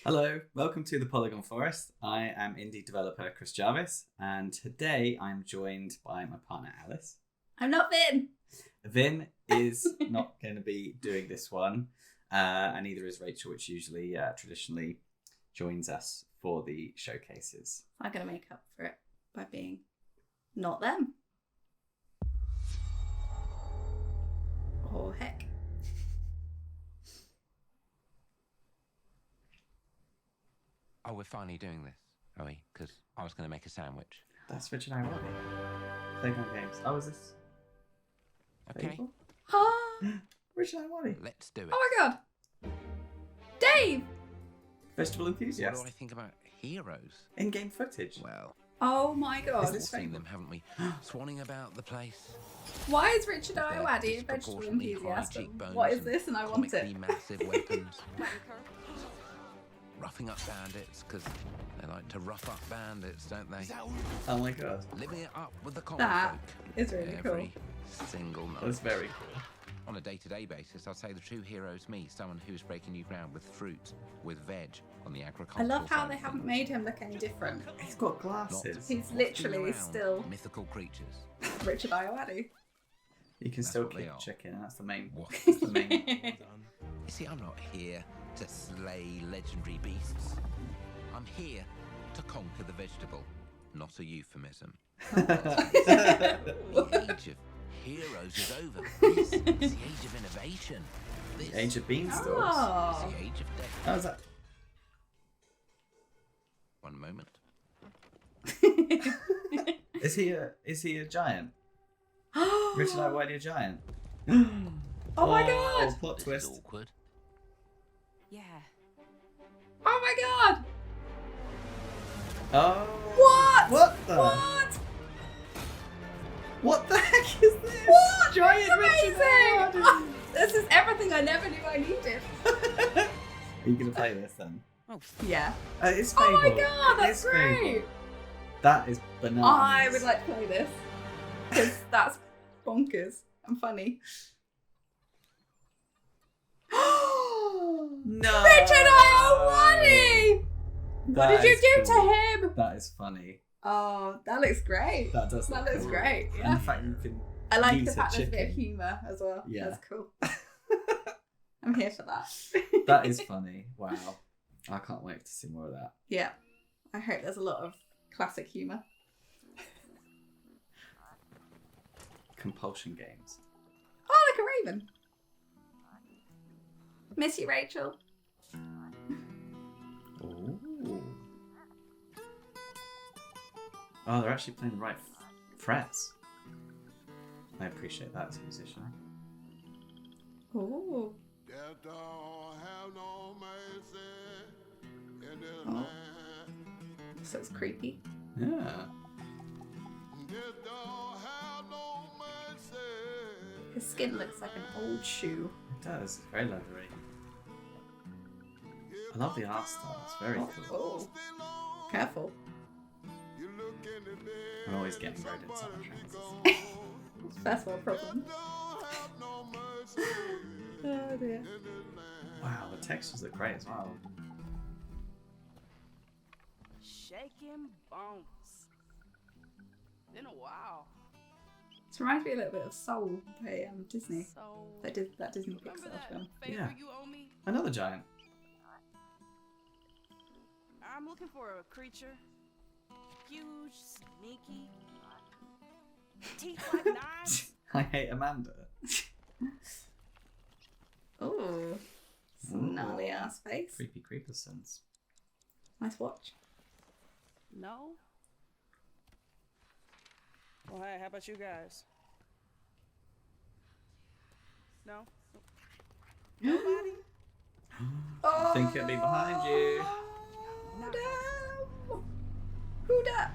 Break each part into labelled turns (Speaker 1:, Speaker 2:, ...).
Speaker 1: Hello, welcome to the Polygon Forest. I am indie developer Chris Jarvis, and today I'm joined by my partner Alice.
Speaker 2: I'm not Vin.
Speaker 1: Vin is not going to be doing this one, and neither is Rachel, which usually traditionally joins us for the showcases.
Speaker 2: I'm going to make up for it by being not them. Oh, heck.
Speaker 3: Oh, we're finally doing this, are we? Because I was going to make a sandwich.
Speaker 1: That's Richard Iwadi. Playground Games. Oh, is this
Speaker 3: Okay.
Speaker 1: Fable?
Speaker 2: Oh
Speaker 1: Richard Iwadi.
Speaker 3: Let's do it.
Speaker 2: my god. Dave!
Speaker 1: Festival enthusiast.
Speaker 3: What do I think about heroes?
Speaker 1: In-game footage.
Speaker 3: Well,
Speaker 2: Oh my god.
Speaker 1: Is
Speaker 3: we've
Speaker 1: this
Speaker 3: seen
Speaker 1: Fable?
Speaker 3: them, haven't we? Swanning about the place.
Speaker 2: Why is Richard
Speaker 3: Their
Speaker 2: Iwadi a vegetable
Speaker 3: disproportionately high
Speaker 2: enthusiast?
Speaker 3: cheekbones
Speaker 2: What is
Speaker 3: and
Speaker 2: this and I want
Speaker 3: comically
Speaker 2: it?
Speaker 3: massive weapons. Roughing up bandits, because they like to rough up bandits, don't they?
Speaker 1: Oh my god.
Speaker 3: Living it up with the common
Speaker 2: That
Speaker 3: folk.
Speaker 2: is really cool.
Speaker 3: Every single night.
Speaker 1: That's very cool.
Speaker 3: On a day-to-day basis, I'd say the true hero is me, someone who's breaking new ground with fruit, with veg on the
Speaker 2: I
Speaker 3: agricultural
Speaker 2: love how
Speaker 3: side
Speaker 2: they
Speaker 3: of
Speaker 2: haven't
Speaker 3: things.
Speaker 2: made him look any different.
Speaker 1: He's got
Speaker 3: Not
Speaker 1: glasses.
Speaker 2: He's
Speaker 3: wafting
Speaker 2: literally
Speaker 3: around
Speaker 2: still
Speaker 3: mythical creatures.
Speaker 2: Richard Iwadi.
Speaker 1: You can
Speaker 3: That's
Speaker 1: still
Speaker 3: what they
Speaker 1: kick
Speaker 3: are.
Speaker 1: chicken. That's the main.
Speaker 3: What?
Speaker 1: That's the main.
Speaker 3: You see, I'm not here to slay legendary beasts. I'm here to conquer the vegetable, not a euphemism. The age of heroes is over. This is the age of innovation. This
Speaker 1: The Age of Beanstalks.
Speaker 3: is
Speaker 2: Oh.
Speaker 3: the age of death.
Speaker 1: How's that?
Speaker 3: One moment.
Speaker 1: Is he a giant? Richard Iwadi a giant?
Speaker 2: Oh my god!
Speaker 1: Plot
Speaker 3: This
Speaker 1: twist.
Speaker 3: is awkward.
Speaker 4: Yeah.
Speaker 2: Oh my god!
Speaker 1: Oh.
Speaker 2: What?
Speaker 1: What the?
Speaker 2: What?
Speaker 1: What the heck is this?
Speaker 2: What?
Speaker 1: Giant
Speaker 2: That's
Speaker 1: Richard
Speaker 2: amazing!
Speaker 1: Iwadi.
Speaker 2: Oh, this is everything I never knew I needed.
Speaker 1: Are you gonna play this then?
Speaker 2: Yeah.
Speaker 1: It's Fable.
Speaker 2: Oh my god,
Speaker 1: It
Speaker 2: that's
Speaker 1: is Fable.
Speaker 2: great!
Speaker 1: That is bananas.
Speaker 2: I would like to play this. Because that's bonkers and funny.
Speaker 1: No.
Speaker 2: Richard Iwadi! What
Speaker 1: That
Speaker 2: did you
Speaker 1: is
Speaker 2: do
Speaker 1: cool.
Speaker 2: to him?
Speaker 1: That is funny.
Speaker 2: Oh, that looks great.
Speaker 1: That does.
Speaker 2: That
Speaker 1: look
Speaker 2: looks
Speaker 1: cool.
Speaker 2: great,
Speaker 1: And
Speaker 2: yeah.
Speaker 1: the fact you can.
Speaker 2: I like
Speaker 1: Eat
Speaker 2: the
Speaker 1: a
Speaker 2: fact there's a bit of
Speaker 1: chicken.
Speaker 2: humour as well.
Speaker 1: Yeah.
Speaker 2: That's cool. I'm here for that.
Speaker 1: That is funny. Wow. I can't wait to see more of that.
Speaker 2: Yeah. I hope there's a lot of classic humour.
Speaker 1: Compulsion games.
Speaker 2: Oh, like a raven. Miss you, Rachel.
Speaker 1: Ooh. Oh, they're actually playing the right frets. I appreciate that as a musician.
Speaker 2: Ooh. Oh. So it's creepy.
Speaker 1: Yeah.
Speaker 2: His skin looks like an old shoe.
Speaker 1: It does. It's very leathery. I love the art style. It's very cool.
Speaker 2: Oh. Careful.
Speaker 1: I'm always getting rodent soundtracks.
Speaker 2: First world problem. Oh dear.
Speaker 1: Wow, the textures look great as well.
Speaker 4: Shaking bones. Been a while.
Speaker 2: This reminds me a little bit of Soul by Disney.
Speaker 4: So
Speaker 2: That Disney
Speaker 4: remember
Speaker 2: Pixar
Speaker 4: that
Speaker 2: film.
Speaker 4: favor
Speaker 1: Yeah.
Speaker 4: you owe me?
Speaker 1: Another giant.
Speaker 4: I'm looking for a creature. Huge, sneaky. Teeth like knives.
Speaker 1: I hate Amanda.
Speaker 2: Oh, gnarly ass face.
Speaker 1: Creepy Creepersons.
Speaker 2: Nice watch.
Speaker 4: No? Well, hey, how about you guys? No? Nobody?
Speaker 1: I think it'll be behind you.
Speaker 2: No. Who dat?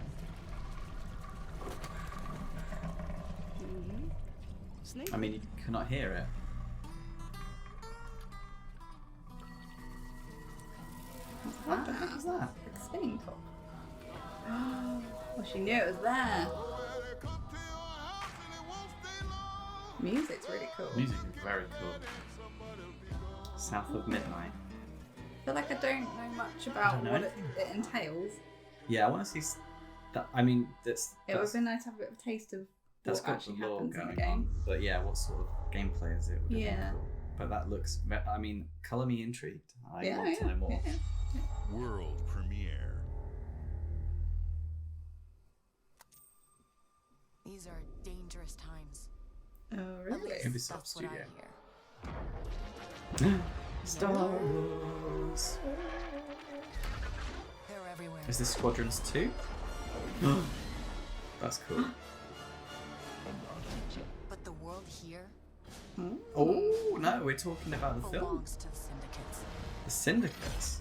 Speaker 4: Mm-hmm. Sneak.
Speaker 1: I mean, you cannot hear it. What the heck is that?
Speaker 2: It's a spinning top. Well, she knew it was there. Music's really cool.
Speaker 1: Music is very cool. South of Midnight.
Speaker 2: feel like I don't know much about
Speaker 1: know
Speaker 2: what it
Speaker 1: anything.
Speaker 2: entails.
Speaker 1: Yeah, I want to see that. I mean,
Speaker 2: It would have been nice to have a bit of a taste of
Speaker 1: that's
Speaker 2: what
Speaker 1: got
Speaker 2: actually
Speaker 1: the lore
Speaker 2: happens in the
Speaker 1: going
Speaker 2: game.
Speaker 1: on. But yeah, what sort of gameplay is it? Would have been
Speaker 2: Yeah.
Speaker 1: cool. But that looks. I mean, colour me intrigued. I
Speaker 2: Yeah,
Speaker 1: want to know more.
Speaker 2: yeah.
Speaker 5: World premiere.
Speaker 6: These are dangerous times.
Speaker 2: Oh,
Speaker 6: At
Speaker 2: really?
Speaker 6: least
Speaker 1: Ubisoft
Speaker 6: that's what I
Speaker 1: Studio.
Speaker 6: hear.
Speaker 1: Star Wars.
Speaker 6: They're everywhere.
Speaker 1: Is this Squadrons 2? That's cool.
Speaker 6: But the world here
Speaker 1: Oh no, we're talking about the film.
Speaker 6: belongs to the syndicates.
Speaker 1: The Syndicates.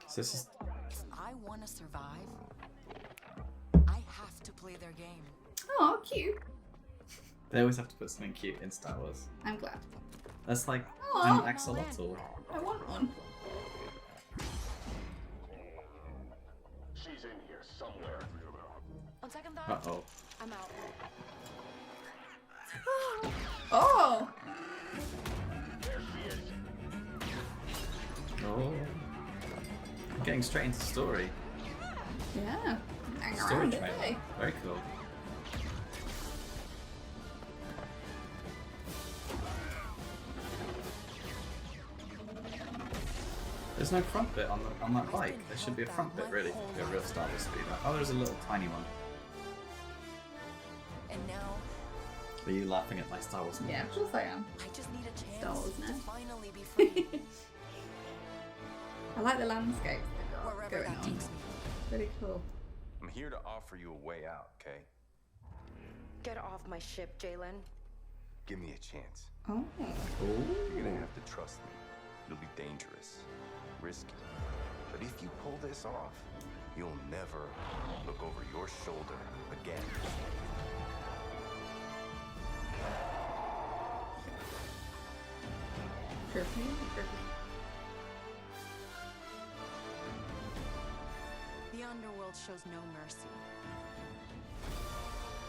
Speaker 1: So this is.
Speaker 6: If I want to survive, I have to play their game.
Speaker 2: Oh, cute.
Speaker 1: They always have to put something cute in Star Wars.
Speaker 2: I'm glad.
Speaker 1: That's like
Speaker 2: Aw.
Speaker 1: an axolotl.
Speaker 2: I want one.
Speaker 7: She's in here somewhere.
Speaker 6: On second thought,
Speaker 1: Uh oh.
Speaker 6: I'm out.
Speaker 2: Oh!
Speaker 7: There she is.
Speaker 1: Oh. I'm getting straight into story.
Speaker 2: Yeah. Hang
Speaker 1: Story
Speaker 2: around,
Speaker 1: trailer.
Speaker 2: didn't they?
Speaker 1: Very cool. There's no front bit on that bike. There should be a front bit really to be a real Star Wars speeder. Oh, there's a little tiny one.
Speaker 6: And now,
Speaker 1: Are you laughing at my Star Wars?
Speaker 2: Yeah, of course I am.
Speaker 6: I just need a chance
Speaker 2: Star Wars
Speaker 6: to
Speaker 2: now.
Speaker 6: finally be free.
Speaker 2: I like the landscapes they've got
Speaker 6: Wherever
Speaker 2: going
Speaker 6: that
Speaker 2: on.
Speaker 6: takes me.
Speaker 2: Really cool.
Speaker 7: I'm here to offer you a way out, okay?
Speaker 8: Get off my ship, Jalen.
Speaker 7: Give me a chance.
Speaker 2: Oh.
Speaker 7: You're gonna have to trust me. It'll be dangerous, risky. But if you pull this off, you'll never look over your shoulder again.
Speaker 2: Drippy.
Speaker 6: The underworld shows no mercy,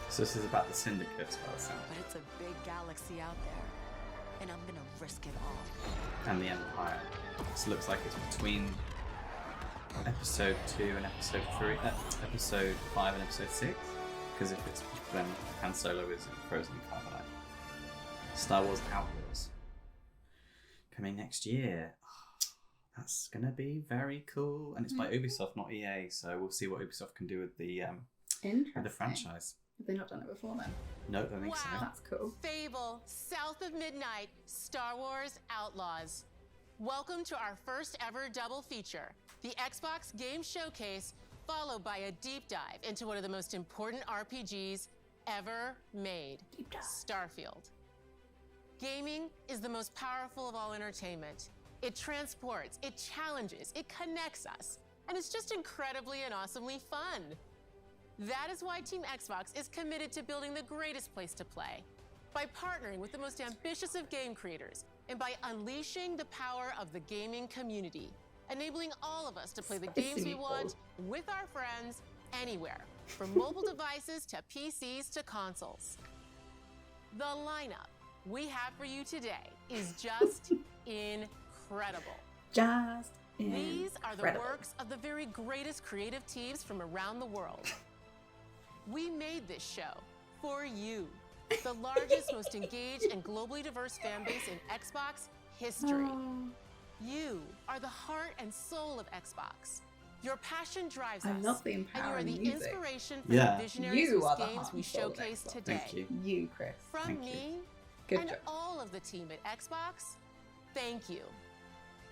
Speaker 1: So this is about the Syndicates, by the sound.
Speaker 6: but it's a big galaxy out there, and I'm gonna risk it all.
Speaker 1: And the Empire. This looks like it's between episode 2 and episode 3, episode 5 and episode 6. Because if it's then Han Solo is frozen in carbonite. Star Wars Outlaws. Coming next year. That's gonna be very cool. And it's by Ubisoft, not EA, so we'll see what Ubisoft can do with the
Speaker 2: Interesting.
Speaker 1: franchise.
Speaker 2: Have they not done it before then?
Speaker 1: No, I don't think so.
Speaker 9: Wow.
Speaker 2: That's cool.
Speaker 9: Fable, South of Midnight, Star Wars Outlaws. Welcome to our first ever double feature, the Xbox Game Showcase, followed by a deep dive into one of the most important RPGs ever made,
Speaker 2: Deep dive.
Speaker 9: Starfield. Gaming is the most powerful of all entertainment. It transports, it challenges, it connects us, and it's just incredibly and awesomely fun. That is why Team Xbox is committed to building the greatest place to play. By partnering with the most ambitious of game creators, and by unleashing the power of the gaming community, enabling all of us to play the games we want with our friends anywhere, from mobile devices to PCs to consoles. The lineup we have for you today is just incredible.
Speaker 2: Just
Speaker 9: These are the
Speaker 2: incredible.
Speaker 9: works of the very greatest creative teams from around the world. We made this show for you, the largest, most engaged, and globally diverse fan base in Xbox history.
Speaker 2: Oh,
Speaker 9: You are the heart and soul of Xbox. Your passion drives
Speaker 2: I
Speaker 9: us,
Speaker 2: love the
Speaker 9: and you are
Speaker 2: empowering
Speaker 9: the
Speaker 2: music.
Speaker 9: inspiration for
Speaker 1: Yeah.
Speaker 9: the visionaries
Speaker 2: You
Speaker 9: whose
Speaker 2: are the
Speaker 9: games
Speaker 2: heart
Speaker 9: we
Speaker 2: and soul of
Speaker 9: showcase
Speaker 2: Xbox.
Speaker 9: today.
Speaker 1: Thank you.
Speaker 2: You, Chris.
Speaker 9: From
Speaker 1: Thank you.
Speaker 9: me
Speaker 2: Good
Speaker 9: and
Speaker 2: job.
Speaker 9: all of the team at Xbox, thank you.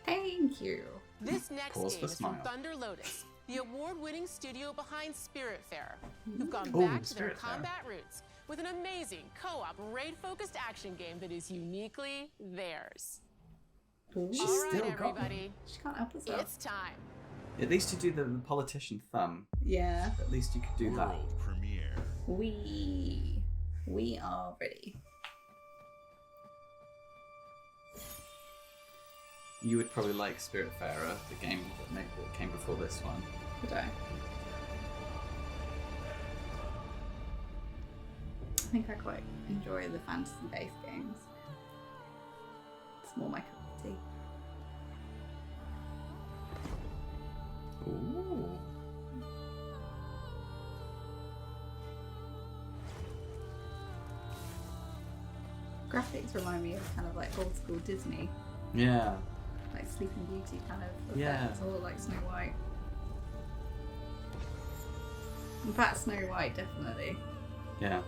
Speaker 2: Thank you.
Speaker 9: This next
Speaker 1: Pause
Speaker 9: game
Speaker 1: for
Speaker 9: is from
Speaker 1: smile.
Speaker 9: Thunder Lotus, the award-winning studio behind Spiritfarer, who've gone
Speaker 1: Ooh,
Speaker 9: back to their
Speaker 1: Spiritfarer.
Speaker 9: combat roots with an amazing co-op raid-focused action game that is uniquely theirs.
Speaker 2: Ooh.
Speaker 1: She's
Speaker 9: All right,
Speaker 1: still got them.
Speaker 9: everybody,
Speaker 2: She can't help herself.
Speaker 9: it's time.
Speaker 1: At least you do the politician thumb.
Speaker 2: Yeah.
Speaker 1: At least you could do that.
Speaker 5: World premiere.
Speaker 2: We are ready.
Speaker 1: You would probably like Spiritfarer, the game that came before this one.
Speaker 2: Would I? think I quite enjoy the fantasy-based games. It's more my cup of tea.
Speaker 1: Ooh.
Speaker 2: Graphics remind me of kind of like old school Disney,
Speaker 1: Yeah.
Speaker 2: like Sleeping Beauty kind of
Speaker 1: Yeah.
Speaker 2: effects, or like Snow White. In fact, Snow White definitely.
Speaker 1: Yeah.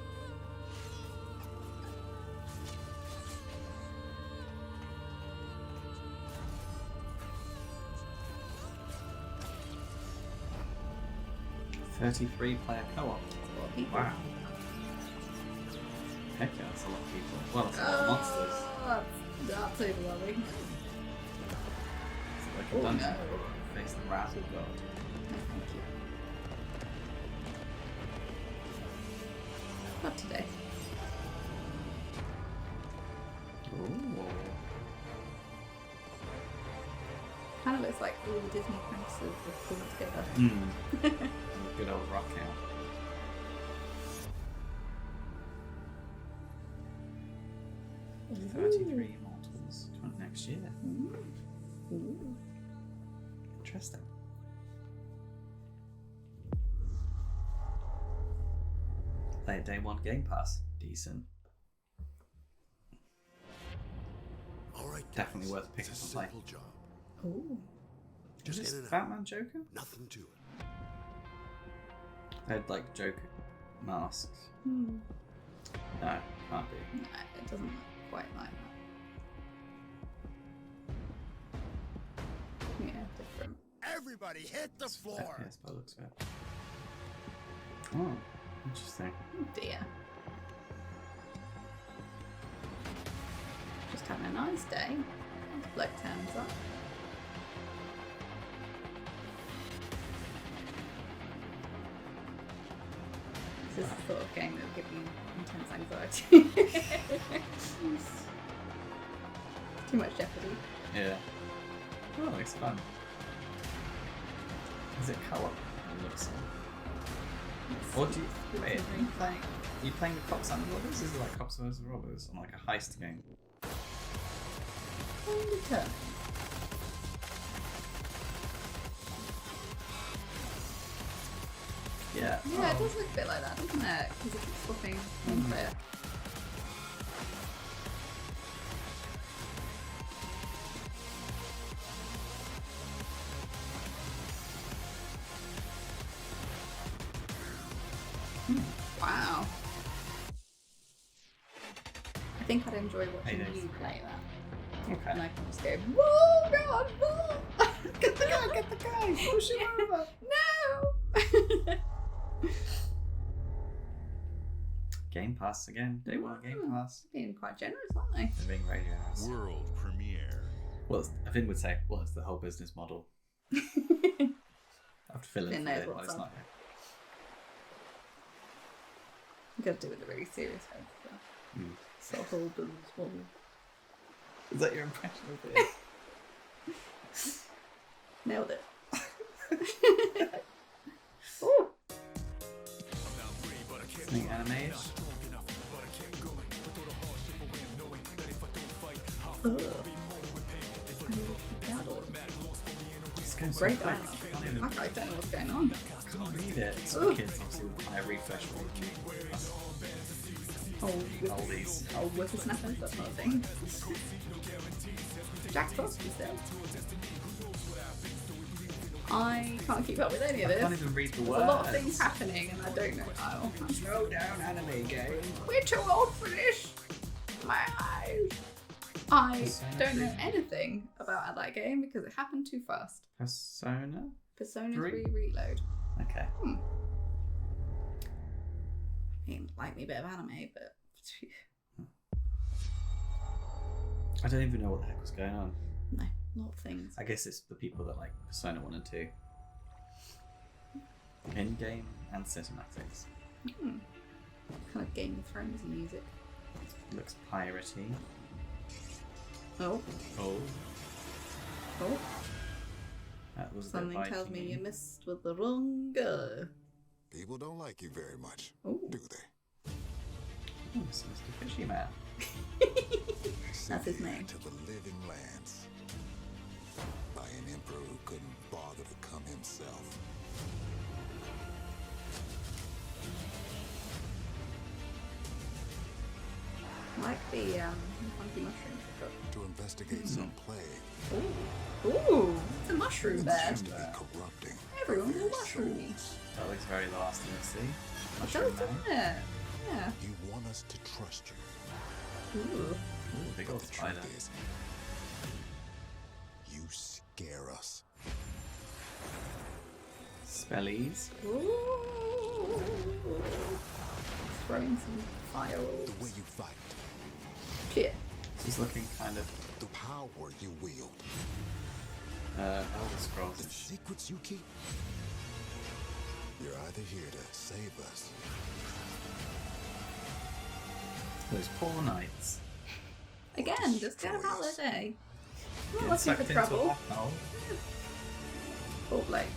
Speaker 1: Player co-op.
Speaker 2: What people.
Speaker 1: Wow. Heck yeah, that's a lot of people. Well, that's a lot of monsters.
Speaker 2: That's overwhelming.
Speaker 1: Is it like a
Speaker 2: Oh,
Speaker 1: dungeon?
Speaker 2: no.
Speaker 1: Face the wrath of God.
Speaker 2: No, thank you. Not today.
Speaker 1: Ooh.
Speaker 2: Kind of looks like all the Disney princesses were pulled together.
Speaker 1: Good old rock out.
Speaker 2: Ooh.
Speaker 1: 33 Immortals coming next year.
Speaker 2: Ooh.
Speaker 1: Interesting. Play it day one Game Pass. Decent.
Speaker 10: All right,
Speaker 1: Definitely
Speaker 10: guys,
Speaker 1: worth picking
Speaker 10: it's a
Speaker 1: up and play.
Speaker 10: simple job.
Speaker 2: Ooh.
Speaker 1: Is
Speaker 10: Just
Speaker 1: this
Speaker 10: in and out.
Speaker 1: Batman Joker?
Speaker 10: Nothing to it.
Speaker 1: They had like Joker masks.
Speaker 2: Hmm.
Speaker 1: No, can't be.
Speaker 2: No, it doesn't look quite like that. Yeah, different.
Speaker 10: Everybody hit the floor.
Speaker 1: FPS by the looks of it. Oh, interesting.
Speaker 2: Oh dear. Just having a nice day. Bloke turns up. This is the sort of game that would give you intense anxiety. Too much jeopardy.
Speaker 1: Yeah. Oh, it looks fun. Is it co-op? It looks like. What do you wait? Are you playing the cops and the robbers? Is it like cops versus robbers on like a heist game? Yeah.
Speaker 2: Yeah, it does look a bit like that, doesn't it? Because it keeps swapping one player. Wow. I think I'd enjoy watching
Speaker 1: Payday.
Speaker 2: you play that.
Speaker 1: Okay.
Speaker 2: And I can just go, whoa, God, whoa!
Speaker 1: Get the guy! Get the guy! Push him over!
Speaker 2: No!
Speaker 1: Game Pass again. Day one Game Pass.
Speaker 2: Being quite generous, aren't they?
Speaker 1: They're being radio house.
Speaker 5: World premiere.
Speaker 1: Well, Vin would say, well, it's the whole business model. I have to fill in
Speaker 2: Vin
Speaker 1: for
Speaker 2: knows
Speaker 1: it while
Speaker 2: what's
Speaker 1: it's
Speaker 2: up.
Speaker 1: not here.
Speaker 2: You gotta do it with a really serious face. So. So whole business model.
Speaker 1: Is that your impression of it?
Speaker 2: Nailed it. Ooh.
Speaker 1: Something animated? It's going so
Speaker 2: Great
Speaker 1: quick.
Speaker 2: art.
Speaker 1: I can't even
Speaker 2: I don't know what's going on.
Speaker 1: can't read it. It's
Speaker 2: Ooh.
Speaker 1: for kids, obviously, with higher refresh rate. Oldies.
Speaker 2: Old whippersnappers, that's not a thing. Jack's Frosty still. I can't keep up with any of
Speaker 1: I
Speaker 2: this.
Speaker 1: can't even read the
Speaker 2: There's
Speaker 1: words.
Speaker 2: a lot of things happening and I don't know how.
Speaker 1: Slow down, anime game.
Speaker 2: We're too old for this. My eyes. I
Speaker 1: Persona
Speaker 2: don't know
Speaker 1: 3.
Speaker 2: anything about that game because it happened too fast.
Speaker 1: Persona?
Speaker 2: Persona
Speaker 1: 3?
Speaker 2: 3 Reload.
Speaker 1: Okay.
Speaker 2: I mean, like me a bit of anime, but
Speaker 1: I don't even know what the heck was going on.
Speaker 2: no, a lot of things.
Speaker 1: I guess it's the people that like Persona 1 and 2. In-game and cinematics.
Speaker 2: Kind of Game of Thrones music.
Speaker 1: Looks piratey.
Speaker 2: Oh,
Speaker 1: Oh.
Speaker 2: oh.
Speaker 1: That was
Speaker 2: Something
Speaker 1: a bit
Speaker 2: tells me
Speaker 1: Viking-y.
Speaker 2: you messed with the wrong guy.
Speaker 10: People don't like you very much,
Speaker 2: Oh,
Speaker 10: do they?
Speaker 1: Oh, it's Mr. Fishy Man.
Speaker 2: That's his name.
Speaker 10: To the living lands. By an emperor who couldn't bother to come himself.
Speaker 2: I like the funky mushrooms they've got.
Speaker 10: To investigate some plague.
Speaker 2: Ooh, it's a mushroom bear.
Speaker 10: Seems to be corrupting.
Speaker 2: Everyone's
Speaker 10: very
Speaker 2: a mushroomy.
Speaker 10: souls.
Speaker 1: That looks very Last in the Sea.
Speaker 2: It
Speaker 1: Mushroom
Speaker 2: does,
Speaker 1: Man.
Speaker 2: doesn't it? Yeah.
Speaker 10: You want us to trust you.
Speaker 2: Ooh.
Speaker 1: Ooh, big
Speaker 10: But
Speaker 1: old
Speaker 10: the
Speaker 1: spider.
Speaker 10: truth is, you scare us.
Speaker 1: Spellies.
Speaker 2: Ooh. Throwing some fireworks.
Speaker 10: The way you fight.
Speaker 2: Shit.
Speaker 1: She's looking kind of
Speaker 10: The power you wield.
Speaker 1: Elder
Speaker 10: The
Speaker 1: Scrolls.
Speaker 10: secrets you keep. You're either here to save us.
Speaker 1: Those poor knights.
Speaker 2: Again, just get them out of their day. I'm
Speaker 1: Getting
Speaker 2: not looking
Speaker 1: sucked
Speaker 2: for
Speaker 1: into a
Speaker 2: trouble.
Speaker 1: black hole.
Speaker 2: Full blades.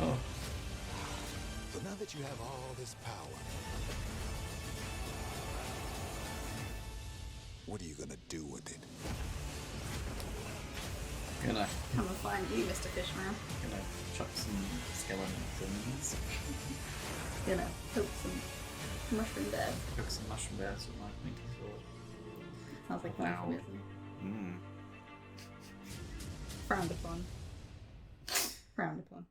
Speaker 1: Oh,
Speaker 10: So now that you have all this power, what are you gonna do with it?
Speaker 1: gonna
Speaker 2: Come and find you, Mr. Fishman.
Speaker 1: chuck some skeletons,
Speaker 2: Poke some mushroom bears.
Speaker 1: cook some mushroom bears with my pointy sword.
Speaker 2: Sounds like
Speaker 1: Wow.
Speaker 2: one from Frowned upon. Frowned upon.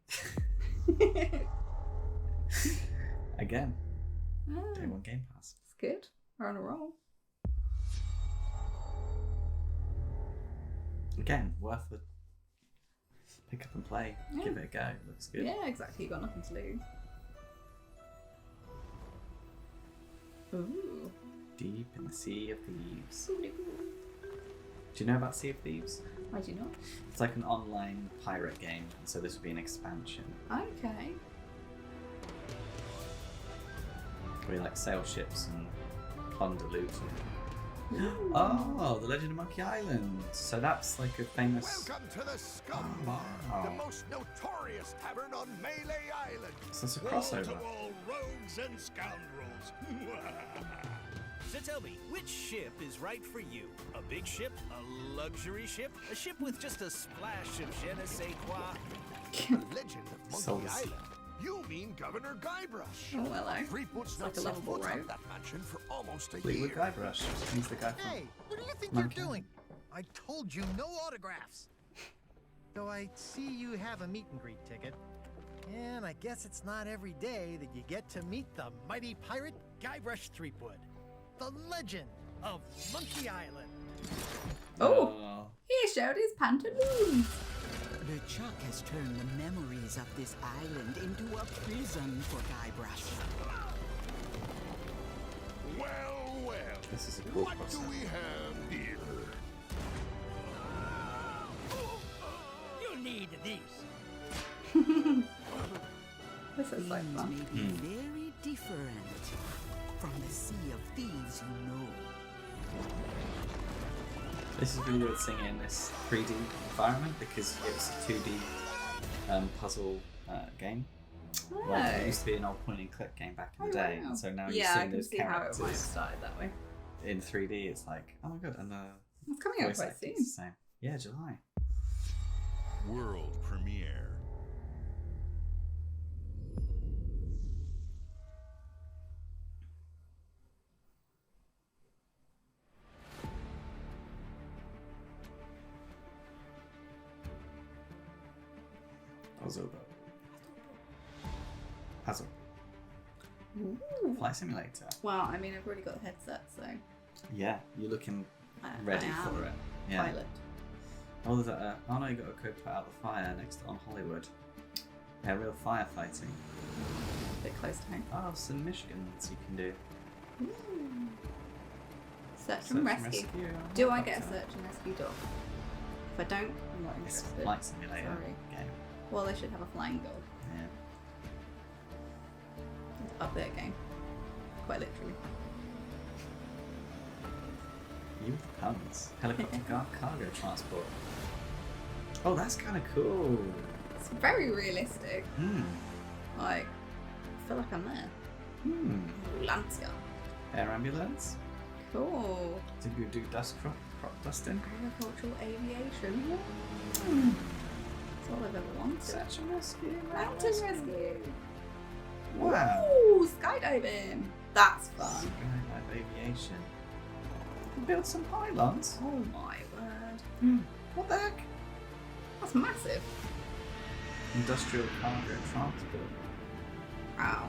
Speaker 1: Again,
Speaker 2: Oh,
Speaker 1: day one Game Pass.
Speaker 2: it's good. We're on a roll.
Speaker 1: Again, worth the pick up and play.
Speaker 2: Yeah.
Speaker 1: Give it a go. Looks good.
Speaker 2: Yeah, exactly. You got nothing to lose. Ooh.
Speaker 1: Deep in the Sea of Thieves.
Speaker 2: Ooh.
Speaker 1: Do you know about Sea of Thieves?
Speaker 2: Why do you not?
Speaker 1: It's like an online pirate game, and so this would be an expansion
Speaker 2: Okay.
Speaker 1: where you like sail ships and plunder loot.
Speaker 2: Ooh.
Speaker 1: Oh, The Legend of Monkey Island. So that's like a famous.
Speaker 10: Welcome to the Scum
Speaker 1: Oh,
Speaker 10: Bar,
Speaker 1: wow.
Speaker 10: the most notorious tavern on Melee Island.
Speaker 1: So it's a crossover.
Speaker 10: Wall-to-wall rogues and scoundrels.
Speaker 11: So tell me, which ship is right for you? A big ship? A luxury ship? A ship with just a splash of je ne sais quoi?
Speaker 10: The Legend of Monkey
Speaker 1: Souls.
Speaker 10: Island. You mean Governor Guybrush.
Speaker 2: Oh, hello.
Speaker 10: Threepwood's not
Speaker 2: like a
Speaker 10: set
Speaker 2: lovable
Speaker 10: foot on
Speaker 2: rogue.
Speaker 10: that mansion for almost a
Speaker 1: Fleetwood
Speaker 10: year.
Speaker 1: Guybrush. He's the guy from.
Speaker 12: Hey, what do you think
Speaker 1: Monkey
Speaker 12: you're doing?
Speaker 1: Island.
Speaker 12: I told you no autographs. So I see you have a meet and greet ticket. And I guess it's not every day that you get to meet the mighty pirate Guybrush Threepwood, the legend of Monkey Island.
Speaker 2: Oh, he showed his pantaloons.
Speaker 13: The Chuck has turned the memories of this island into a prison for Guybrush.
Speaker 10: Well, well.
Speaker 1: This is a cool
Speaker 10: What do
Speaker 1: crossover.
Speaker 10: we have here?
Speaker 12: You need these.
Speaker 2: This is like
Speaker 13: Things
Speaker 2: fun.
Speaker 13: may be very different from the Sea of Thieves you know.
Speaker 1: This is really weird seeing it in this 3D environment because it was a 2D puzzle game. Like, it used to be an old point and click game back in the day, and so now you're
Speaker 2: I
Speaker 1: seeing
Speaker 2: can
Speaker 1: those
Speaker 2: see how it might have
Speaker 1: characters
Speaker 2: started that way.
Speaker 1: in 3D. It's like, oh my god, and the
Speaker 2: It's coming out
Speaker 1: voice
Speaker 2: quite
Speaker 1: acting's
Speaker 2: soon.
Speaker 1: the same. Yeah, July.
Speaker 5: World premiere.
Speaker 1: Puzzle. Puzzle.
Speaker 2: Ooh.
Speaker 1: Flight Simulator.
Speaker 2: Well, I mean, I've already got the headset, so
Speaker 1: Yeah, you're looking
Speaker 2: I
Speaker 1: ready
Speaker 2: am
Speaker 1: for it. Yeah.
Speaker 2: pilot.
Speaker 1: Oh, there's a. Oh no, you got to go put out the fire next on Hollywood. Yeah, real firefighting.
Speaker 2: A bit close to home.
Speaker 1: Oh, some missions you can do.
Speaker 2: Ooh. Search
Speaker 1: Search
Speaker 2: and
Speaker 1: and
Speaker 2: rescue.
Speaker 1: rescue.
Speaker 2: Do I get a search and rescue dog? If I don't, I'm not
Speaker 1: It's
Speaker 2: interested.
Speaker 1: a flight simulator
Speaker 2: Sorry.
Speaker 1: game.
Speaker 2: Well, they should have a flying dog.
Speaker 1: Yeah.
Speaker 2: Up there game. Quite literally.
Speaker 1: You with the puns. Helicopter cargo transport. Oh, that's kind of cool.
Speaker 2: It's very realistic.
Speaker 1: Hmm.
Speaker 2: Like, I feel like I'm there. Ooh, Lancia.
Speaker 1: Air ambulance.
Speaker 2: Cool.
Speaker 1: Did you do crop dusting?
Speaker 2: Agricultural aviation. That's all I've ever wanted.
Speaker 1: Search and rescue.
Speaker 2: Mountain rescue.
Speaker 1: Wow.
Speaker 2: Ooh, skydiving. That's fun.
Speaker 1: Skydive aviation. Build some pylons.
Speaker 2: Oh my word.
Speaker 1: What the heck?
Speaker 2: That's massive.
Speaker 1: Industrial cargo transport.
Speaker 2: Wow.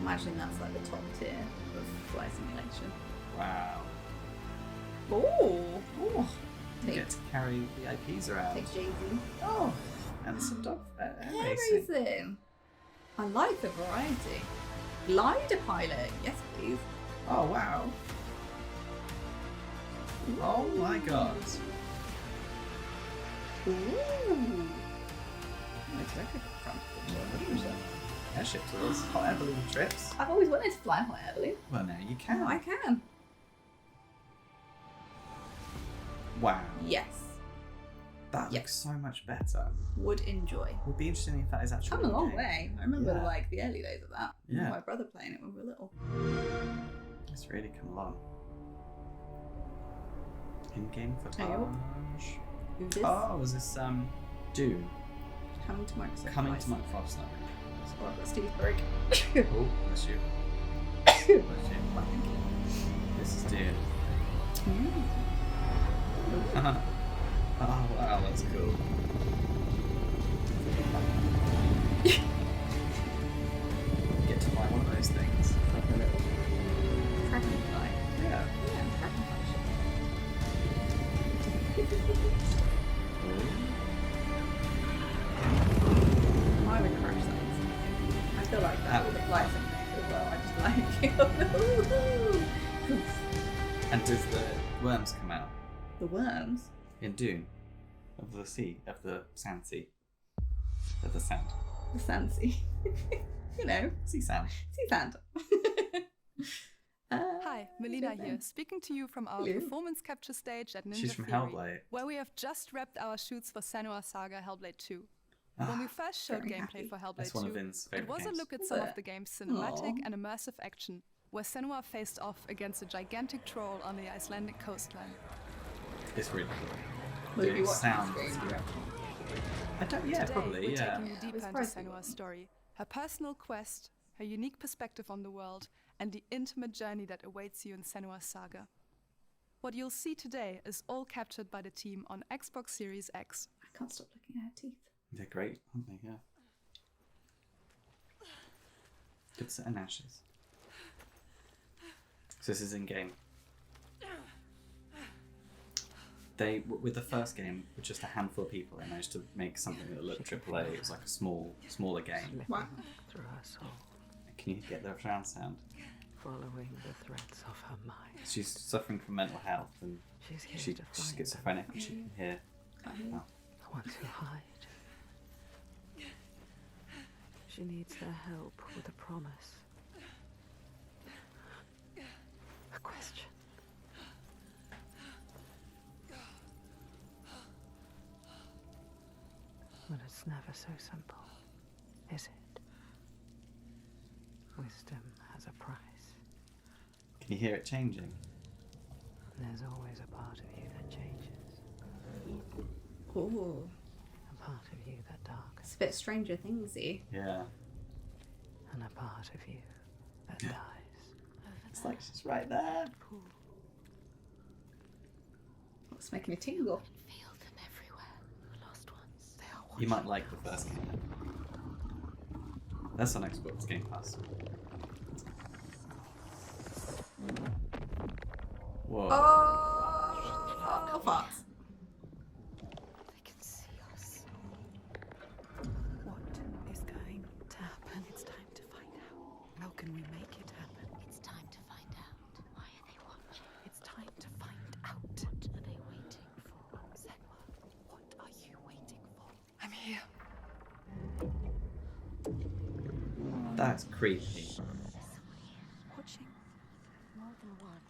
Speaker 2: Imagine that's like the top tier of flight simulation.
Speaker 1: Wow.
Speaker 2: Ooh.
Speaker 1: You get to carry VIPs around.
Speaker 2: Take Jay-Z.
Speaker 1: Oh, and some dog
Speaker 2: Hair
Speaker 1: racing.
Speaker 2: racing. I like the variety. Glider pilot. Yes, please.
Speaker 1: Oh, wow. Oh my god.
Speaker 2: Ooh.
Speaker 1: Airship tours. Hot air balloon trips.
Speaker 2: I've always wanted to fly hot air balloon.
Speaker 1: Well, now you can.
Speaker 2: I can.
Speaker 1: Wow.
Speaker 2: Yes.
Speaker 1: That looks so much better.
Speaker 2: Would enjoy.
Speaker 1: Would be interesting if that is actually
Speaker 2: Come a long
Speaker 1: game.
Speaker 2: way. I remember like the early days of that.
Speaker 1: Yeah.
Speaker 2: My brother playing it when we were little.
Speaker 1: It's really come along. In-game footage.
Speaker 2: Who's this?
Speaker 1: Oh, was this Dune?
Speaker 2: Coming to Microsoft.
Speaker 1: Coming to Microsoft.
Speaker 2: Oh, I've got Steve's break.
Speaker 1: Oh, bless you. Bless you. This is Dune. Oh wow, that's cool. Get to fly one of those things.
Speaker 2: Like a little dragonfly.
Speaker 1: Yeah.
Speaker 2: I would crash that. I feel like that with the flight simulator as well. I just like
Speaker 1: And does the worms come out
Speaker 2: the worms.
Speaker 1: in Dune? Of the sea, of the sand sea. Of the sand.
Speaker 2: The sand sea. You know.
Speaker 1: Sea sand.
Speaker 2: Sea sand.
Speaker 14: Hi, Melina here, speaking to you from our
Speaker 2: Hello.
Speaker 14: performance capture stage at Ninja
Speaker 1: She's from
Speaker 14: Theory,
Speaker 1: Hellblade.
Speaker 14: where we have just wrapped our shoots for Senua Saga Hellblade 2. When we first showed
Speaker 2: very
Speaker 14: gameplay
Speaker 2: happy.
Speaker 14: for Hellblade
Speaker 1: That's one
Speaker 14: 2,
Speaker 1: of Vin's
Speaker 14: it
Speaker 1: favourite
Speaker 14: was a
Speaker 1: games.
Speaker 14: look at
Speaker 2: Was
Speaker 14: some
Speaker 2: it?
Speaker 14: of the game's cinematic
Speaker 2: Aw.
Speaker 14: and immersive action, where Senua faced off against a gigantic troll on the Icelandic coastline.
Speaker 1: It's really cool.
Speaker 2: Will you be
Speaker 1: The
Speaker 2: watching
Speaker 1: sound.
Speaker 2: the stream, do you reckon?
Speaker 1: I don't. Yeah,
Speaker 14: Today,
Speaker 1: probably.
Speaker 14: we're
Speaker 1: Yeah.
Speaker 14: taking you deeper into
Speaker 2: surprised we
Speaker 14: Senua's
Speaker 2: wouldn't.
Speaker 14: story, her personal quest, her unique perspective on the world, and the intimate journey that awaits you in Senua's Saga. What you'll see today is all captured by the team on Xbox Series X.
Speaker 2: I can't stop looking at her teeth.
Speaker 1: They're great, aren't they? Yeah. Good set and ashes. So this is in game. They, with the first game, with just a handful of people, they managed to make something that looked AAA. It was like a smaller game.
Speaker 2: Wow.
Speaker 15: Through her soul,
Speaker 1: Can you get the surround sound?
Speaker 15: following the threads of her mind.
Speaker 1: She's suffering from mental health and
Speaker 15: She's here
Speaker 1: she's
Speaker 15: to find
Speaker 1: schizophrenic and she can hear. Oh.
Speaker 15: I want to hide. She needs their help with a promise. A question. But it's never so simple, is it? Wisdom has a price.
Speaker 1: Can you hear it changing?
Speaker 15: There's always a part of you that changes.
Speaker 2: Ooh.
Speaker 15: A part of you that darkens.
Speaker 2: It's a bit Stranger Thingsy.
Speaker 1: Yeah.
Speaker 15: And a part of you that dies.
Speaker 1: It's like she's right there.
Speaker 2: It's making me tingle.
Speaker 6: Feel them everywhere. Lost ones. They are
Speaker 1: You might like the first game. That's on Xbox Game Pass. Whoa.
Speaker 2: Oh, no farts.
Speaker 6: They can see us.
Speaker 15: What is going to happen? It's time to find out. How can we make it happen?
Speaker 6: It's time to find out. Why are they watching?
Speaker 15: It's time to find out.
Speaker 6: What are they waiting for?
Speaker 15: Senua, what are you waiting for?
Speaker 14: I'm here.
Speaker 1: That's creepy.
Speaker 6: Watching. More than one.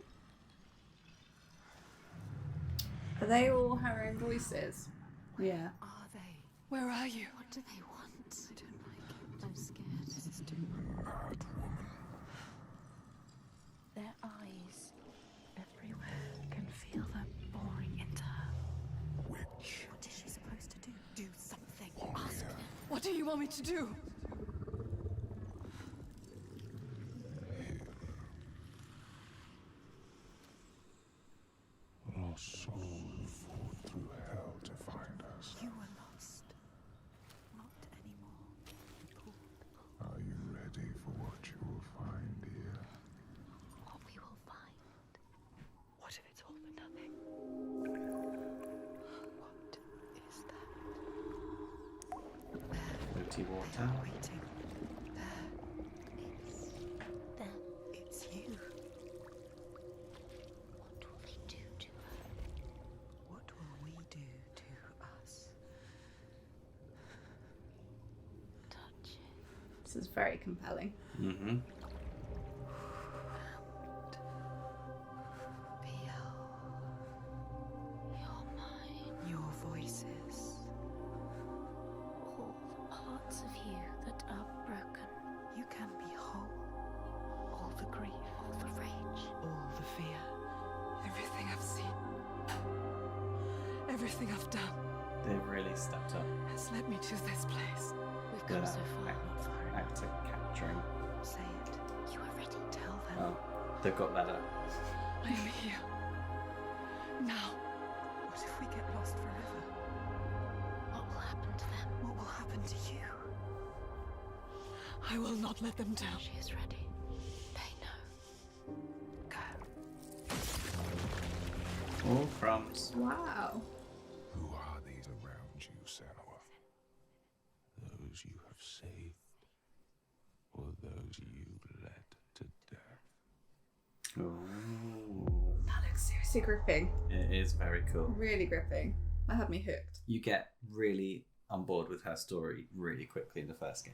Speaker 2: Are they all her own voices? Yeah.
Speaker 15: Are they?
Speaker 14: Where are you?
Speaker 6: What do they want?
Speaker 15: I don't like it.
Speaker 6: I'm scared.
Speaker 15: This is too hard.
Speaker 14: do you want me to do?
Speaker 10: Lost souls fought through hell to find us.
Speaker 15: You were lost. Not anymore.
Speaker 10: Are you ready for what you will find here?
Speaker 15: What we will find. What if it's all for nothing? What is that?
Speaker 1: Floaty water.
Speaker 15: Waiting. There. It's them. It's you. What will they do to her? What will we do to us? Touch it.
Speaker 2: This is very compelling.
Speaker 1: Mm-hmm.
Speaker 15: Feel your mind, your voices, all the parts of you that are broken. You can be whole. All the grief, all the rage, all the fear.
Speaker 14: Everything I've seen, everything I've done
Speaker 1: They've really stepped up.
Speaker 14: has led me to this place.
Speaker 15: We've come so far, not far enough.
Speaker 1: Actor capturing.
Speaker 15: Say it. You are ready. Tell them.
Speaker 1: Oh, they've got better.
Speaker 14: I am here. Now.
Speaker 15: What if we get lost forever? What will happen to them? What will happen to you?
Speaker 14: I will not let them down.
Speaker 15: She is ready. They know. Go.
Speaker 1: All crumbs.
Speaker 2: Wow.
Speaker 10: Who are these around you, Senua? Those you have saved, or those you led to death?
Speaker 1: Ooh.
Speaker 2: That looks seriously gripping.
Speaker 1: It is very cool.
Speaker 2: Really gripping. That had me hooked.
Speaker 1: You get really on board with her story really quickly in the first game.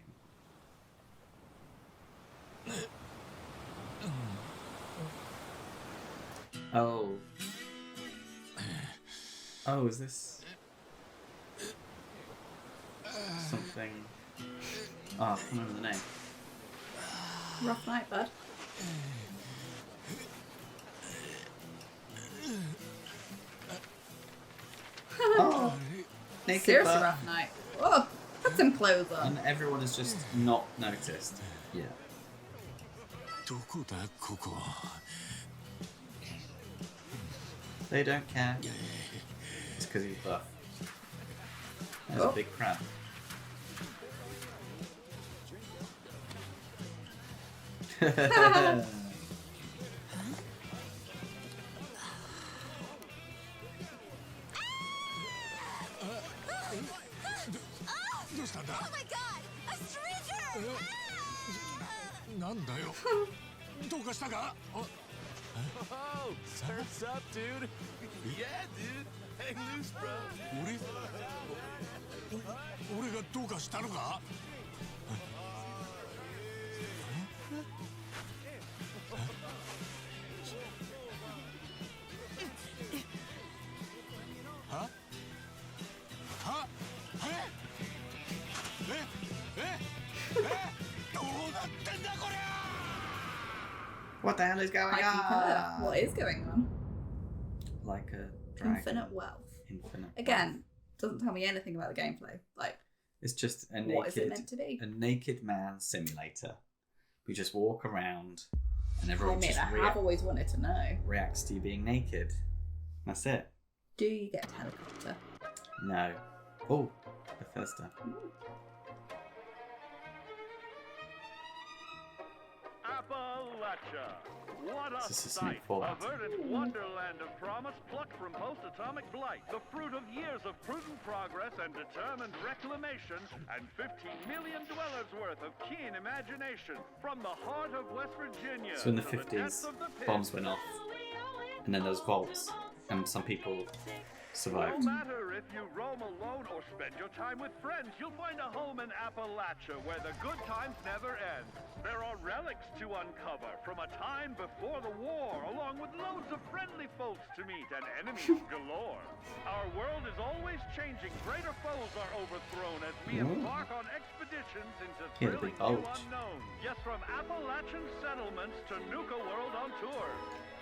Speaker 1: Oh. Oh, is this something? Oh, I can't remember the name.
Speaker 2: Rough night, bud.
Speaker 1: Oh, naked
Speaker 2: Seriously
Speaker 1: butt.
Speaker 2: rough night. Oh, put some clothes on.
Speaker 1: And everyone has just not noticed. Yeah. They don't care. It's because he's buff. There's a big crab.
Speaker 6: Oh my god! A stranger!
Speaker 10: なんだよ。どうかしたか?
Speaker 11: Oh, surf's up, dude. Yeah, dude. Hang loose, bro.
Speaker 10: 俺がどうかしたのか? Huh? Huh?
Speaker 1: What the hell is going
Speaker 2: I concur.
Speaker 1: on?
Speaker 2: What is going on?
Speaker 1: Like a dragon.
Speaker 2: Infinite wealth.
Speaker 1: Infinite.
Speaker 2: Again, doesn't tell me anything about the gameplay. Like,
Speaker 1: It's just a
Speaker 2: what is it
Speaker 1: naked,
Speaker 2: meant to be?
Speaker 1: a naked man simulator. We just walk around, and
Speaker 2: I
Speaker 1: everyone
Speaker 2: admit,
Speaker 1: just
Speaker 2: I have always wanted to know.
Speaker 1: reacts to you being naked. That's it.
Speaker 2: Do you get a helicopter?
Speaker 1: No. Oh, Bethesda.
Speaker 16: Appalachia. What a
Speaker 1: This is
Speaker 16: sight!
Speaker 1: Snake Fallout.
Speaker 16: A verdant wonderland of promise plucked from post-atomic blight. The fruit of years of prudent progress and determined reclamation, and 15 million dwellers worth of keen imagination. From the heart of West Virginia
Speaker 1: So in the
Speaker 16: to the depths
Speaker 1: 50s,
Speaker 16: of the pit.
Speaker 1: bombs went off, and then there was vaults, and some people survived.
Speaker 16: No matter if you roam alone or spend your time with friends, you'll find a home in Appalachia where the good times never end. There are relics to uncover from a time before the war, along with loads of friendly folks to meet and enemies galore. Our world is always changing. Greater foes are overthrown as we embark on expeditions into
Speaker 1: He had a
Speaker 16: thrilling
Speaker 1: big
Speaker 16: new
Speaker 1: boat.
Speaker 16: unknowns. Yes, from Appalachian settlements to Nuka World on tour.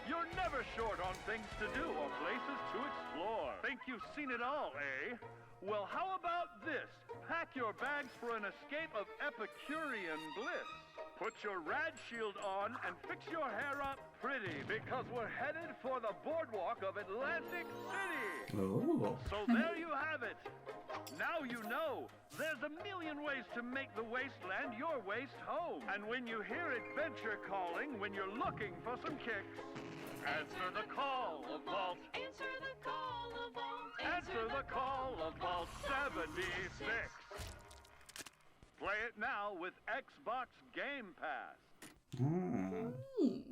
Speaker 16: You're never short on things to do or places to explore. Think you've seen it all, eh? Well, how about this? Pack your bags for an escape of Epicurean bliss. Put your rad shield on and fix your hair up pretty, because we're headed for the boardwalk of Atlantic City.
Speaker 1: Ooh.
Speaker 16: So there you have it. Now you know. There's a million ways to make the wasteland your waste home. And when you hear adventure calling, when you're looking for some kicks, answer the call of Vault.
Speaker 15: Answer the call of Vault.
Speaker 16: Answer the call of Vault 76. Play it now with Xbox Game Pass.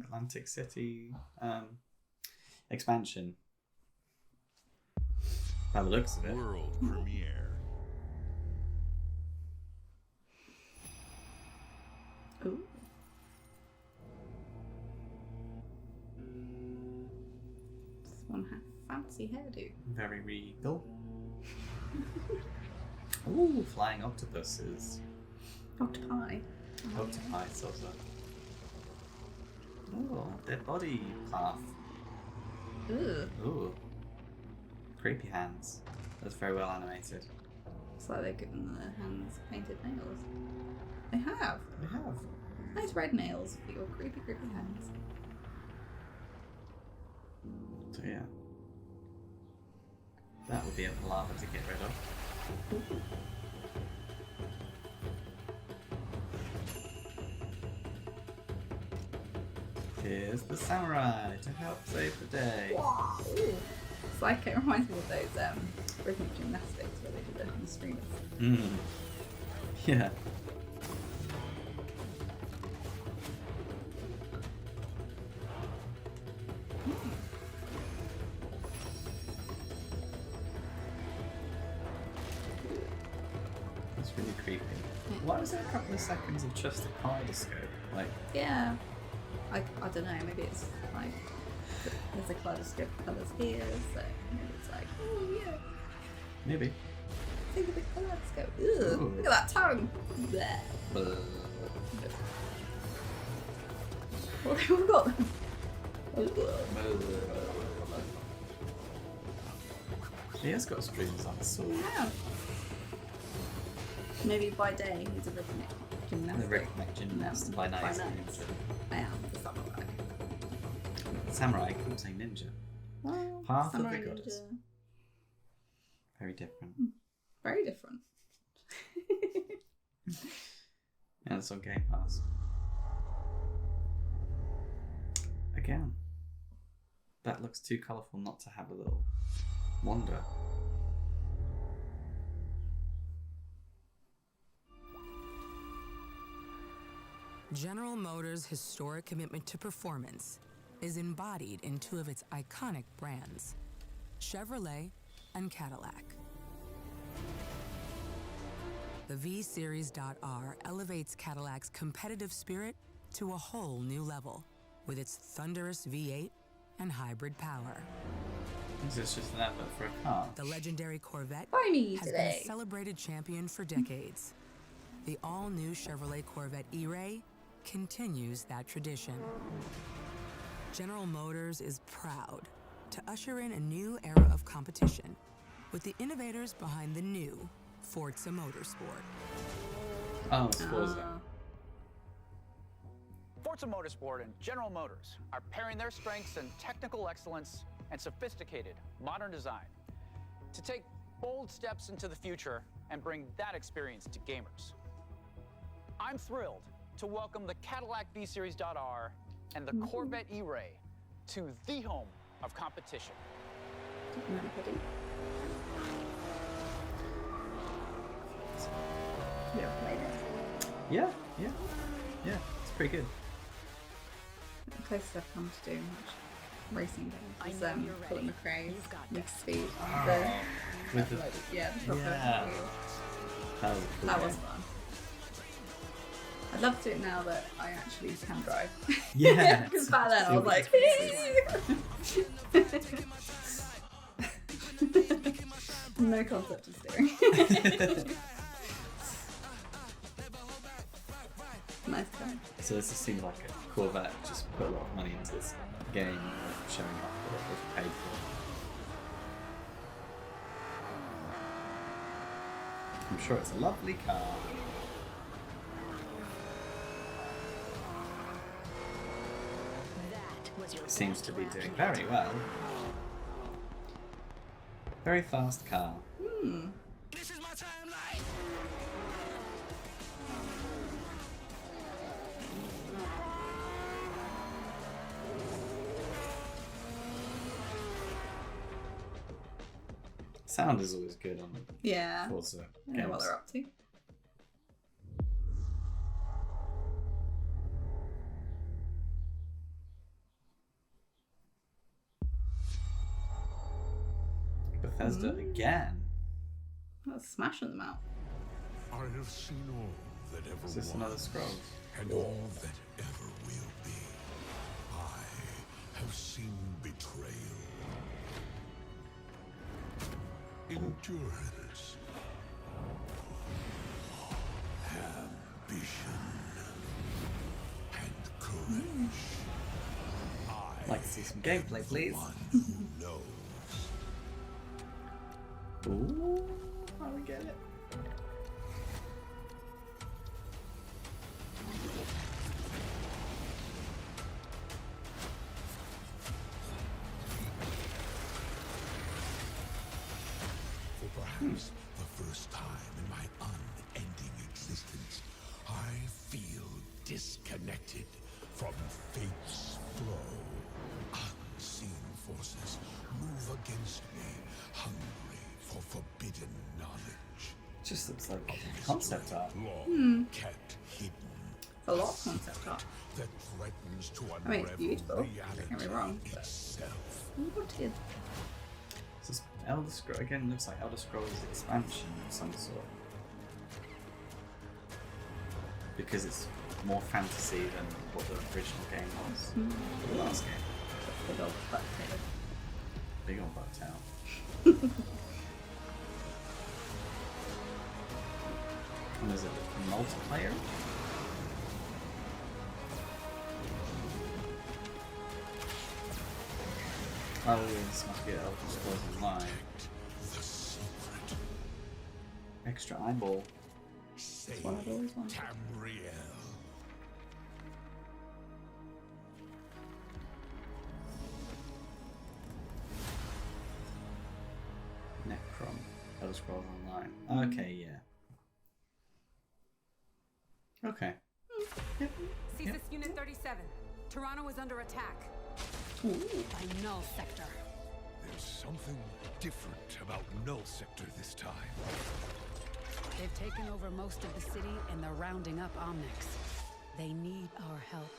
Speaker 1: Atlantic City expansion. By the looks of it.
Speaker 5: World premiere.
Speaker 2: Ooh. This one had a fancy hairdo.
Speaker 1: Very regal. Ooh, flying octopuses.
Speaker 2: Octopi.
Speaker 1: Octopi, so. Oh, dead body path.
Speaker 2: Ooh.
Speaker 1: Ooh. Creepy hands. That's very well animated.
Speaker 2: It's like they've given the hands painted nails. They have.
Speaker 1: They have.
Speaker 2: Nice red nails for your creepy, creepy hands.
Speaker 1: So yeah. That would be a palaver to get rid of. Here's the samurai to help save the day.
Speaker 2: Wow. It's like, it reminds me of those rhythmic gymnastics where they do that on the streamers.
Speaker 1: Yeah. That's really creepy. Why was there a couple of seconds of just a kaleidoscope? Like,
Speaker 2: Yeah. I don't know, maybe it's like there's a kaleidoscope of colours here, so maybe it's like, oh yeah.
Speaker 1: maybe.
Speaker 2: Think of the kaleidoscope. Ugh,
Speaker 1: Ooh.
Speaker 2: look at that tongue. Bleh. Well, we've got them.
Speaker 1: He has got strings on his sword.
Speaker 2: Yeah. Maybe by day he's a rhythmic gymnast.
Speaker 1: The rhythmic gymnast by night.
Speaker 2: I am the samurai.
Speaker 1: Samurai, I keep saying ninja.
Speaker 2: Well,
Speaker 1: Path of
Speaker 2: samurai
Speaker 1: the goddess.
Speaker 2: ninja.
Speaker 1: Very different.
Speaker 2: Very different.
Speaker 1: Yeah, it's on Game Pass. Again, that looks too colourful not to have a little wonder.
Speaker 17: General Motors' historic commitment to performance is embodied in two of its iconic brands, Chevrolet and Cadillac. The V-Series.R elevates Cadillac's competitive spirit to a whole new level with its thunderous V8 and hybrid power.
Speaker 1: Is this just an advert for a car?
Speaker 17: The legendary Corvette
Speaker 2: Buy me
Speaker 17: has
Speaker 2: today.
Speaker 17: been a celebrated champion for decades. The all-new Chevrolet Corvette E-Ray continues that tradition. General Motors is proud to usher in a new era of competition with the innovators behind the new Forza Motorsport.
Speaker 1: Oh, it's Forza.
Speaker 18: Forza Motorsport and General Motors are pairing their strengths in technical excellence and sophisticated modern design to take bold steps into the future and bring that experience to gamers. I'm thrilled to welcome the Cadillac V-Series.R and the Corvette E-Ray to the home of competition.
Speaker 2: You ever played it?
Speaker 1: Yeah. It's pretty good.
Speaker 2: The closest I've come to doing much racing games is Colin McRae's Need for Speed.
Speaker 1: With the
Speaker 2: yeah, the proper
Speaker 1: yeah.
Speaker 2: wheel.
Speaker 1: That was cool.
Speaker 2: That was fun. I'd love to do it now that I actually can drive.
Speaker 1: Yeah.
Speaker 2: Because back then I was like, no concept of steering. Nice car.
Speaker 1: So this seems like a Corvette just put a lot of money into this game, showing off what it was paid I'm sure it's a lovely car. It seems to be doing very well. Very fast car.
Speaker 11: This is my timeline.
Speaker 1: Sound is always good on
Speaker 2: Yeah.
Speaker 1: Forza
Speaker 2: I know what
Speaker 1: games.
Speaker 2: they're up to.
Speaker 1: Bethesda again.
Speaker 2: Let's smashing them out.
Speaker 10: I have seen all that ever
Speaker 1: Is this
Speaker 10: was,
Speaker 1: another scroll?
Speaker 10: and all that ever will be. I have seen betrayal, endurance, ambition, and courage.
Speaker 1: I'd like to see some gameplay, please.
Speaker 10: No.
Speaker 1: Ooh, how we get it?
Speaker 10: For perhaps the first time in my unending existence, I feel disconnected from fate's flow. Unseen forces move against me, hungry for forbidden knowledge.
Speaker 1: Just looks like concept art.
Speaker 10: Long kept hidden.
Speaker 2: A lot of concept art.
Speaker 10: That threatens to
Speaker 2: I mean, it's
Speaker 10: unravel
Speaker 2: beautiful, don't get me
Speaker 10: reality
Speaker 2: wrong, but
Speaker 10: itself.
Speaker 2: what is
Speaker 1: This is Elder Scrolls again. Looks like Elder Scrolls expansion of some sort. Because it's more fantasy than what the original game was. The last game.
Speaker 2: big old butt tail?
Speaker 1: Big old butt tail. And is it multiplayer? Oh, this must be Elder Scrolls Online. Extra eyeball.
Speaker 10: Save
Speaker 2: What I've always wanted.
Speaker 10: Tamriel.
Speaker 1: Necrom. Elder Scrolls Online. Okay, yeah. Okay.
Speaker 19: Thesis Unit 37. Toronto is under attack. By Null Sector.
Speaker 10: There's something different about Null Sector this time.
Speaker 19: They've taken over most of the city and they're rounding up Omnics. They need our help.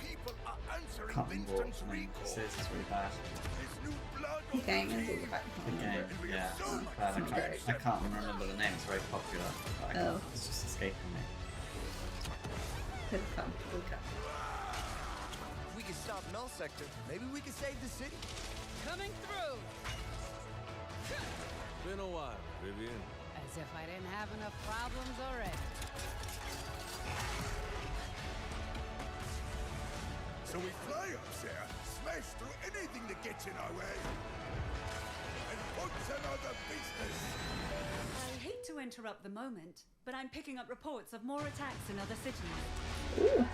Speaker 10: People are answering
Speaker 1: Can't remember what
Speaker 10: Winston's
Speaker 1: the name
Speaker 10: recall.
Speaker 1: says, it's really bad.
Speaker 10: There's new blood
Speaker 2: The
Speaker 10: on
Speaker 2: game
Speaker 10: the
Speaker 2: is all
Speaker 10: way.
Speaker 2: about
Speaker 1: The game, yeah. It's bad. I can't remember the name, it's very popular. But I can't, it's just escaping me.
Speaker 2: Could come. Could come.
Speaker 20: If we can stop Null Sector, maybe we can save the city.
Speaker 19: Coming through!
Speaker 10: Been a while, Vivian.
Speaker 19: As if I didn't have enough problems already.
Speaker 10: So we fly up there, smash through anything that gets in our way, and put another business.
Speaker 21: I hate to interrupt the moment, but I'm picking up reports of more attacks in other cities.
Speaker 2: Ooh.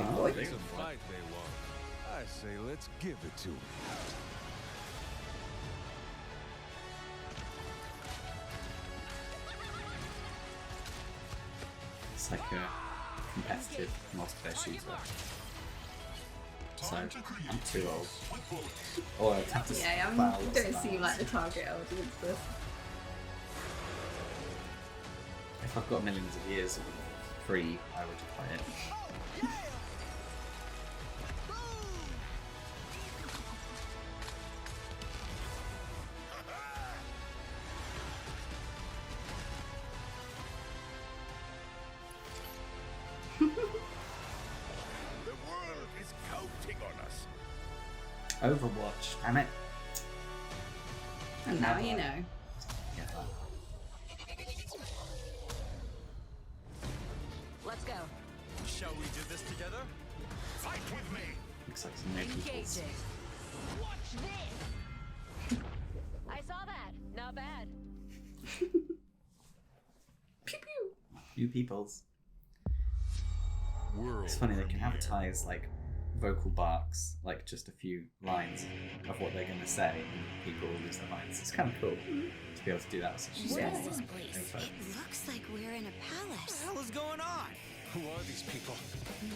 Speaker 1: Oh,
Speaker 10: It's
Speaker 1: big
Speaker 10: a
Speaker 1: one.
Speaker 10: fight they want. I say let's give it to them.
Speaker 1: It's like a competitive multiplayer shooter. So, I'm too old. Or I'd have to
Speaker 2: Yeah,
Speaker 1: buy
Speaker 2: I
Speaker 1: lots of
Speaker 2: don't seem
Speaker 1: rounds.
Speaker 2: like the target audience for this.
Speaker 1: If I've got millions of years of free, I would play it.
Speaker 10: The world is counting on us.
Speaker 1: Overwatch, damn it.
Speaker 2: And now you know.
Speaker 1: Yeah.
Speaker 19: Let's go.
Speaker 11: Shall we do this together? Fight with me!
Speaker 1: Looks like some new people's.
Speaker 19: Engaging.
Speaker 21: Watch this! I saw that. Not bad.
Speaker 2: Pew pew.
Speaker 1: You peoples.
Speaker 5: World
Speaker 1: It's funny, they can
Speaker 5: premiere.
Speaker 1: advertise like vocal barks, like just a few lines of what they're going to say, and people will lose their minds. It's kind of cool to be able to do that with such a
Speaker 3: What
Speaker 1: small
Speaker 3: is this
Speaker 1: info.
Speaker 3: place? It looks like we're in a palace.
Speaker 11: What the hell is going on?
Speaker 10: Who are these people?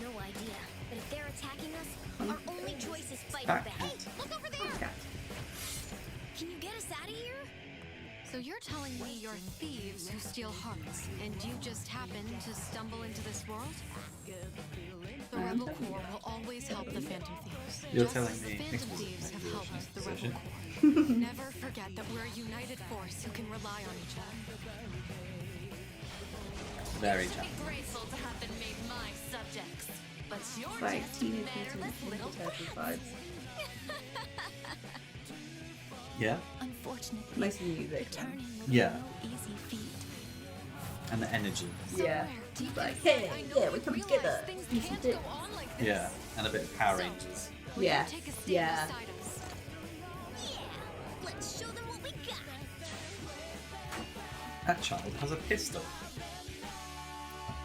Speaker 3: No idea. But if they're attacking us, our only choice is fighting
Speaker 1: Back.
Speaker 3: back. Hey, look over there! Can you get us out of here?
Speaker 22: So you're telling me you're thieves who steal hearts, and you just happened to stumble into this world? The Rebel Corps will always help the Phantom Thieves.
Speaker 1: You're
Speaker 22: just
Speaker 1: telling
Speaker 22: as the
Speaker 1: me
Speaker 22: Phantom
Speaker 1: Nick's
Speaker 22: Thieves have
Speaker 1: making a
Speaker 22: helped the
Speaker 1: decision.
Speaker 22: Rebel Corps. Never forget that we're a united force who can rely on each other.
Speaker 1: Very
Speaker 22: Be
Speaker 1: challenging.
Speaker 22: grateful to have been made my subjects. But you're
Speaker 2: It's like
Speaker 22: just
Speaker 2: Teenage
Speaker 22: careless
Speaker 2: Mutant
Speaker 22: little
Speaker 2: Ninja Turtles vibes.
Speaker 1: Yeah?
Speaker 3: Unfortunately,
Speaker 2: Most of the music.
Speaker 3: returning will
Speaker 1: Yeah.
Speaker 3: be no easy feat.
Speaker 1: And the energy.
Speaker 2: Yeah. Like, hey, yeah, we come together. Do some things.
Speaker 1: Yeah. And a bit of Power Rangers.
Speaker 2: Yeah. Yeah.
Speaker 3: Let's show them what we got.
Speaker 1: That child has a pistol.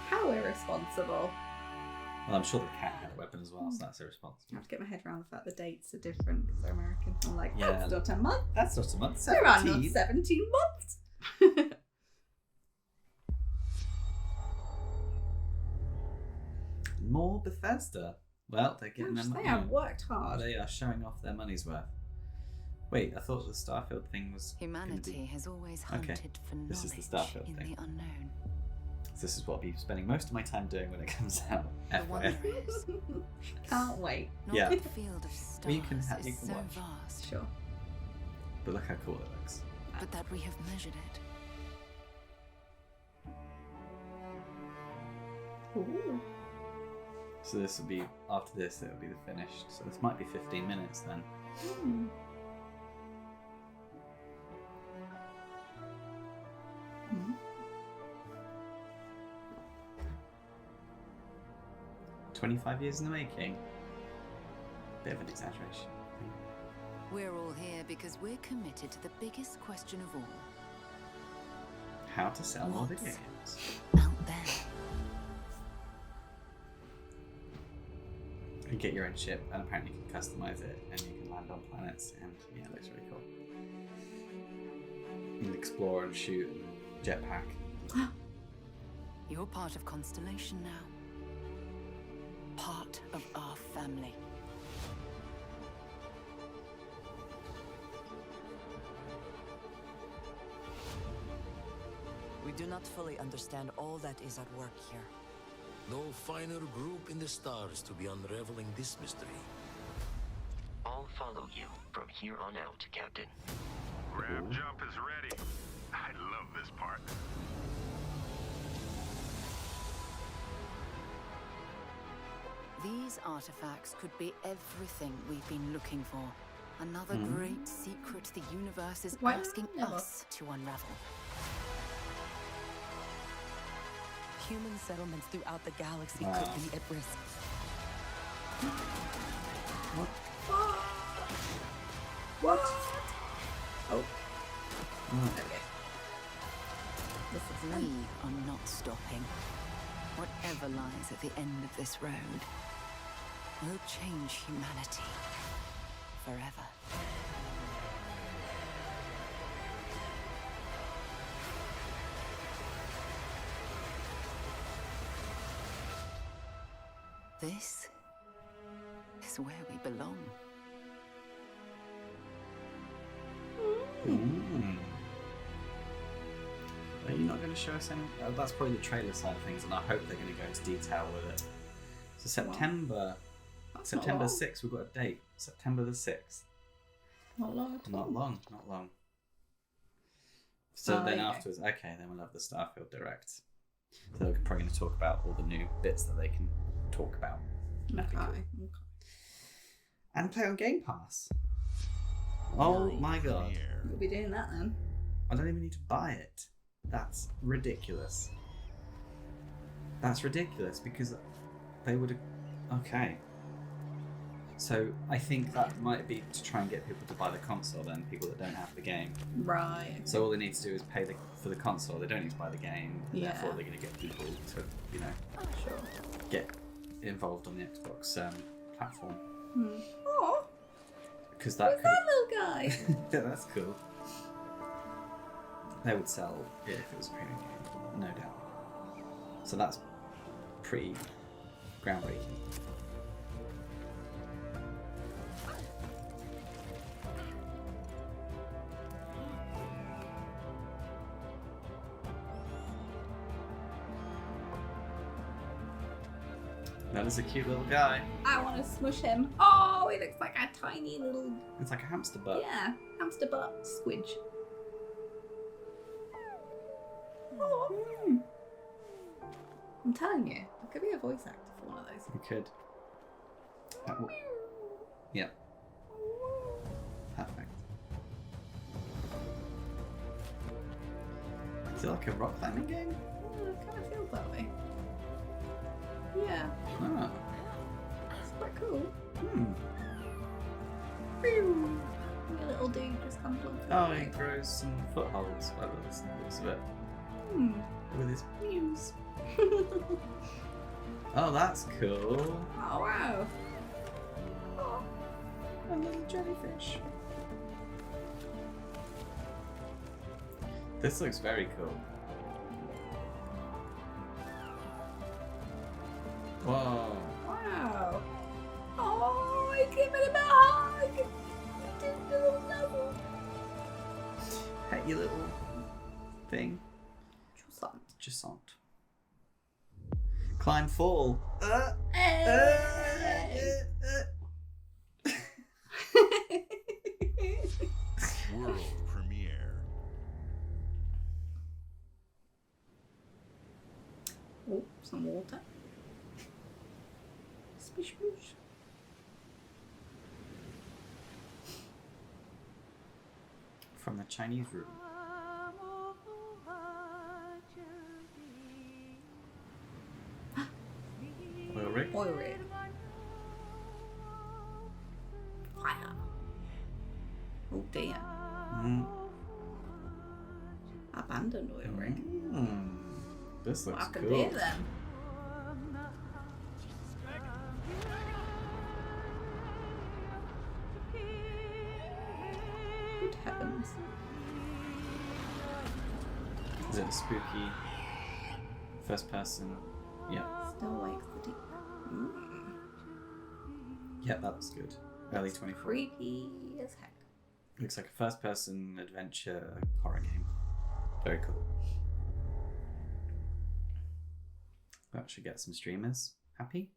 Speaker 2: How irresponsible.
Speaker 1: Well, I'm sure the cat had a weapon as well, so that's irresponsible.
Speaker 2: I have to get my head around the fact the dates are different because they're American. I'm like,
Speaker 1: Yeah.
Speaker 2: that's not a month.
Speaker 1: That's not a month.
Speaker 2: There are not
Speaker 1: 17.
Speaker 2: 17 months.
Speaker 1: More Bethesda. Well, they're getting
Speaker 2: Gosh,
Speaker 1: them.
Speaker 2: they have worked hard.
Speaker 1: They are showing off their money's worth. Wait, I thought the Starfield thing was.
Speaker 6: Humanity has always
Speaker 1: Okay,
Speaker 6: hunted for knowledge
Speaker 1: this is the Starfield
Speaker 6: in
Speaker 1: thing.
Speaker 6: the unknown.
Speaker 1: This is what I'll be spending most of my time doing when it comes out.
Speaker 6: The
Speaker 1: FYI.
Speaker 6: wonder is,
Speaker 2: Can't wait.
Speaker 6: not
Speaker 1: Yeah.
Speaker 6: the field of stars
Speaker 1: Well, you can
Speaker 6: is
Speaker 1: watch.
Speaker 6: so vast,
Speaker 2: Sure.
Speaker 1: But look how cool it looks.
Speaker 6: but that we have measured it.
Speaker 2: Ooh.
Speaker 1: So this will be after this. It'll be the finished. So this might be 15 minutes then.
Speaker 2: Hmm. Hmm.
Speaker 1: 25 years in the making. Bit of an exaggeration.
Speaker 6: We're all here because we're committed to the biggest question of all.
Speaker 1: How to sell more
Speaker 6: What's
Speaker 1: video games.
Speaker 6: out there?
Speaker 1: You get your own ship, and apparently you can customize it, and you can land on planets, and yeah, it looks really cool. You can explore and shoot and jetpack.
Speaker 6: You're part of Constellation now. Part of our family.
Speaker 23: We do not fully understand all that is at work here.
Speaker 24: No finer group in the stars to be unraveling this mystery.
Speaker 25: I'll follow you from here on out, Captain.
Speaker 16: Grab jump is ready. I love this part.
Speaker 6: These artifacts could be everything we've been looking for. Another great secret the universe is
Speaker 2: Why
Speaker 6: asking
Speaker 2: never?
Speaker 6: us to unravel.
Speaker 23: Human settlements throughout the galaxy
Speaker 1: Wow.
Speaker 23: could be at risk.
Speaker 2: What? Oh.
Speaker 1: Okay.
Speaker 2: This is
Speaker 6: We are not stopping. Whatever lies at the end of this road will change humanity forever. This is where we belong.
Speaker 1: Are you not going to show us any? That's probably the trailer side of things, and I hope they're going to go into detail with it. So September,
Speaker 2: That's not
Speaker 1: September
Speaker 2: long.
Speaker 1: 6th, we've got a date. September the 6th.
Speaker 2: Not long at all.
Speaker 1: Not long, not long. So
Speaker 2: Oh,
Speaker 1: then
Speaker 2: okay.
Speaker 1: afterwards, okay, then we'll have the Starfield Direct. So they're probably going to talk about all the new bits that they can talk about.
Speaker 2: Okay.
Speaker 1: And play on Game Pass. Oh my god.
Speaker 2: We'll be doing that then.
Speaker 1: I don't even need to buy it. That's ridiculous. That's ridiculous because they would have. Okay. So I think that might be to try and get people to buy the console then, people that don't have the game.
Speaker 2: Right.
Speaker 1: So all they need to do is pay for the console. They don't need to buy the game. And
Speaker 2: Yeah.
Speaker 1: Therefore, they're going to get people to,
Speaker 2: Sure.
Speaker 1: get involved on the Xbox platform.
Speaker 2: Oh,
Speaker 1: Because that
Speaker 2: who's that little guy?
Speaker 1: Yeah, that's cool. They would sell it if it was a premium game, no doubt. So that's pretty groundbreaking. That is a cute little guy.
Speaker 2: I want to smush him. Oh, he looks like a tiny little...
Speaker 1: It's like a hamster butt.
Speaker 2: Yeah, hamster butt squidge. Oh. I'm telling you, I could be a voice actor for one of those.
Speaker 1: You could. Yeah. Perfect. Is it like a rock climbing game?
Speaker 2: It kind of feels that way. Yeah.
Speaker 1: Ah.
Speaker 2: It's quite cool.
Speaker 1: Hmm.
Speaker 2: Your little dude just comes along.
Speaker 1: Oh, he grows some footholds by the looks of it. With his mews. Oh, that's cool.
Speaker 2: Oh, wow.
Speaker 1: Oh, a little jellyfish. This looks very cool. Whoa.
Speaker 2: Wow. Oh, he gave it a hug. He did a little nuzzle.
Speaker 1: Pet your little thing.
Speaker 2: Jusant.
Speaker 1: Climb, fall.
Speaker 5: World premiere.
Speaker 2: Oh, some water. Splish splish.
Speaker 1: From the Chinese room. Oil rig?
Speaker 2: Oil rig. Fire. Oh dear. Abandoned oil rig.
Speaker 1: This looks
Speaker 2: I can
Speaker 1: cool.
Speaker 2: hear them. Good heavens.
Speaker 1: Is it a spooky first person? Yeah.
Speaker 2: Still wakes the deep.
Speaker 1: Yeah, that was good. Early 24.
Speaker 2: Creepy as heck.
Speaker 1: Looks like a first person adventure horror game. Very cool. That should get some streamers happy.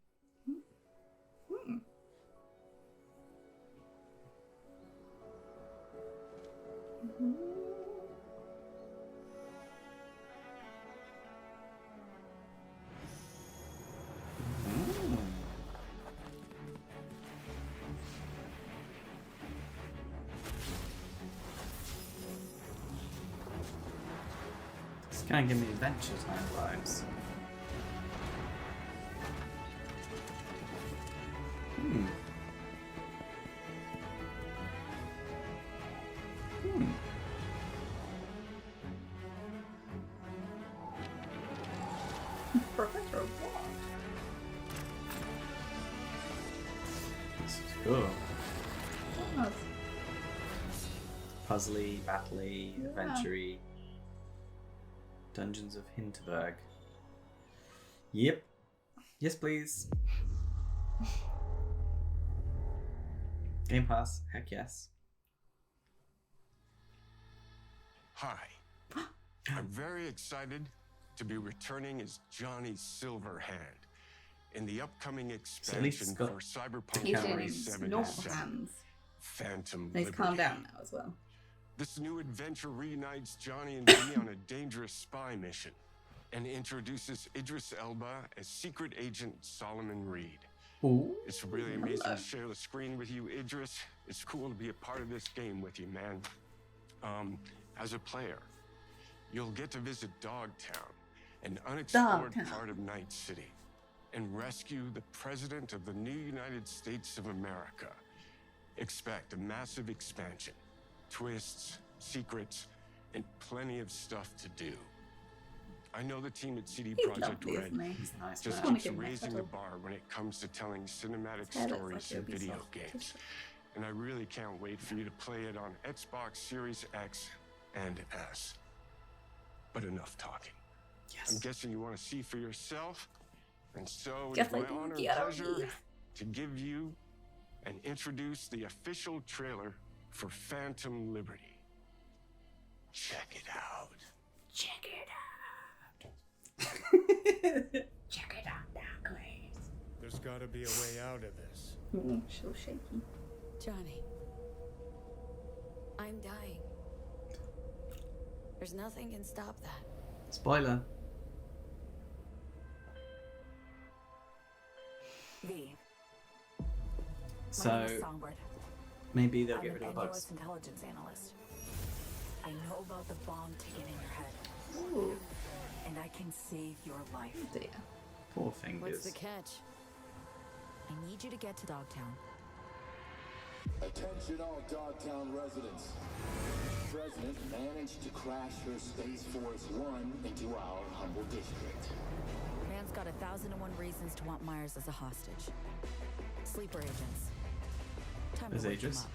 Speaker 1: It's kind of giving me Adventure Time vibes.
Speaker 2: Professor what?
Speaker 1: This is cool.
Speaker 2: What?
Speaker 1: Puzzly, battley,
Speaker 2: Yeah.
Speaker 1: adventure-y. Dungeons of Hinterberg. Yep. Yes, please. Game Pass. Heck yes.
Speaker 10: Hi. I'm very excited to be returning as Johnny Silverhand in the upcoming expansion for Cyberpunk
Speaker 2: He's in
Speaker 10: 2077.
Speaker 2: normal hands.
Speaker 10: Phantom
Speaker 2: He's
Speaker 10: Liberty.
Speaker 2: calmed down now as well.
Speaker 10: This new adventure reunites Johnny and me on a dangerous spy mission and introduces Idris Elba as Secret Agent Solomon Reed.
Speaker 1: Ooh.
Speaker 10: It's really amazing to share the screen with you, Idris. It's cool to be a part of this game with you, man. As a player, you'll get to visit Dogtown, an unexplored
Speaker 2: Dogtown.
Speaker 10: part of Night City. and rescue the President of the new United States of America. Expect a massive expansion, twists, secrets, and plenty of stuff to do. I know the team at CD
Speaker 2: He's
Speaker 10: Projekt
Speaker 2: lovely,
Speaker 10: Red
Speaker 2: isn't he? He's
Speaker 1: nice,
Speaker 10: just
Speaker 2: man.
Speaker 10: keeps raising the bar when it comes to telling cinematic
Speaker 2: His hair looks
Speaker 10: stories
Speaker 2: like
Speaker 10: in video
Speaker 2: Ubisoft.
Speaker 10: games. And I really can't wait for you to play it on Xbox Series X and S. But enough talking.
Speaker 1: Yes.
Speaker 10: I'm guessing you want to see for yourself, and so
Speaker 2: Yes,
Speaker 10: it's
Speaker 2: I
Speaker 10: my
Speaker 2: do.
Speaker 10: honor and
Speaker 2: Yeah,
Speaker 10: pleasure
Speaker 2: yes.
Speaker 10: to give you and introduce the official trailer for Phantom Liberty. Check it out.
Speaker 2: Check it out. Check it out now, please.
Speaker 4: There's gotta be a way out of this.
Speaker 2: Oh, so shaky.
Speaker 7: Johnny, I'm dying. There's nothing can stop that.
Speaker 1: Spoiler.
Speaker 6: V.
Speaker 1: So
Speaker 6: My name is Songbird.
Speaker 1: maybe they'll
Speaker 6: I'm
Speaker 1: get
Speaker 6: an
Speaker 1: rid of the bugs.
Speaker 6: NUS intelligence analyst. I know about the bomb ticking in your head.
Speaker 2: Ooh.
Speaker 6: And I can save your life.
Speaker 2: Oh dear.
Speaker 1: Poor
Speaker 7: What's
Speaker 1: fingers.
Speaker 7: the catch? I need you to get to Dogtown.
Speaker 8: Attention all Dogtown residents. The President managed to crash her Space Force One into our humble district.
Speaker 7: Man's got 1,001 reasons to want Myers as a hostage. Sleeper agents. Time
Speaker 1: There's
Speaker 7: to wake them
Speaker 1: Aegis.
Speaker 7: up.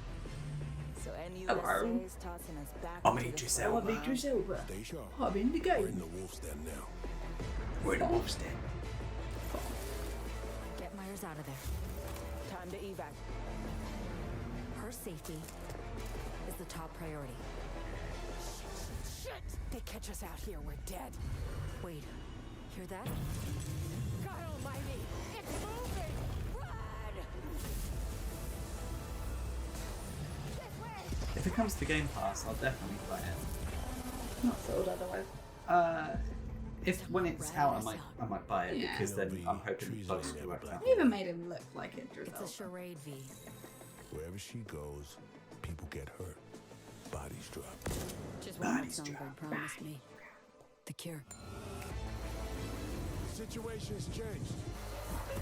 Speaker 6: So
Speaker 2: Hello.
Speaker 6: NUSA is tossing us back
Speaker 1: I'm
Speaker 6: into
Speaker 1: Idris
Speaker 6: the
Speaker 1: Elba.
Speaker 6: fold.
Speaker 2: Idris Elba.
Speaker 24: Stay sharp.
Speaker 2: I'm in the
Speaker 24: We're in
Speaker 2: game.
Speaker 24: the wolf's den now.
Speaker 1: We're in a wolf's den.
Speaker 7: Get Myers out of there.
Speaker 6: Time to evac.
Speaker 7: Her safety is the top priority.
Speaker 6: Shit! They catch us out here, we're dead.
Speaker 7: Wait, hear that?
Speaker 6: God almighty! It's moving! Run! This way!
Speaker 1: If it comes to Game Pass, I'll definitely play it.
Speaker 2: Not sold otherwise.
Speaker 1: If when it's out, I might buy it
Speaker 2: Yeah.
Speaker 1: because then I'm hoping the bugs will work out.
Speaker 2: They even made him look like Idris
Speaker 7: It's a
Speaker 2: Elba.
Speaker 7: charade, V.
Speaker 24: Wherever she goes, people get hurt. Bodies drop.
Speaker 7: Just what Songbird promised me. The cure.
Speaker 4: Situation's changed.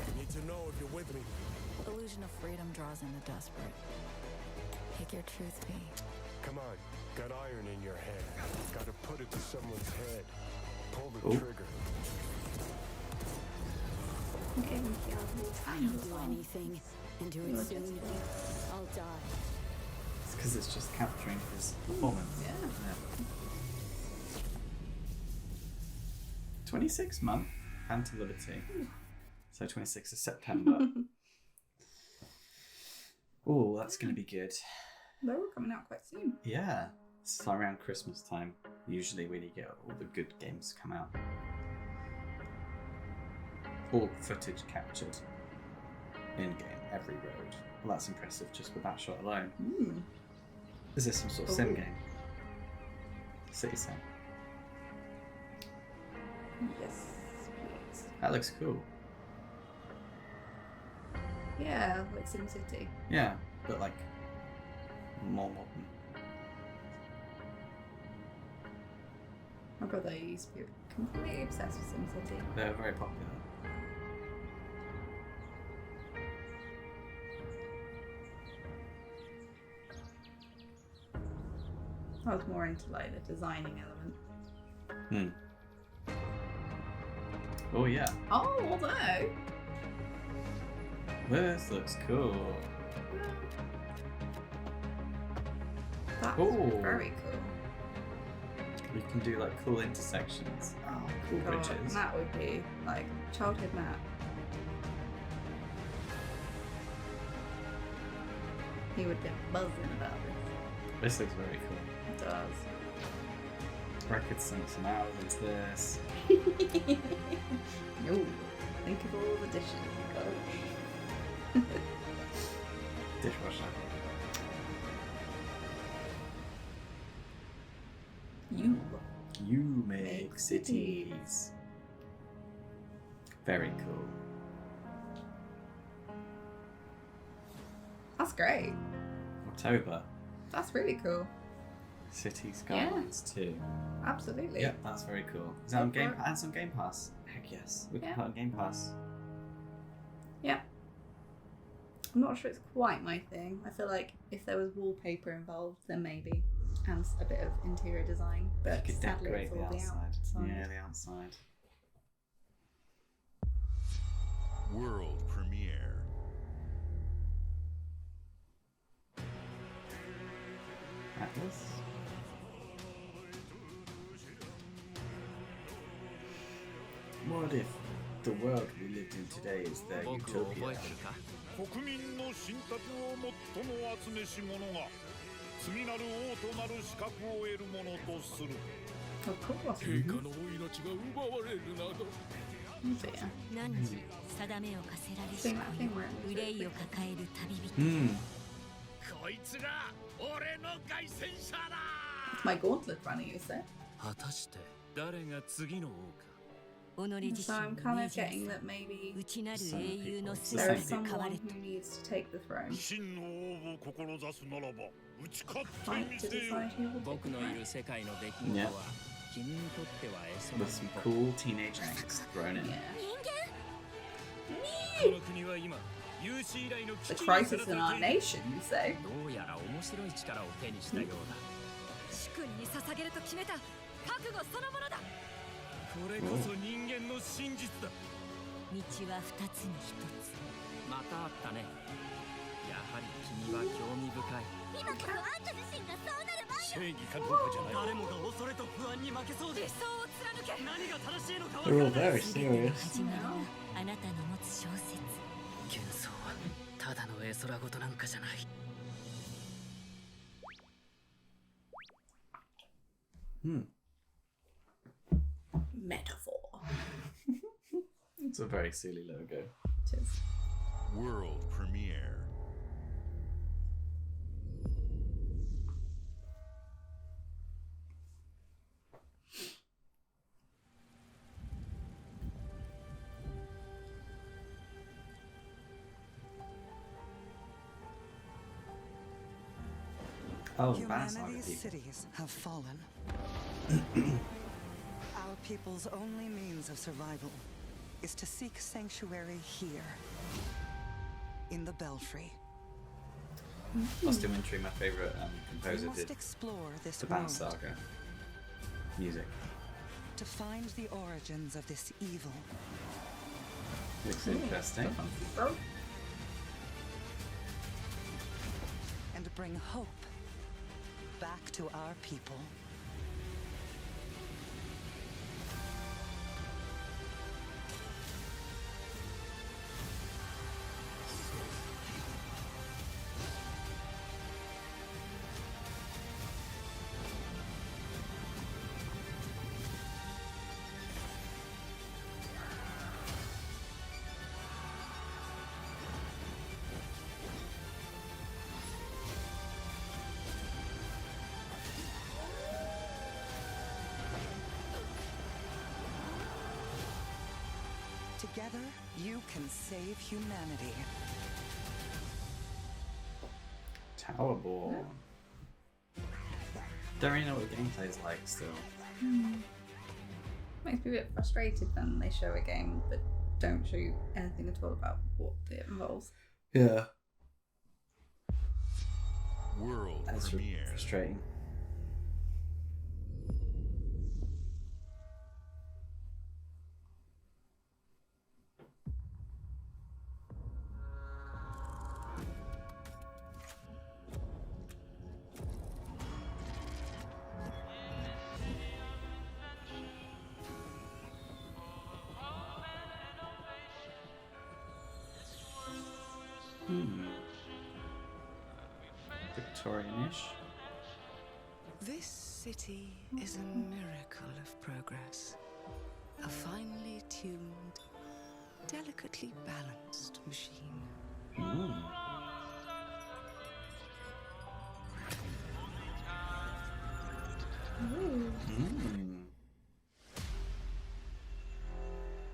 Speaker 4: You need to know if you're with me.
Speaker 7: Illusion of freedom draws in the desperate. Pick your truth, V.
Speaker 4: Come on, got iron in your hand. Gotta put it to someone's head. Pull the
Speaker 1: Oh.
Speaker 4: trigger.
Speaker 2: Okay,
Speaker 7: If I don't do anything and do it soon, I'll die.
Speaker 1: It's because it's just capturing his performance.
Speaker 2: Yeah.
Speaker 1: 26th month, Phantom Liberty. So 26th of September. Oh, that's going to be good.
Speaker 2: They're all coming out quite soon.
Speaker 1: Yeah, it's around Christmas time. Usually when you get all the good games come out. All footage captured in-game, every road. Well, that's impressive just with that shot alone.
Speaker 2: Mm.
Speaker 1: Is this some sort of sim
Speaker 2: Ooh.
Speaker 1: game? City sim.
Speaker 2: Yes. Please.
Speaker 1: That looks cool.
Speaker 2: Yeah, like SimCity.
Speaker 1: Yeah, but like more modern.
Speaker 2: My brother used to be completely obsessed with SimCity.
Speaker 1: They're very popular.
Speaker 2: I was more into like the designing element.
Speaker 1: Oh yeah.
Speaker 2: Oh, although
Speaker 1: This looks cool.
Speaker 2: that's
Speaker 1: Ooh.
Speaker 2: very cool.
Speaker 1: We can do like cool intersections.
Speaker 2: Oh,
Speaker 1: Cool
Speaker 2: God,
Speaker 1: bridges.
Speaker 2: that would be like childhood Matt. He would get buzzing about this.
Speaker 1: This looks very cool.
Speaker 2: It does.
Speaker 1: I could sink some hours into this.
Speaker 2: No, think of all the dishes you got.
Speaker 1: Dishwasher. You make cities. Very cool.
Speaker 2: That's great.
Speaker 1: October.
Speaker 2: That's really cool.
Speaker 1: City Skylines 2.
Speaker 2: Absolutely.
Speaker 1: Yeah, that's very cool. Is that on
Speaker 2: Go
Speaker 1: Game
Speaker 2: for it.
Speaker 1: Pass? On Game Pass? Heck yes. We can
Speaker 2: Yeah.
Speaker 1: put it on Game Pass.
Speaker 2: Yeah. I'm not sure it's quite my thing. I feel like if there was wallpaper involved, then maybe, and a bit of interior design. But
Speaker 1: You could
Speaker 2: sadly,
Speaker 1: decorate
Speaker 2: it's all
Speaker 1: the outside. Yeah, the outside.
Speaker 5: World premiere.
Speaker 1: Atlas. What if the world we lived in today is their utopia?
Speaker 16: 国民の信託を最も集めし者が次なる王となる資格を得るものとする。
Speaker 24: 陛下のお命が奪われるなど。
Speaker 3: 汝定めを課せられし子よ、憂いを抱える旅人。
Speaker 16: こいつが俺の凱旋者だ。
Speaker 2: My gauntlet runner, you said.
Speaker 24: 果たして誰が次の王か。
Speaker 2: So I'm kind of getting that maybe there is someone who needs to take the throne. Fight to decide who will take the throne.
Speaker 1: Yeah. With some cool teenage angst thrown in.
Speaker 2: The crisis in our nation, you say?
Speaker 21: 主君に捧げると決めた覚悟そのものだ。
Speaker 16: これこそ人間の真実だ。
Speaker 3: 道は二つに一つ。
Speaker 9: またあったね。やはり君は興味深い。
Speaker 3: 今こそあんた自身がそうなる前
Speaker 16: 正義かどうかじゃない。
Speaker 9: 誰もが恐れと不安に負けそうで。理想を貫け。何が正しいのかわ
Speaker 1: They're
Speaker 9: から
Speaker 1: all
Speaker 9: ない。
Speaker 1: very serious.
Speaker 3: 始まりはあなたの持つ小説。
Speaker 9: 幻想はただの絵空事なんかじゃない。
Speaker 2: Metaphor.
Speaker 1: It's a very silly logo.
Speaker 2: It is.
Speaker 5: World premiere.
Speaker 1: Oh,
Speaker 12: Humanity's cities have fallen. Our people's only means of survival is to seek sanctuary here, in the Belfry.
Speaker 1: Lost in Wintry, my favourite
Speaker 12: We
Speaker 1: composer,
Speaker 12: must
Speaker 1: did
Speaker 12: explore this
Speaker 1: the band
Speaker 12: world
Speaker 1: Saga music.
Speaker 12: to find the origins of this evil.
Speaker 1: Looks interesting.
Speaker 12: And bring hope back to our people. Together, you can save humanity.
Speaker 1: Towerborn. Don't really know what the gameplay is like still.
Speaker 2: Makes me a bit frustrated when they show a game but don't show you anything at all about what it involves.
Speaker 1: Yeah.
Speaker 5: World
Speaker 1: That's
Speaker 5: premiere.
Speaker 1: frustrating. Victorian-ish.
Speaker 6: This city is a miracle of progress. A finely tuned, delicately balanced machine.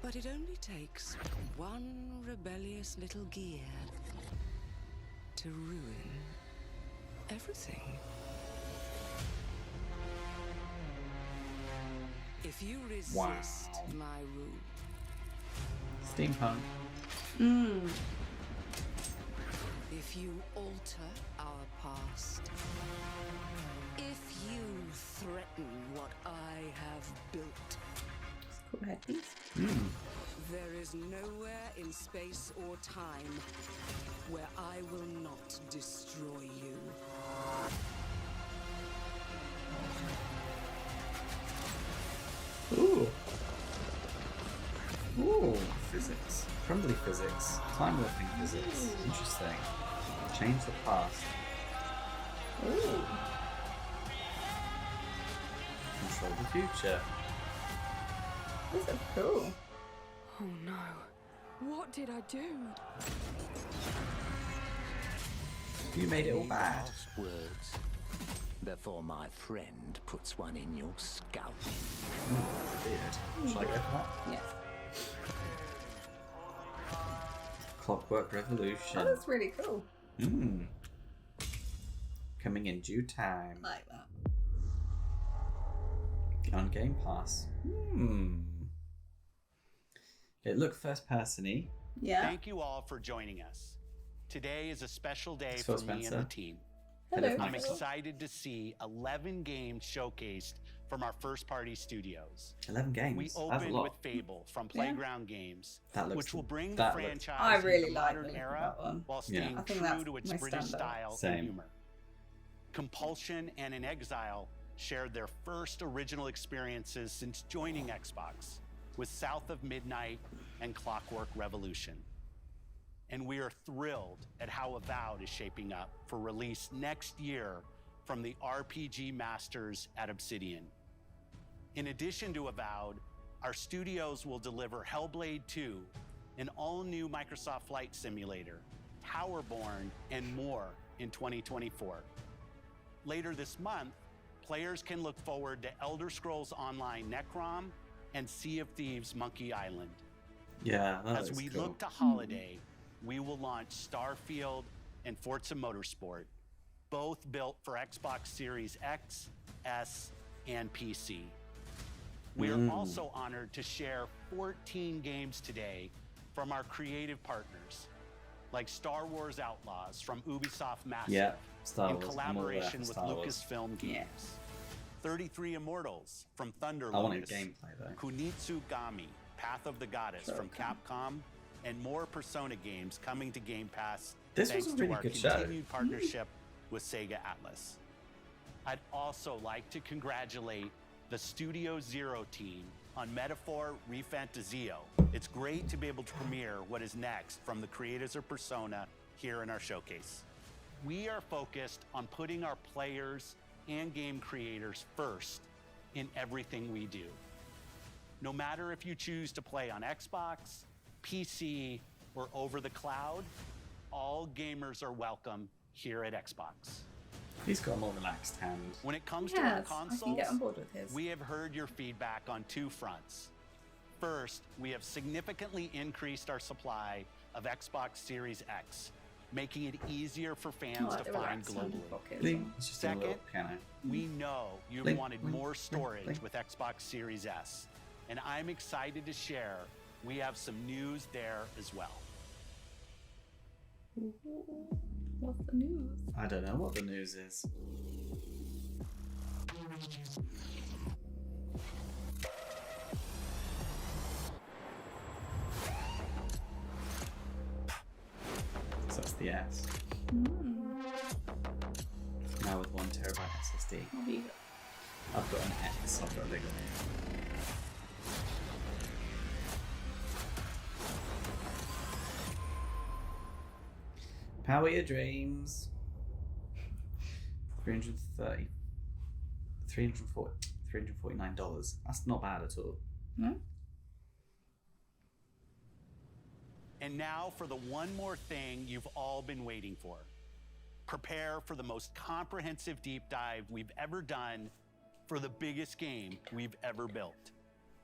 Speaker 6: But it only takes one rebellious little gear to ruin everything. If you resist my rule,
Speaker 1: Steampunk.
Speaker 12: If you alter our past, if you threaten what I have built,
Speaker 2: Cool headpiece.
Speaker 12: there is nowhere in space or time where I will not destroy you.
Speaker 1: Ooh. Ooh, physics. Crumbly physics. Time warping physics. Interesting. Change the past.
Speaker 2: Ooh.
Speaker 1: Control the future.
Speaker 2: This is cool.
Speaker 12: Oh no. What did I do?
Speaker 1: You made it all bad.
Speaker 13: Last words before my friend puts one in your scalp.
Speaker 1: Weird. Shall I go for that?
Speaker 2: Yes.
Speaker 1: Clockwork Revolution.
Speaker 2: Oh, that's really cool.
Speaker 1: Coming in due time.
Speaker 2: I like that.
Speaker 1: On Game Pass. It looked first person-y.
Speaker 2: Yeah.
Speaker 14: Thank you all for joining us. Today is a special day
Speaker 1: Phil
Speaker 14: for me and the team.
Speaker 2: Hello.
Speaker 14: I'm excited to see 11 games showcased from our first-party studios.
Speaker 1: 11 games.
Speaker 14: We
Speaker 1: That's a
Speaker 14: opened
Speaker 1: lot.
Speaker 14: with Fable from Playground Games,
Speaker 1: That looks-
Speaker 14: which will bring
Speaker 1: that
Speaker 14: the
Speaker 1: looks-
Speaker 14: franchise
Speaker 2: I really
Speaker 14: into the
Speaker 2: like
Speaker 14: modern
Speaker 2: the look of
Speaker 14: era
Speaker 2: that one.
Speaker 14: while
Speaker 1: Yeah.
Speaker 14: staying
Speaker 2: I think
Speaker 14: true
Speaker 2: that's
Speaker 14: to its
Speaker 2: my
Speaker 14: British
Speaker 2: standout.
Speaker 14: style
Speaker 1: Same.
Speaker 14: and humor. Compulsion and In Exile shared their first original experiences since joining Xbox with South of Midnight and Clockwork Revolution. And we are thrilled at how Avowed is shaping up for release next year from the RPG masters at Obsidian. In addition to Avowed, our studios will deliver Hellblade 2, an all-new Microsoft Flight Simulator, Towerborn, and more in 2024. Later this month, players can look forward to Elder Scrolls Online Necrom and Sea of Thieves Monkey Island.
Speaker 1: Yeah, that
Speaker 14: As
Speaker 1: looks
Speaker 14: we
Speaker 1: cool.
Speaker 14: look to holiday, we will launch Starfield and Forza Motorsport, both built for Xbox Series X, S, and PC. We are also honored to share 14 games today from our creative partners, like Star Wars Outlaws from Ubisoft Massive,
Speaker 1: Yeah, Star
Speaker 14: in
Speaker 1: Wars.
Speaker 14: collaboration
Speaker 1: I'm
Speaker 14: with
Speaker 1: all there for
Speaker 14: Lucasfilm Games. 33 Immortals from Thunder
Speaker 1: I wanted
Speaker 14: Lotus,
Speaker 1: gameplay though.
Speaker 14: Kunitsu Gami, Path of the Goddess from Capcom, and more Persona games coming to Game Pass
Speaker 1: This
Speaker 14: thanks
Speaker 1: was a
Speaker 14: to
Speaker 1: really
Speaker 14: our
Speaker 1: good show.
Speaker 14: continued partnership with Sega Atlas. I'd also like to congratulate the Studio Zero team on Metaphor Re Fantazio. It's great to be able to premiere what is next from the creators of Persona here in our showcase. We are focused on putting our players and game creators first in everything we do. No matter if you choose to play on Xbox, PC, or over the cloud, all gamers are welcome here at Xbox.
Speaker 1: He's got a more relaxed hand.
Speaker 14: When it comes to our
Speaker 2: Yes, I
Speaker 14: consoles,
Speaker 2: can get on board with his.
Speaker 14: we have heard your feedback on two fronts. First, we have significantly increased our supply of Xbox Series X, making it easier for fans to find globally.
Speaker 1: It's just a little
Speaker 14: Second,
Speaker 1: piano.
Speaker 14: we know you've
Speaker 1: Blink,
Speaker 14: wanted
Speaker 1: blink,
Speaker 14: more
Speaker 1: blink,
Speaker 14: storage
Speaker 1: blink.
Speaker 14: with Xbox Series S, and I'm excited to share we have some news there as well.
Speaker 2: What's the news?
Speaker 1: I don't know what the news is. So that's the S. Now with 1 terabyte SSD. I've got an X, I've got a big one. Power your dreams. 330 $349. That's not bad at all.
Speaker 2: No?
Speaker 14: And now for the one more thing you've all been waiting for. Prepare for the most comprehensive deep dive we've ever done for the biggest game we've ever built.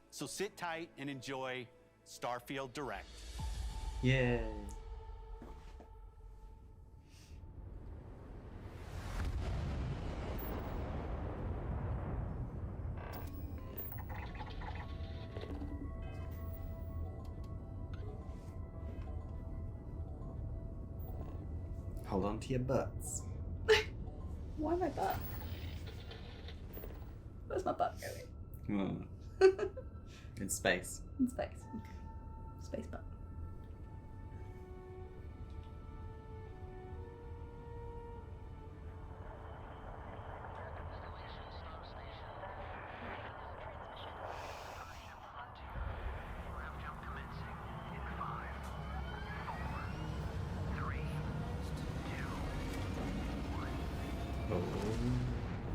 Speaker 14: So sit tight and enjoy Starfield Direct.
Speaker 1: Yay. Hold on to your butts.
Speaker 2: Why my butt? Where's my butt going?
Speaker 1: In space.
Speaker 2: In space. Okay. Space butt.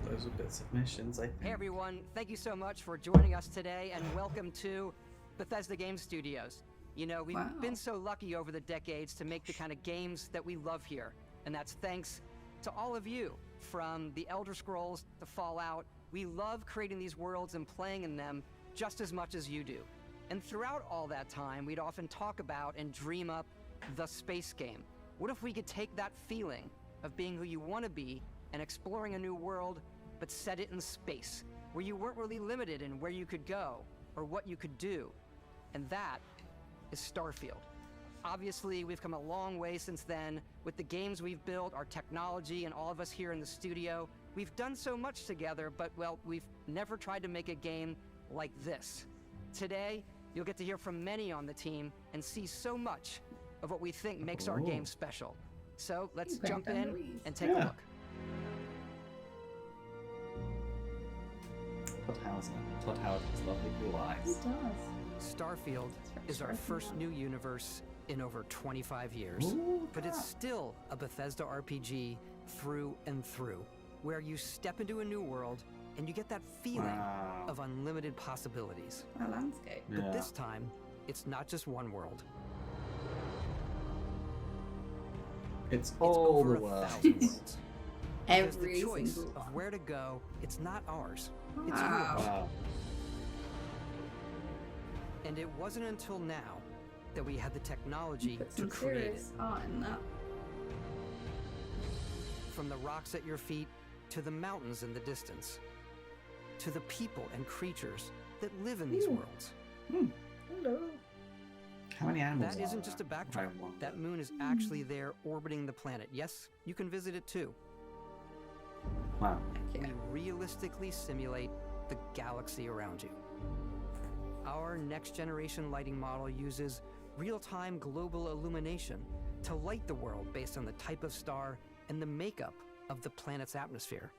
Speaker 1: Those are bits of missions, I think.
Speaker 15: Hey everyone, thank you so much for joining us today and welcome to Bethesda Game Studios. You know, we've been so lucky over the decades to make the kind of games that we love here. And that's thanks to all of you, from the Elder Scrolls to Fallout. We love creating these worlds and playing in them just as much as you do. And throughout all that time, we'd often talk about and dream up the space game. What if we could take that feeling of being who you want to be and exploring a new world, but set it in space, where you weren't really limited in where you could go or what you could do? And that is Starfield. Obviously, we've come a long way since then with the games we've built, our technology, and all of us here in the studio. We've done so much together, but, well, we've never tried to make a game like this. Today, you'll get to hear from many on the team and see so much of what we think makes our game special. So let's jump in and take a look.
Speaker 1: Todd Howard has lovely blue eyes.
Speaker 2: He does.
Speaker 15: Starfield is our first new universe in over 25 years. But it's still a Bethesda RPG through and through, where you step into a new world and you get that feeling of unlimited possibilities.
Speaker 2: A landscape.
Speaker 15: But this time, it's not just one world.
Speaker 1: It's all
Speaker 15: over
Speaker 1: the world.
Speaker 15: 1,000 worlds. Because
Speaker 2: Every
Speaker 15: the choice
Speaker 2: single
Speaker 15: of where to go, it's not ours. It's
Speaker 2: Wow.
Speaker 15: yours.
Speaker 1: Wow.
Speaker 15: And it wasn't until now that we had the technology
Speaker 2: Put
Speaker 15: to
Speaker 2: some
Speaker 15: create it.
Speaker 2: serious art in that.
Speaker 15: From the rocks at your feet to the mountains in the distance, to the people and creatures that live in these worlds.
Speaker 2: Hello.
Speaker 1: How many animals
Speaker 15: That
Speaker 1: are
Speaker 15: isn't just a
Speaker 1: there?
Speaker 15: backdrop.
Speaker 1: I wonder.
Speaker 15: That moon is actually there orbiting the planet. Yes, you can visit it too.
Speaker 1: Wow.
Speaker 15: We realistically simulate the galaxy around you. Our next generation lighting model uses real-time global illumination to light the world based on the type of star and the makeup of the planet's atmosphere.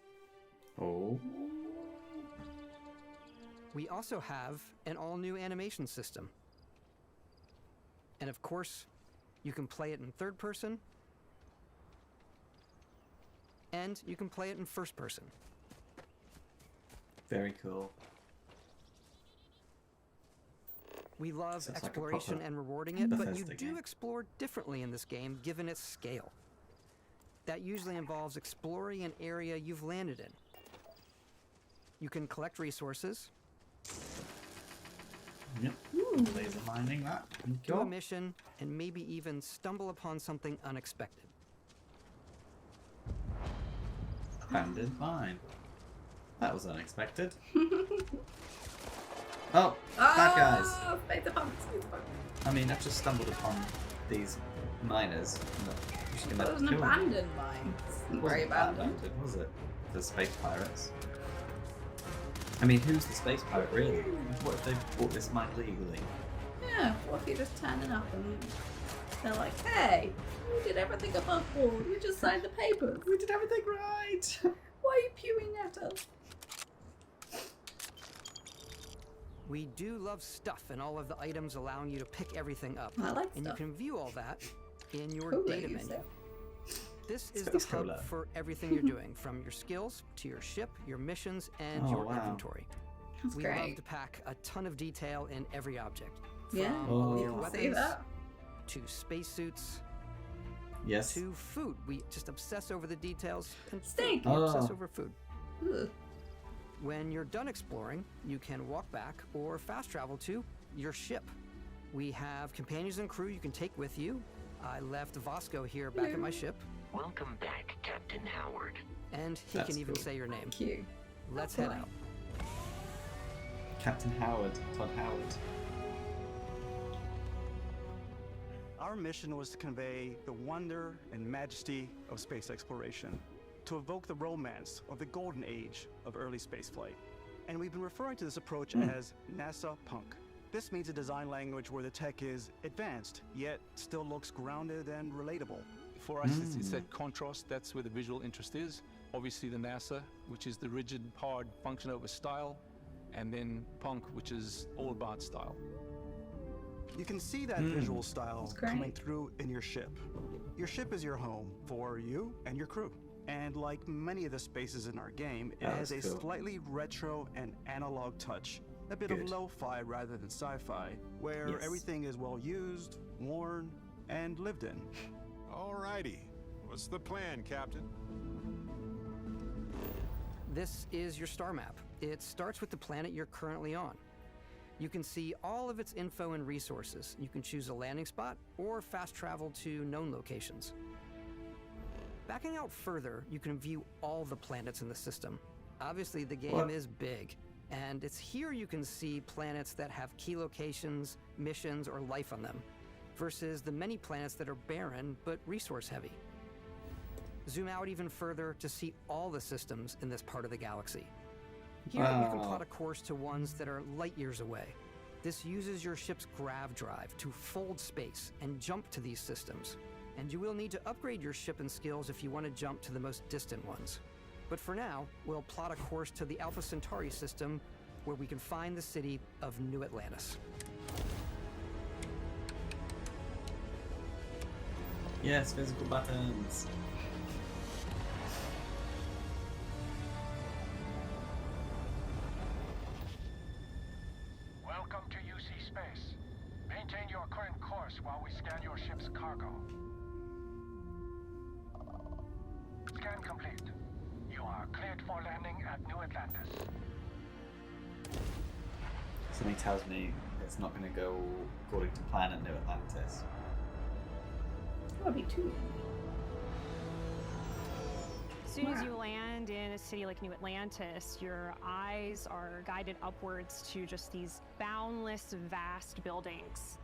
Speaker 1: Oh.
Speaker 15: We also have an all-new animation system. And of course, you can play it in third person, and you can play it in first person.
Speaker 1: Very cool.
Speaker 15: We love
Speaker 1: Sounds like a
Speaker 15: exploration
Speaker 1: proper
Speaker 15: and rewarding it, but you
Speaker 1: Bethesda
Speaker 15: do
Speaker 1: game.
Speaker 15: explore differently in this game given its scale. That usually involves exploring an area you've landed in. You can collect resources,
Speaker 1: Yep. Laser mining that.
Speaker 15: do a mission, and maybe even stumble upon something unexpected.
Speaker 1: Abandoned mine. That was unexpected. Oh, bad guys.
Speaker 2: Space pump.
Speaker 1: I mean, I've just stumbled upon these miners.
Speaker 2: That was an abandoned mine.
Speaker 1: It
Speaker 2: Very
Speaker 1: wasn't
Speaker 2: abandoned.
Speaker 1: abandoned, was it? The space pirates. I mean, who's the space pirate really? What if they bought this mine legally?
Speaker 2: Yeah, what if you're just turning up and they're like, hey, we did everything above board, we just signed the papers.
Speaker 1: We did everything right.
Speaker 2: Why are you pewing at us?
Speaker 15: We do love stuff and all of the items allowing you to pick everything up.
Speaker 2: I like
Speaker 15: and
Speaker 2: stuff.
Speaker 15: you can view all that in your
Speaker 2: Cola,
Speaker 15: data
Speaker 2: you
Speaker 15: menu.
Speaker 2: say?
Speaker 15: This is
Speaker 1: Space
Speaker 15: the hub
Speaker 1: Cola.
Speaker 15: for everything you're doing, from your skills to your ship, your missions, and
Speaker 1: Oh,
Speaker 15: your
Speaker 1: wow.
Speaker 15: inventory.
Speaker 2: That's
Speaker 15: We
Speaker 2: great.
Speaker 15: love to pack a ton of detail in every object.
Speaker 2: Yeah,
Speaker 15: From
Speaker 1: Oh.
Speaker 15: all of your
Speaker 2: you can see
Speaker 15: weapons
Speaker 2: that.
Speaker 15: to spacesuits
Speaker 1: Yes.
Speaker 15: to food. We just obsess over the details and food.
Speaker 2: Steak.
Speaker 15: We obsess
Speaker 1: Oh.
Speaker 15: over food.
Speaker 2: Ugh.
Speaker 15: When you're done exploring, you can walk back or fast travel to your ship. We have companions and crew you can take with you. I left Vasco here back at my ship,
Speaker 25: Welcome back, Captain Howard.
Speaker 15: and he
Speaker 1: That's
Speaker 15: can even
Speaker 1: cool.
Speaker 15: say your name.
Speaker 2: Cute.
Speaker 15: Let's
Speaker 2: That's
Speaker 15: head
Speaker 2: all
Speaker 15: out.
Speaker 1: Captain Howard. Todd Howard.
Speaker 11: Our mission was to convey the wonder and majesty of space exploration, to evoke the romance of the golden age of early spaceflight. And we've been referring to this approach as NASA Punk. This means a design language where the tech is advanced, yet still looks grounded and relatable.
Speaker 17: For us, it's that contrast, that's where the visual interest is. Obviously the NASA, which is the rigid, hard function over style, and then Punk, which is all about style.
Speaker 11: You can see that visual style coming through in your ship. Your ship is your home for you and your crew. And like many of the spaces in our game, it has a slightly retro and analog touch. A bit of lo-fi rather than sci-fi, where everything is well used, worn, and lived in.
Speaker 18: Alrighty. What's the plan, Captain?
Speaker 15: This is your star map. It starts with the planet you're currently on. You can see all of its info and resources. You can choose a landing spot or fast travel to known locations. Backing out further, you can view all the planets in the system. Obviously, the game is big, and it's here you can see planets that have key locations, missions, or life on them, versus the many planets that are barren but resource heavy. Zoom out even further to see all the systems in this part of the galaxy. Here you can plot a course to ones that are light years away. This uses your ship's grav drive to fold space and jump to these systems. And you will need to upgrade your ship and skills if you want to jump to the most distant ones. But for now, we'll plot a course to the Alpha Centauri system where we can find the city of New Atlantis.
Speaker 1: Yes, physical buttons.
Speaker 19: Welcome to UC Space. Maintain your current course while we scan your ship's cargo. Scan complete. You are cleared for landing at New Atlantis.
Speaker 1: Something tells me it's not going to go according to plan at New Atlantis.
Speaker 2: That would be too.
Speaker 20: As soon as you land in a city like New Atlantis, your eyes are guided upwards to just these boundless, vast buildings.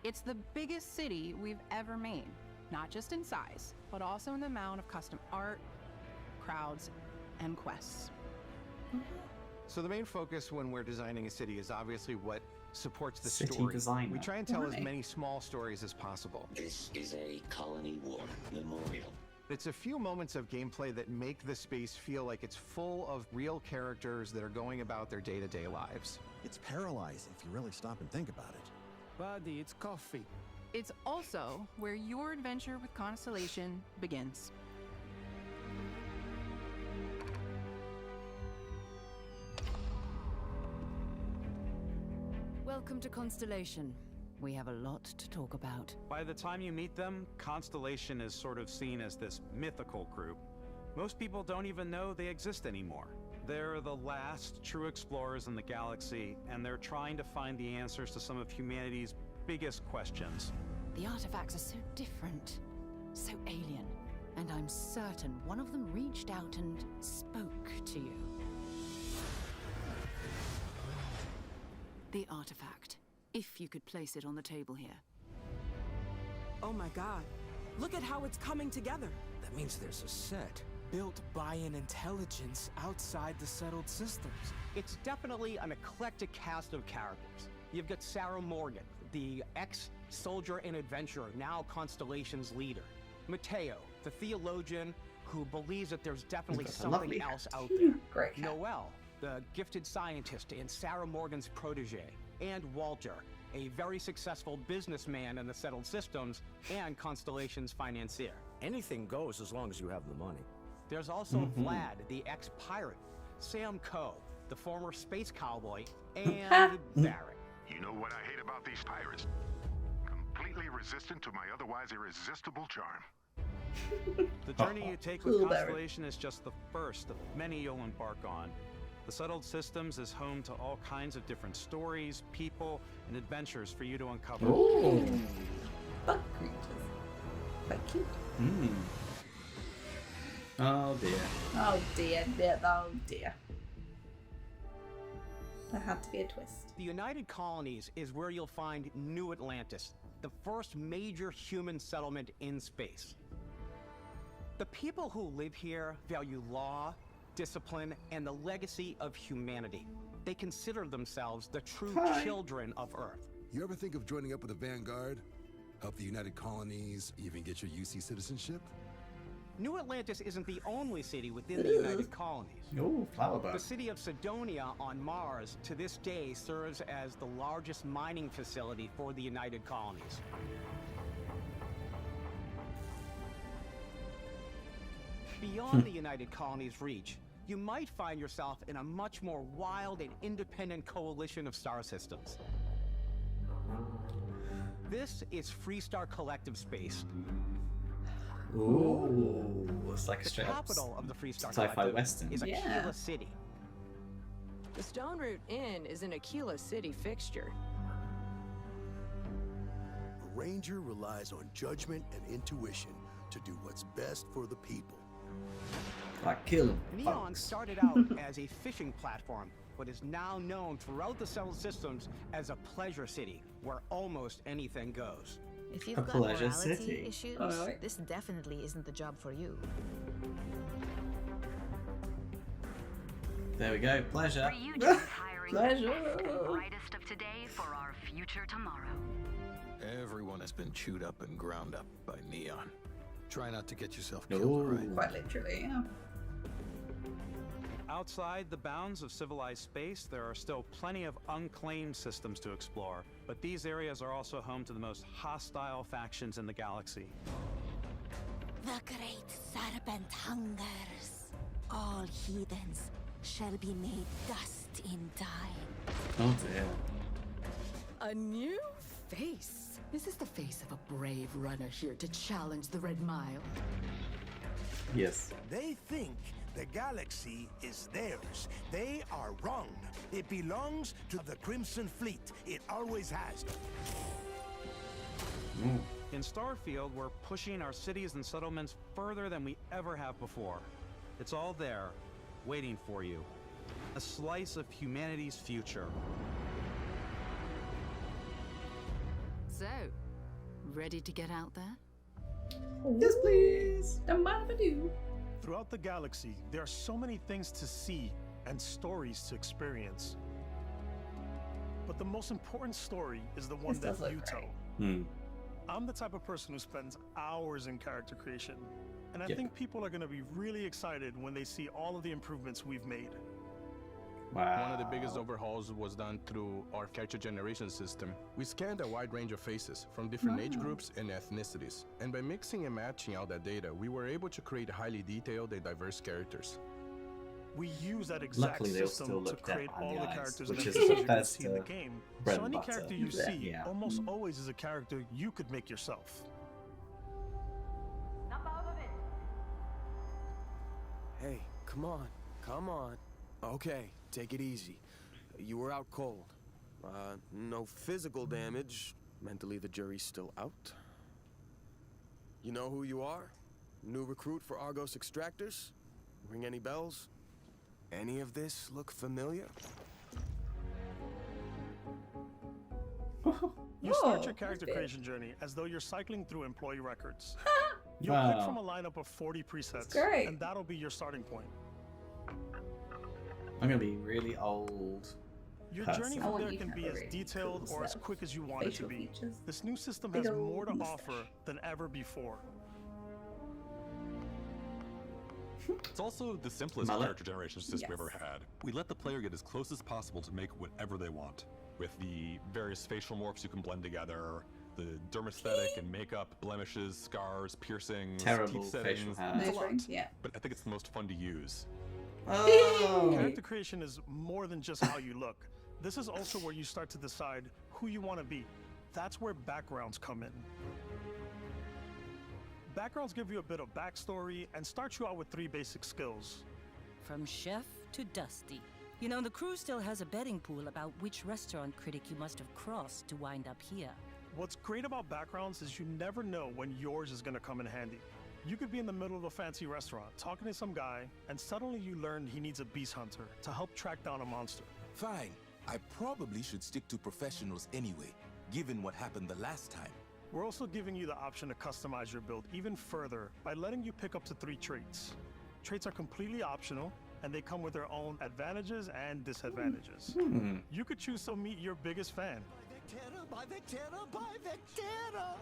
Speaker 26: It's the biggest city we've ever made, not just in size, but also in the amount of custom art, crowds, and quests.
Speaker 27: So the main focus when we're designing a city is obviously what supports the
Speaker 1: City
Speaker 27: story.
Speaker 1: designer.
Speaker 27: We try and tell as many small stories as possible.
Speaker 25: This is a colony war memorial.
Speaker 27: It's a few moments of gameplay that make the space feel like it's full of real characters that are going about their day-to-day lives.
Speaker 28: It's paralyzing if you really stop and think about it.
Speaker 26: Buddy, it's coffee. It's also where your adventure with Constellation begins.
Speaker 6: Welcome to Constellation. We have a lot to talk about.
Speaker 11: By the time you meet them, Constellation is sort of seen as this mythical group. Most people don't even know they exist anymore. They're the last true explorers in the galaxy, and they're trying to find the answers to some of humanity's biggest questions.
Speaker 6: The artifacts are so different, so alien, and I'm certain one of them reached out and spoke to you. The artifact, if you could place it on the table here.
Speaker 29: Oh my god, look at how it's coming together.
Speaker 24: That means there's a set built by an intelligence outside the settled systems.
Speaker 15: It's definitely an eclectic cast of characters. You've got Sarah Morgan, the ex-soldier and adventurer, now Constellation's leader. Mateo, the theologian who believes that there's definitely something else out there.
Speaker 2: Great.
Speaker 15: Noelle, the gifted scientist and Sarah Morgan's protege. And Walter, a very successful businessman in the settled systems and Constellation's financier.
Speaker 24: Anything goes as long as you have the money.
Speaker 15: There's also Vlad, the ex-pirate, Sam Coe, the former space cowboy, and Barrett.
Speaker 30: You know what I hate about these pirates? Completely resistant to my otherwise irresistible charm.
Speaker 11: The journey you take with Constellation is just the first of many you'll embark on. The Settled Systems is home to all kinds of different stories, people, and adventures for you to uncover.
Speaker 2: Ooh. Bug creatures. Quite cute.
Speaker 1: Oh dear.
Speaker 2: Oh dear, oh dear. There had to be a twist.
Speaker 15: The United Colonies is where you'll find New Atlantis,
Speaker 11: the first major human settlement in space. The people who live here value law, discipline, and the legacy of humanity. They consider themselves the true children of Earth.
Speaker 3: You ever think of joining up with the Vanguard? Help the United Colonies, even get your UC citizenship?
Speaker 11: New Atlantis isn't the only city within the United Colonies.
Speaker 1: Oh, flower bud.
Speaker 11: The city of Sidonia on Mars to this day serves as the largest mining facility for the United Colonies. Beyond the United Colonies' reach, you might find yourself in a much more wild and independent coalition of star systems. This is Freestar Collective Space.
Speaker 1: Ooh, it's like a straight
Speaker 11: the
Speaker 1: up
Speaker 11: capital of the Freestar
Speaker 1: sci-fi
Speaker 11: Collective
Speaker 1: western.
Speaker 11: is Aquila City.
Speaker 4: The Stone Root Inn is an Aquila City fixture.
Speaker 28: A ranger relies on judgment and intuition to do what's best for the people.
Speaker 1: Like killing.
Speaker 11: Neon started out as a fishing platform, but is now known throughout the settled systems as a pleasure city where almost anything goes.
Speaker 7: If you've
Speaker 1: A
Speaker 7: got
Speaker 1: pleasure
Speaker 7: morality
Speaker 1: city.
Speaker 7: issues, this definitely isn't the job for you.
Speaker 1: There we go, pleasure.
Speaker 8: For you just hiring
Speaker 1: Pleasure.
Speaker 8: the best and brightest of today for our future tomorrow.
Speaker 28: Everyone has been chewed up and ground up by Neon. Try not to get yourself killed, right?
Speaker 2: Quite literally, yeah.
Speaker 11: Outside the bounds of civilized space, there are still plenty of unclaimed systems to explore, but these areas are also home to the most hostile factions in the galaxy.
Speaker 9: The great serpent hungers. All heathens shall be made dust in time.
Speaker 1: Oh dear.
Speaker 10: A new face. Is this the face of a brave runner here to challenge the Red Mile?
Speaker 1: Yes.
Speaker 16: They think the galaxy is theirs. They are wrong. It belongs to the Crimson Fleet. It always has.
Speaker 11: In Starfield, we're pushing our cities and settlements further than we ever have before. It's all there, waiting for you. A slice of humanity's future.
Speaker 10: So, ready to get out there?
Speaker 2: Yes, please. Don't mind if I do.
Speaker 21: Throughout the galaxy, there are so many things to see and stories to experience. But the most important story is the one that you tell. I'm the type of person who spends hours in character creation, and I think people are going to be really excited when they see all of the improvements we've made.
Speaker 17: Wow. One of the biggest overhauls was done through our character generation system. We scanned a wide range of faces from different age groups and ethnicities. And by mixing and matching all that data, we were able to create highly detailed and diverse characters.
Speaker 21: We use that exact
Speaker 1: Luckily, they'll still
Speaker 21: system to
Speaker 1: look
Speaker 21: create
Speaker 1: dead
Speaker 21: all
Speaker 1: behind
Speaker 21: the
Speaker 1: the eyes,
Speaker 21: characters
Speaker 1: which
Speaker 21: and
Speaker 1: is
Speaker 21: NPCs you can
Speaker 1: Bethesda
Speaker 21: see in the game.
Speaker 1: bread
Speaker 21: So
Speaker 1: and
Speaker 21: any
Speaker 1: butter.
Speaker 21: character you see
Speaker 1: Yeah.
Speaker 21: almost always is a character you could make yourself.
Speaker 24: Hey, come on, come on. Okay, take it easy. You were out cold. No physical damage. Mentally, the jury's still out. You know who you are? New recruit for Argos Extractors? Ring any bells? Any of this look familiar?
Speaker 21: You start your character creation journey as though you're cycling through employee records. You'll
Speaker 1: Wow.
Speaker 21: pick from a lineup of 40 presets,
Speaker 2: great.
Speaker 21: and that'll be your starting point.
Speaker 1: I'm gonna be really old.
Speaker 21: Your
Speaker 1: person.
Speaker 21: journey from there can be as detailed or as quick as you want it to be. This new system has more to offer than ever before.
Speaker 22: It's also the simplest
Speaker 1: Mullet.
Speaker 22: character generation system we've ever had. We let the player get as close as possible to make whatever they want. With the various facial morphs you can blend together, the dermesthetic and makeup, blemishes, scars, piercings,
Speaker 1: Terrible
Speaker 22: teeth
Speaker 1: facial
Speaker 22: settings.
Speaker 1: hair.
Speaker 22: It's a
Speaker 2: Nice
Speaker 22: lot.
Speaker 2: ring, yeah.
Speaker 22: But I think it's the most fun to use.
Speaker 21: Character creation is more than just how you look. This is also where you start to decide who you want to be. That's where backgrounds come in. Backgrounds give you a bit of backstory and start you out with 3 basic skills.
Speaker 23: From chef to Dusty. You know, the crew still has a betting pool about which restaurant critic you must have crossed to wind up here.
Speaker 21: What's great about backgrounds is you never know when yours is going to come in handy. You could be in the middle of a fancy restaurant talking to some guy, and suddenly you learn he needs a beast hunter to help track down a monster.
Speaker 31: Fine. I probably should stick to professionals anyway, given what happened the last time.
Speaker 21: We're also giving you the option to customize your build even further by letting you pick up to 3 traits. Traits are completely optional, and they come with their own advantages and disadvantages. You could choose to meet your biggest fan.
Speaker 16: By Vectera, by Vectera!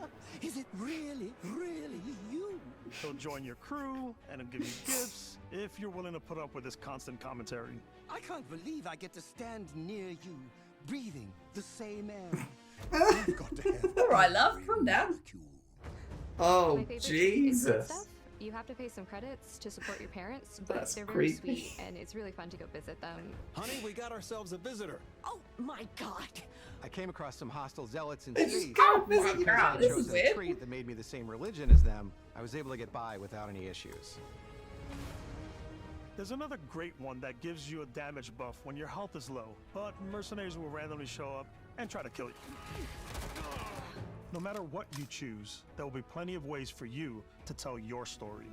Speaker 16: Is it really, really you?
Speaker 21: He'll join your crew and he'll give you gifts if you're willing to put up with this constant commentary.
Speaker 16: I can't believe I get to stand near you, breathing the same air. You've got to have
Speaker 2: Alright, love, calm down.
Speaker 1: Oh, Jesus.
Speaker 5: You have to pay some credits to support your parents, but
Speaker 1: That's
Speaker 5: they're very
Speaker 1: creepy.
Speaker 5: sweet, and it's really fun to go visit them.
Speaker 28: Honey, we got ourselves a visitor.
Speaker 9: Oh my god!
Speaker 12: I came across some hostile zealots in
Speaker 2: They
Speaker 12: space.
Speaker 2: just can't visit
Speaker 12: Because
Speaker 2: crowd.
Speaker 12: I
Speaker 2: This
Speaker 12: chose
Speaker 2: is
Speaker 12: a
Speaker 2: weird.
Speaker 12: trait that made me the same religion as them. I was able to get by without any issues.
Speaker 21: There's another great one that gives you a damage buff when your health is low, but mercenaries will randomly show up and try to kill you. No matter what you choose, there will be plenty of ways for you to tell your story.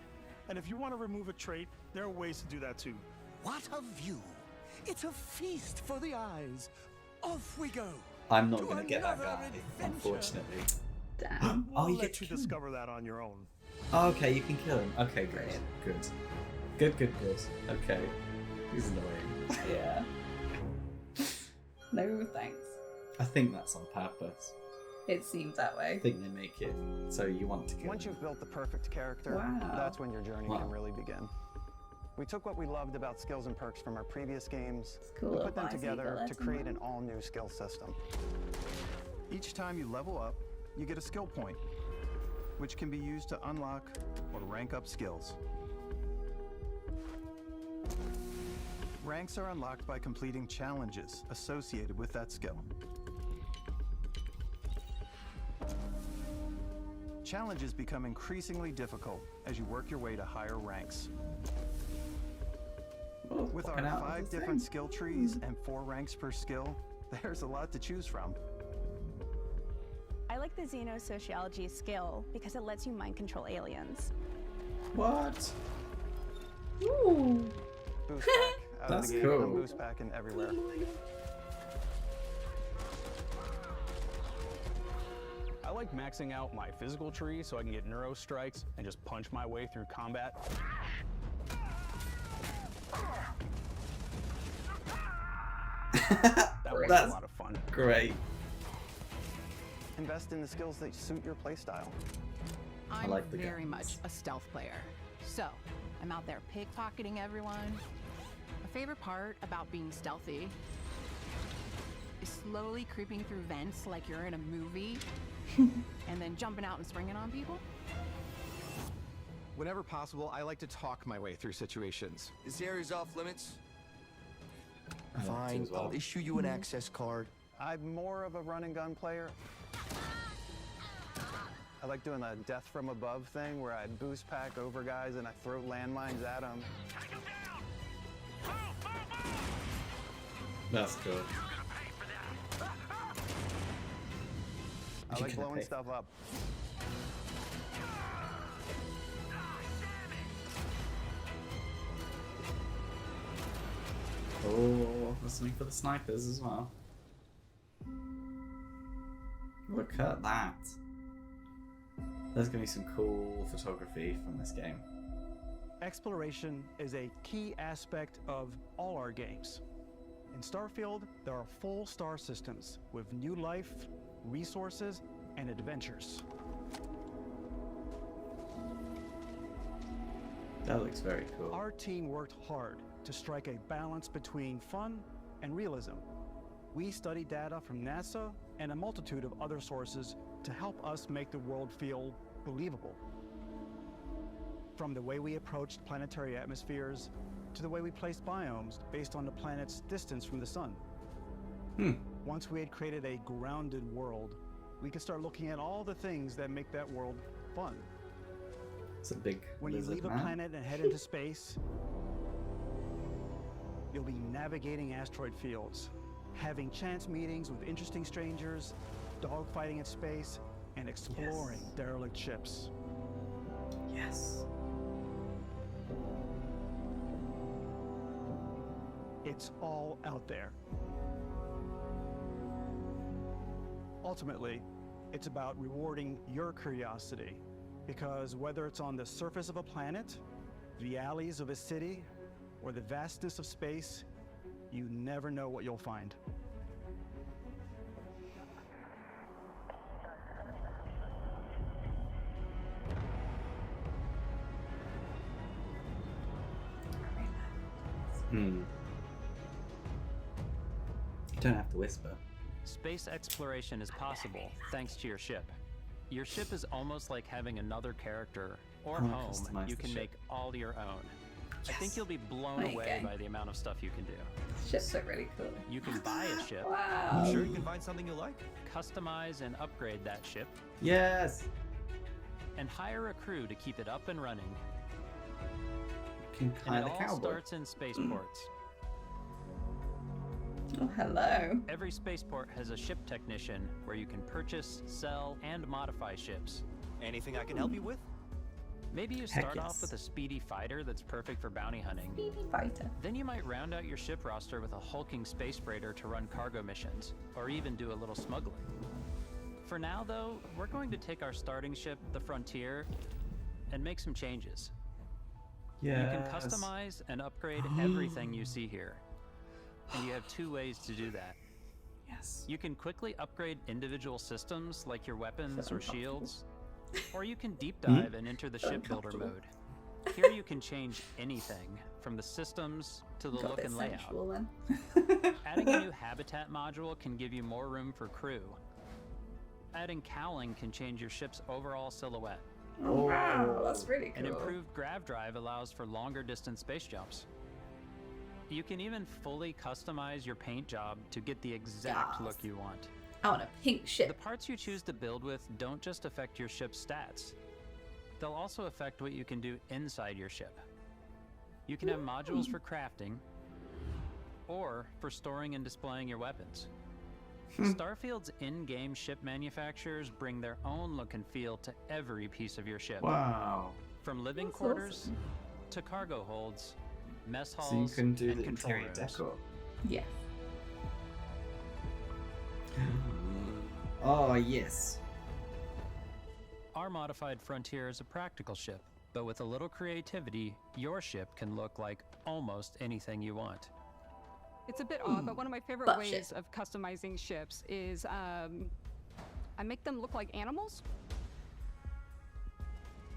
Speaker 21: And if you want to remove a trait, there are ways to do that too.
Speaker 16: What a view! It's a feast for the eyes. Off we go.
Speaker 1: I'm not going to get that guy, unfortunately.
Speaker 2: Damn.
Speaker 1: Oh,
Speaker 21: We'll
Speaker 1: you
Speaker 21: let
Speaker 1: get
Speaker 21: you
Speaker 1: to kill him.
Speaker 21: discover that on your own.
Speaker 1: Oh, okay, you can kill him. Okay, great. Good. Okay. He's annoying.
Speaker 2: Yeah. No thanks.
Speaker 1: I think that's on purpose.
Speaker 2: It seems that way.
Speaker 1: I think they make it so you want to kill
Speaker 11: Once
Speaker 1: him.
Speaker 11: you've built the perfect character,
Speaker 2: Wow.
Speaker 11: that's when your journey
Speaker 1: Wow.
Speaker 11: can really begin. We took what we loved about skills and perks from our previous games
Speaker 2: cool
Speaker 11: and
Speaker 2: little
Speaker 11: put them
Speaker 2: bicycle,
Speaker 11: together to
Speaker 2: that's
Speaker 11: create
Speaker 2: nice.
Speaker 11: an all-new skill system. Each time you level up, you get a skill point, which can be used to unlock or rank up skills. Ranks are unlocked by completing challenges associated with that skill. Challenges become increasingly difficult as you work your way to higher ranks. With our
Speaker 1: fucking hell,
Speaker 11: 5
Speaker 1: this
Speaker 11: different
Speaker 1: thing.
Speaker 11: skill trees and 4 ranks per skill, there's a lot to choose from.
Speaker 13: I like the Xenosociology skill because it lets you mind control aliens.
Speaker 1: What?
Speaker 2: Ooh.
Speaker 11: Boost pack out
Speaker 1: That's
Speaker 11: of the gate,
Speaker 1: cool.
Speaker 11: and boost pack in everywhere.
Speaker 14: I like maxing out my physical tree so I can get neuro strikes and just punch my way through combat. That was a lot of fun.
Speaker 1: Great.
Speaker 11: Invest in the skills that suit your playstyle.
Speaker 18: I'm
Speaker 1: like the
Speaker 18: very
Speaker 1: guns.
Speaker 18: much a stealth player. So, I'm out there pickpocketing everyone. My favorite part about being stealthy is slowly creeping through vents like you're in a movie and then jumping out and springing on people.
Speaker 12: Whenever possible, I like to talk my way through situations.
Speaker 19: This area's off limits.
Speaker 1: I like to
Speaker 19: Fine,
Speaker 1: as well.
Speaker 19: I'll issue you an access card.
Speaker 11: I'm more of a run and gun player. I like doing the death from above thing where I boost pack over guys and I throw landmines at them.
Speaker 1: That's cool.
Speaker 11: I like blowing stuff up.
Speaker 1: Oh, there's something for the snipers as well. Look at that. There's going to be some cool photography from this game.
Speaker 11: Exploration is a key aspect of all our games. In Starfield, there are full star systems with new life, resources, and adventures.
Speaker 1: That looks very cool.
Speaker 11: Our team worked hard to strike a balance between fun and realism. We studied data from NASA and a multitude of other sources to help us make the world feel believable. From the way we approached planetary atmospheres to the way we placed biomes based on the planet's distance from the sun. Once we had created a grounded world, we could start looking at all the things that make that world fun.
Speaker 1: It's a big
Speaker 11: When you
Speaker 1: lizard
Speaker 11: leave a
Speaker 1: man.
Speaker 11: planet and head into space, you'll be navigating asteroid fields, having chance meetings with interesting strangers, dogfighting in space, and exploring derelict ships.
Speaker 1: Yes.
Speaker 11: It's all out there. Ultimately, It's about rewarding your curiosity. Because whether it's on the surface of a planet, the alleys of a city, or the vastness of space, you never know what you'll find.
Speaker 1: You don't have to whisper.
Speaker 3: Space exploration is possible thanks to your ship. Your ship is almost like having another character or home you can make all your own. I think you'll be blown away by the amount of stuff you can do.
Speaker 2: Ships are really cool.
Speaker 3: You can buy a ship.
Speaker 2: Wow.
Speaker 12: You sure you can find something you like?
Speaker 3: Customize and upgrade that ship.
Speaker 1: Yes.
Speaker 3: And hire a crew to keep it up and running.
Speaker 1: You can
Speaker 3: and it
Speaker 1: hire the
Speaker 3: all
Speaker 1: cowboy.
Speaker 3: starts in spaceports.
Speaker 2: Oh, hello.
Speaker 3: Every spaceport has a ship technician where you can purchase, sell, and modify ships.
Speaker 12: Anything I can help you with?
Speaker 3: Maybe you start off with a speedy fighter that's perfect for bounty hunting.
Speaker 2: Speedy fighter.
Speaker 3: Then you might round out your ship roster with a hulking space freighter to run cargo missions, or even do a little smuggling. For now, though, we're going to take our starting ship, the Frontier, and make some changes. You can customize and upgrade everything you see here. And you have two ways to do that.
Speaker 1: Yes.
Speaker 3: You can quickly upgrade individual systems like your weapons or shields, or you can deep dive and enter the shipbuilder mode. Here you can change anything, from the systems to the look and layout. Adding a new habitat module can give you more room for crew. Adding cowling can change your ship's overall silhouette.
Speaker 2: Oh, wow, that's really cool.
Speaker 3: An improved grav drive allows for longer distance space jumps. You can even fully customize your paint job to get the exact look you want.
Speaker 2: I want a pink ship.
Speaker 3: The parts you choose to build with don't just affect your ship's stats. They'll also affect what you can do inside your ship. You can have modules for crafting, or for storing and displaying your weapons. Starfield's in-game ship manufacturers bring their own look and feel to every piece of your ship.
Speaker 1: Wow.
Speaker 3: From living quarters to cargo holds, mess halls,
Speaker 1: So you can do
Speaker 3: and
Speaker 1: the
Speaker 3: control
Speaker 1: interior
Speaker 3: rooms.
Speaker 1: decor.
Speaker 2: Yeah.
Speaker 1: Oh, yes.
Speaker 3: Our modified Frontier is a practical ship, but with a little creativity, your ship can look like almost anything you want.
Speaker 5: It's a bit odd, but one of my favorite ways of customizing ships is I make them look like animals.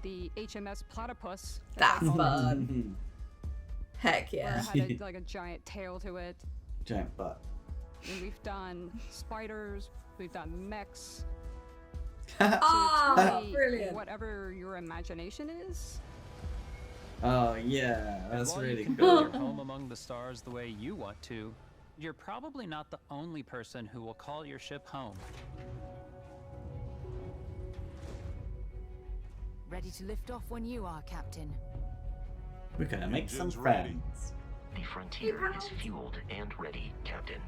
Speaker 5: The HMS Platypus.
Speaker 2: That's fun. Heck yeah.
Speaker 5: It had like a giant tail to it.
Speaker 1: Giant butt.
Speaker 5: And we've done spiders, we've done mechs.
Speaker 2: Ah,
Speaker 5: so it's really
Speaker 2: brilliant.
Speaker 5: whatever your imagination is.
Speaker 1: Oh, yeah, that's
Speaker 3: While you
Speaker 1: really
Speaker 3: can
Speaker 1: cool.
Speaker 3: build your home among the stars the way you want to, you're probably not the only person who will call your ship home.
Speaker 7: Ready to lift off when you are, Captain.
Speaker 1: We're gonna make some
Speaker 4: Engine's ready.
Speaker 1: friends.
Speaker 4: The Frontier is fueled and ready, Captain.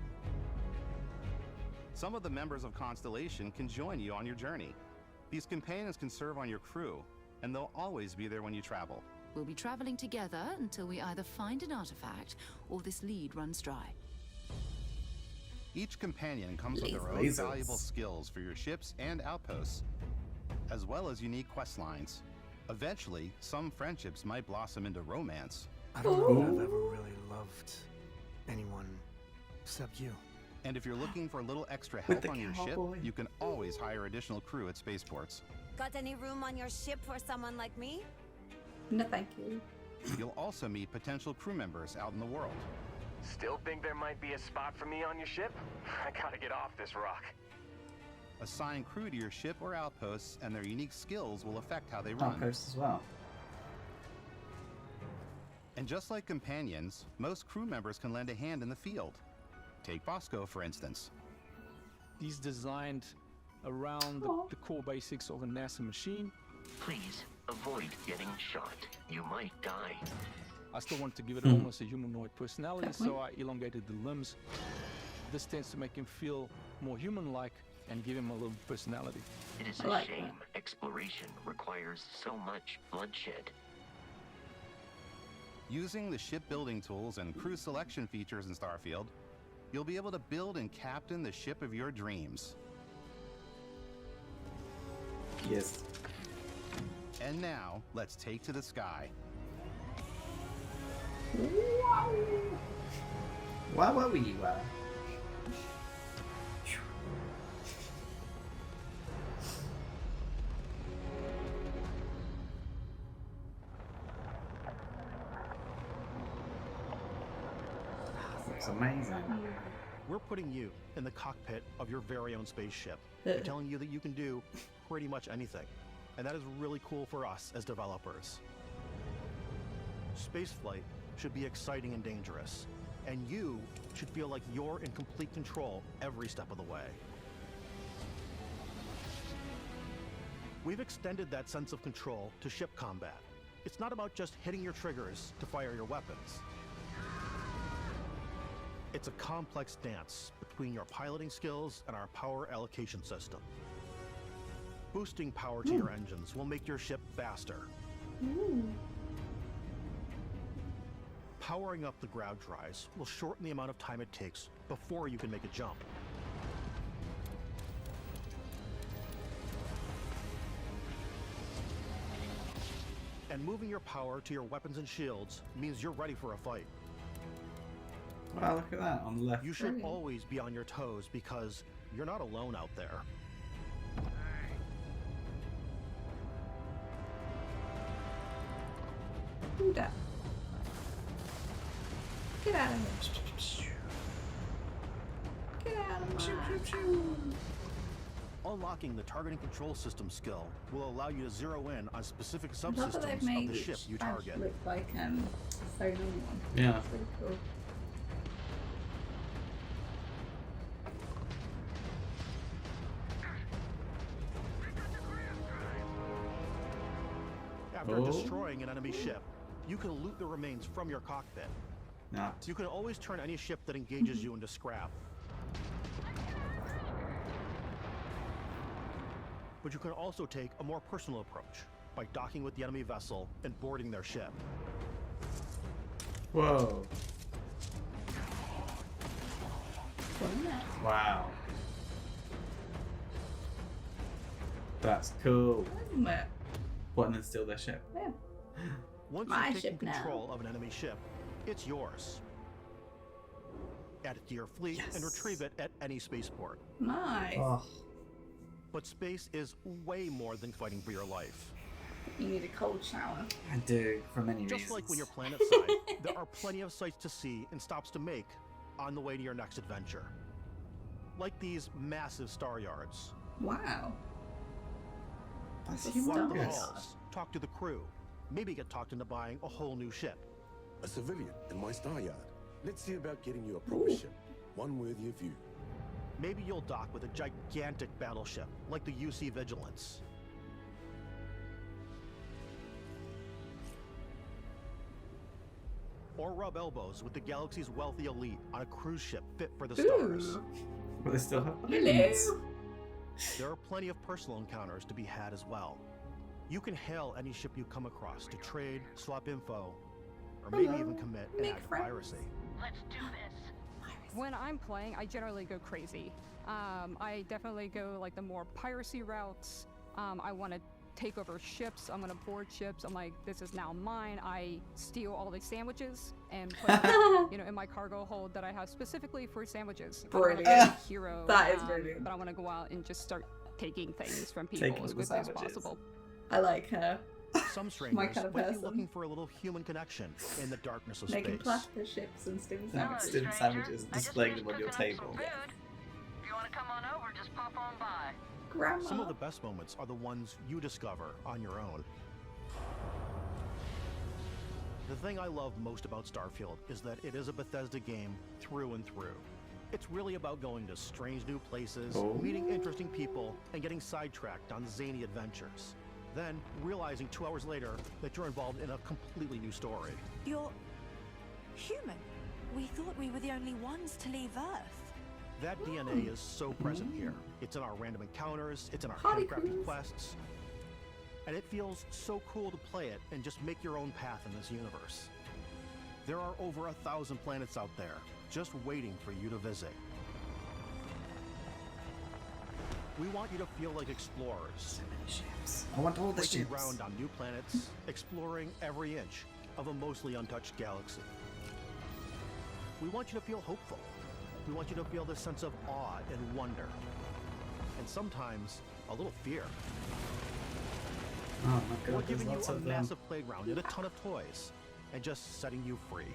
Speaker 12: Some of the members of Constellation can join you on your journey. These companions can serve on your crew, and they'll always be there when you travel.
Speaker 6: We'll be traveling together until we either find an artifact or this lead runs dry.
Speaker 12: Each companion comes with their own valuable skills for your ships and outposts, as well as unique quest lines. Eventually, some friendships might blossom into romance.
Speaker 21: I don't know that I've ever really loved anyone except you.
Speaker 12: And if you're looking for a little extra
Speaker 21: With
Speaker 12: help
Speaker 21: the
Speaker 12: on your ship,
Speaker 21: cowboy.
Speaker 12: you can always hire additional crew at spaceports.
Speaker 9: Got any room on your ship for someone like me?
Speaker 2: No, thank you.
Speaker 12: You'll also meet potential crew members out in the world.
Speaker 15: Still think there might be a spot for me on your ship? I gotta get off this rock.
Speaker 12: Assign crew to your ship or outposts, and their unique skills will affect how they run.
Speaker 1: Outposts as well.
Speaker 12: And just like companions, most crew members can lend a hand in the field. Take Bosco, for instance.
Speaker 14: He's designed around the core basics of a NASA machine.
Speaker 4: Please avoid getting shot. You might die.
Speaker 14: I still want to give it almost a humanoid personality, so I elongated the limbs. This tends to make him feel more human-like and give him a little personality.
Speaker 4: It is a shame exploration requires so much bloodshed.
Speaker 12: Using the shipbuilding tools and crew selection features in Starfield, you'll be able to build and captain the ship of your dreams.
Speaker 1: Yes.
Speaker 12: And now, let's take to the sky.
Speaker 1: Wow, wow, wee, wow. Looks amazing.
Speaker 11: We're putting you in the cockpit of your very own spaceship. We're telling you that you can do pretty much anything. And that is really cool for us as developers. Spaceflight should be exciting and dangerous. And you should feel like you're in complete control every step of the way. We've extended that sense of control to ship combat. It's not about just hitting your triggers to fire your weapons. It's a complex dance between your piloting skills and our power allocation system. Boosting power to your engines will make your ship faster. Powering up the ground drives will shorten the amount of time it takes before you can make a jump. And moving your power to your weapons and shields means you're ready for a fight.
Speaker 1: Wow, look at that on the left.
Speaker 11: You should always be on your toes because you're not alone out there.
Speaker 2: Who that? Get out of here. Get out of here.
Speaker 11: Unlocking the targeting control system skill will allow you to zero in on specific
Speaker 2: I love that they've
Speaker 11: subsystems
Speaker 2: made
Speaker 11: of the ship you target.
Speaker 2: look like so normal.
Speaker 1: Yeah.
Speaker 2: That's really cool.
Speaker 11: After destroying an enemy ship, you can loot the remains from your cockpit. You can always turn any ship that engages you into scrap. But you can also take a more personal approach by docking with the enemy vessel and boarding their ship.
Speaker 1: Whoa. Wow. That's cool. What, and then steal their ship?
Speaker 2: Yeah.
Speaker 11: Once
Speaker 2: My
Speaker 11: you've taken
Speaker 2: ship now.
Speaker 11: control of an enemy ship, it's yours. Add it to your fleet and retrieve it at any spaceport.
Speaker 2: Nice.
Speaker 11: But space is way more than fighting for your life.
Speaker 2: You need a cold shower.
Speaker 1: I do, for many reasons.
Speaker 11: Just like when you're planetside, there are plenty of sights to see and stops to make on the way to your next adventure. Like these massive star yards.
Speaker 2: Wow.
Speaker 1: That's
Speaker 11: Walk the
Speaker 1: humongous.
Speaker 11: halls, talk to the crew, maybe get talked into buying a whole new ship.
Speaker 8: A civilian in my star yard. Let's see about getting you a proper ship, one worthy of you.
Speaker 11: Maybe you'll dock with a gigantic battleship, like the UC Vigilance. Or rub elbows with the galaxy's wealthy elite on a cruise ship fit for the stars.
Speaker 1: But they still have
Speaker 2: Hello.
Speaker 11: There are plenty of personal encounters to be had as well. You can hail any ship you come across to trade, swap info, or maybe even commit an act of piracy.
Speaker 13: Let's do this. When I'm playing, I generally go crazy. I definitely go like the more piracy routes. I want to take over ships. I'm gonna board ships. I'm like, this is now mine. I steal all the sandwiches and put in my cargo hold that I have specifically for sandwiches.
Speaker 2: Brilliant.
Speaker 13: I wanna be a hero.
Speaker 2: That is brilliant.
Speaker 13: But I want to go out and just start taking things from people as quickly as possible.
Speaker 2: I like her.
Speaker 11: Some strangers
Speaker 2: My kind of
Speaker 11: might be
Speaker 2: person.
Speaker 11: looking for a little human connection in the darkness of
Speaker 2: Making
Speaker 11: space.
Speaker 2: plaster ships and stealing sandwiches.
Speaker 1: Stealing sandwiches and displaying them on your table.
Speaker 13: If you want to come on over, just pop on by.
Speaker 2: Grandma.
Speaker 11: Some of the best moments are the ones you discover on your own. The thing I love most about Starfield is that it is a Bethesda game through and through. It's really about going to strange new places, meeting interesting people, and getting sidetracked on zany adventures. Then, realizing 2 hours later that you're involved in a completely new story.
Speaker 10: You're human. We thought we were the only ones to leave Earth.
Speaker 11: That DNA is so present here. It's in our random encounters, it's in our
Speaker 2: Party
Speaker 11: handcrafted quests. And it feels so cool to play it and just make your own path in this universe. There are over 1,000 planets out there, just waiting for you to visit. We want you to feel like explorers.
Speaker 1: So many ships. I want all the
Speaker 11: Breaking
Speaker 1: ships.
Speaker 11: ground on new planets, exploring every inch of a mostly untouched galaxy. We want you to feel hopeful. We want you to feel this sense of awe and wonder. And sometimes a little fear.
Speaker 1: Oh my god,
Speaker 11: We're giving you
Speaker 1: lots
Speaker 11: a
Speaker 1: of
Speaker 11: massive playground and a ton of toys, and just setting you free.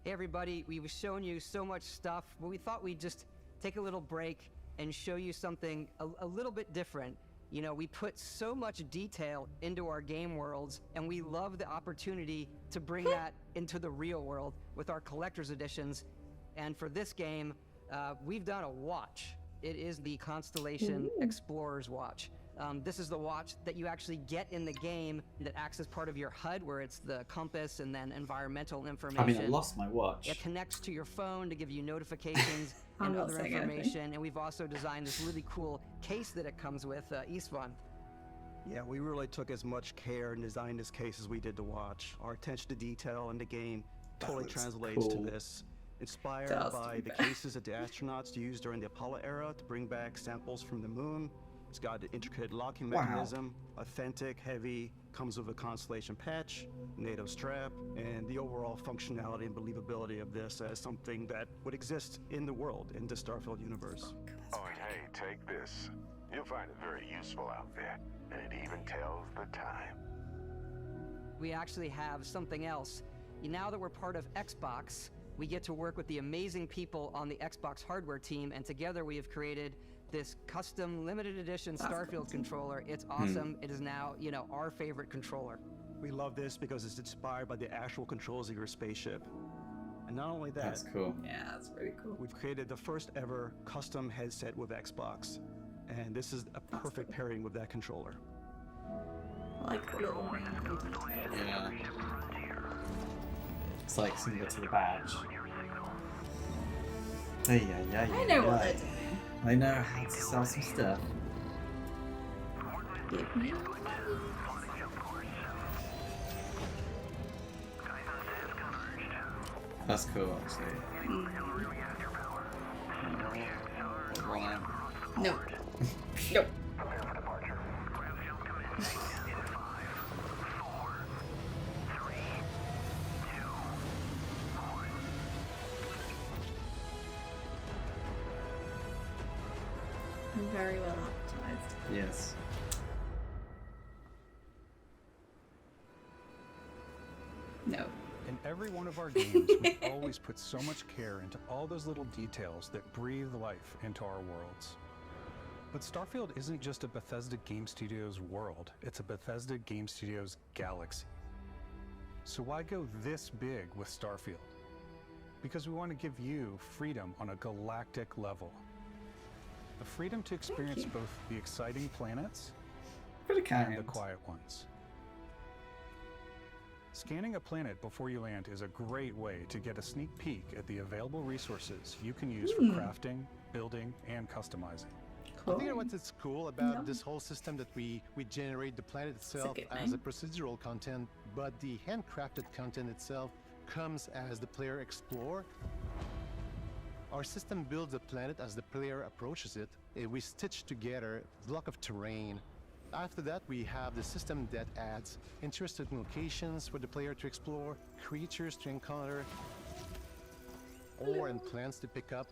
Speaker 17: Hey everybody, we've shown you so much stuff, but we thought we'd just take a little break and show you something a little bit different. You know, we put so much detail into our game worlds, and we love the opportunity to bring that into the real world with our collector's editions. And for this game, we've done a watch. It is the Constellation Explorer's Watch. This is the watch that you actually get in the game that acts as part of your HUD, where it's the compass and then environmental information.
Speaker 1: I mean, I lost my watch.
Speaker 17: It connects to your phone to give you notifications and other information. And we've also designed this really cool case that it comes with, Istvan.
Speaker 11: Yeah, we really took as much care and designed this case as we did the watch. Our attention to detail in the game totally translates to this. Inspired by the cases that the astronauts used during the Apollo era to bring back samples from the moon. It's got an intricate locking mechanism, authentic, heavy, comes with a Constellation patch, NATO strap, and the overall functionality and believability of this as something that would exist in the world, in the Starfield universe.
Speaker 20: Oh, and hey, take this. You'll find it very useful out there, and it even tells the time.
Speaker 17: We actually have something else. Now that we're part of Xbox, we get to work with the amazing people on the Xbox hardware team, and together we have created this custom limited edition Starfield controller. It's awesome. It is now, you know, our favorite controller.
Speaker 11: We love this because it's inspired by the actual controls of your spaceship. And not only that,
Speaker 1: that's cool.
Speaker 2: Yeah, that's really cool.
Speaker 11: We've created the first ever custom headset with Xbox. And this is a perfect pairing with that controller.
Speaker 2: I like the little details.
Speaker 1: Yeah. It's like similar to the badge.
Speaker 2: I know what they're doing.
Speaker 1: I know how to sell some stuff.
Speaker 2: Give me
Speaker 1: That's cool, actually.
Speaker 2: No. Nope. Very well optimized.
Speaker 1: Yes.
Speaker 2: No.
Speaker 22: In every one of our games, we always put so much care into all those little details that breathe life into our worlds. But Starfield isn't just a Bethesda Game Studios world, it's a Bethesda Game Studios galaxy. So why go this big with Starfield? Because we want to give you freedom on a galactic level. The freedom to experience both the exciting planets and the quiet ones. Scanning a planet before you land is a great way to get a sneak peek at the available resources you can use for crafting, building, and customizing.
Speaker 23: I think what's cool about this whole system that we generate the planet itself as a procedural content, but the handcrafted content itself comes as the player explore. Our system builds a planet as the player approaches it. We stitch together a block of terrain. After that, we have the system that adds interesting locations for the player to explore, creatures to encounter, ore and plants to pick up.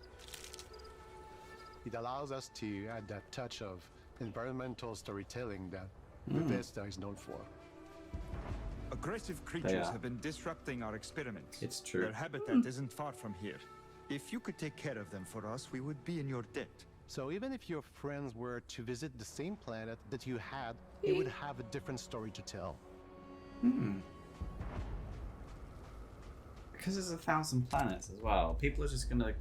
Speaker 23: It allows us to add that touch of environmental storytelling that Bethesda is known for.
Speaker 24: Aggressive creatures have been disrupting our experiments.
Speaker 1: It's true.
Speaker 24: Their habitat isn't far from here. If you could take care of them for us, we would be in your debt.
Speaker 23: So even if your friends were to visit the same planet that you had, they would have a different story to tell.
Speaker 1: Because there's 1,000 planets as well. People are just going to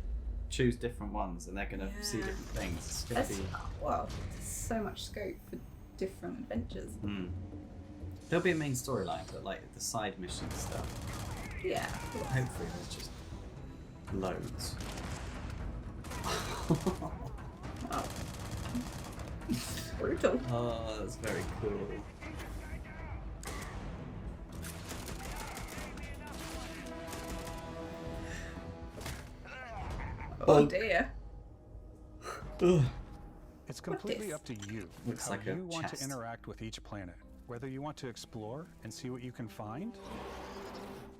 Speaker 1: choose different ones and they're going to see different things. It's going to be...
Speaker 2: Well, there's so much scope for different adventures.
Speaker 1: There'll be a main storyline, but like the side mission stuff.
Speaker 2: Yeah.
Speaker 1: Hopefully there's just loads.
Speaker 2: Brutal.
Speaker 1: Oh, that's very cool.
Speaker 2: Oh dear.
Speaker 22: It's completely up to you
Speaker 1: Looks
Speaker 22: how
Speaker 1: like a
Speaker 22: you want
Speaker 1: chest.
Speaker 22: to interact with each planet. Whether you want to explore and see what you can find,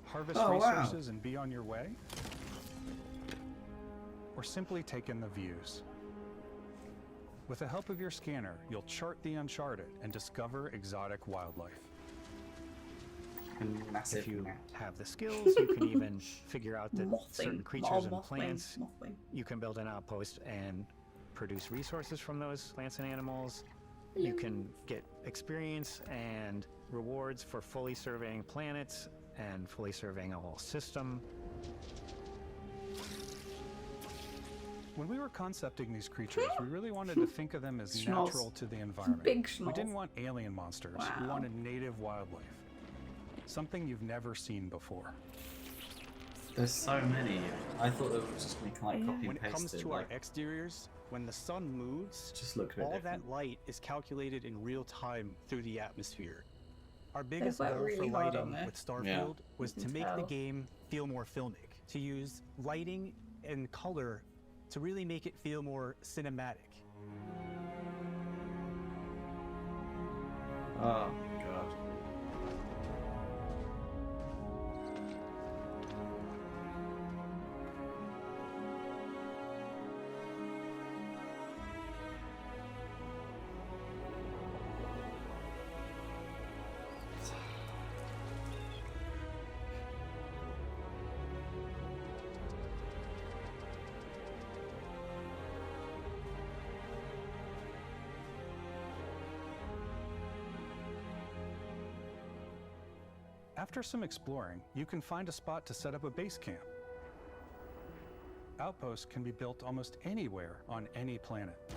Speaker 22: harvest resources and be on your way, or simply take in the views. With the help of your scanner, you'll chart the uncharted and discover exotic wildlife.
Speaker 1: Massive
Speaker 5: if you have the skills, you can even figure out that certain creatures and plants, you can build an outpost and produce resources from those plants and animals. You can get experience and rewards for fully surveying planets and fully surveying a whole system.
Speaker 22: When we were concepting these creatures, we really wanted to think of them as
Speaker 2: Schnoz.
Speaker 22: natural to the environment.
Speaker 2: Big
Speaker 22: We
Speaker 2: schnoz.
Speaker 22: didn't want alien monsters. We
Speaker 2: Wow.
Speaker 22: wanted native wildlife. Something you've never seen before.
Speaker 1: There's so many. I thought they were just going to kind of copy
Speaker 11: When
Speaker 1: and
Speaker 11: it comes
Speaker 1: paste
Speaker 11: to
Speaker 1: it.
Speaker 11: our
Speaker 1: Like,
Speaker 11: exteriors, when the sun moves,
Speaker 1: just look a bit
Speaker 11: all
Speaker 1: different.
Speaker 11: that light is calculated in real time through the atmosphere. Our biggest
Speaker 2: worked
Speaker 11: goal
Speaker 2: really
Speaker 11: for
Speaker 2: hard on
Speaker 11: lighting
Speaker 2: it.
Speaker 11: with Starfield
Speaker 1: Yeah.
Speaker 11: was
Speaker 2: You
Speaker 11: to
Speaker 2: can
Speaker 11: make the
Speaker 2: tell.
Speaker 11: game feel more filmic, to use lighting and color to really make it feel more cinematic.
Speaker 1: Oh god.
Speaker 22: After some exploring, you can find a spot to set up a base camp. Outposts can be built almost anywhere on any planet.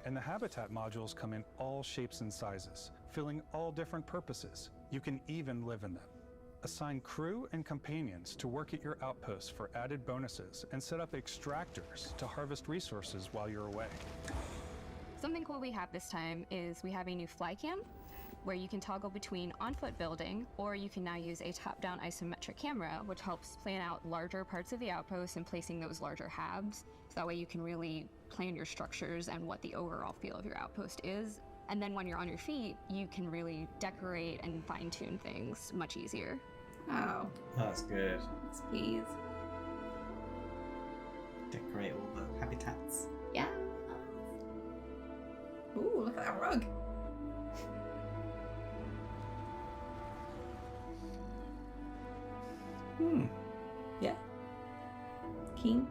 Speaker 22: And the habitat modules come in all shapes and sizes, filling all different purposes. You can even live in them. Assign crew and companions to work at your outposts for added bonuses and set up extractors to harvest resources while you're away.
Speaker 13: Something cool we have this time is we have a new fly cam where you can toggle between on-foot building, or you can now use a top-down isometric camera, which helps plan out larger parts of the outpost and placing those larger halves. So that way you can really plan your structures and what the overall feel of your outpost is. And then when you're on your feet, you can really decorate and fine-tune things much easier.
Speaker 2: Wow.
Speaker 1: That's good.
Speaker 2: Yes, please.
Speaker 1: Decorate all the habitats.
Speaker 2: Yeah. Ooh, look at that rug. Yeah. Keen.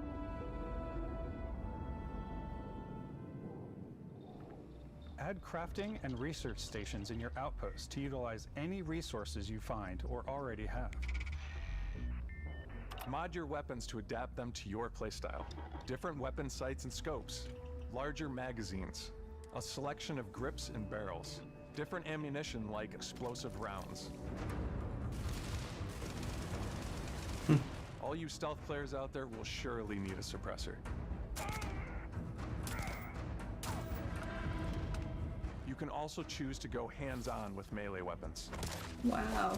Speaker 22: Add crafting and research stations in your outpost to utilize any resources you find or already have.
Speaker 16: Mod your weapons to adapt them to your playstyle. Different weapon sights and scopes, larger magazines, a selection of grips and barrels, different ammunition like explosive rounds. All you stealth players out there will surely need a suppressor. You can also choose to go hands-on with melee weapons.
Speaker 2: Wow.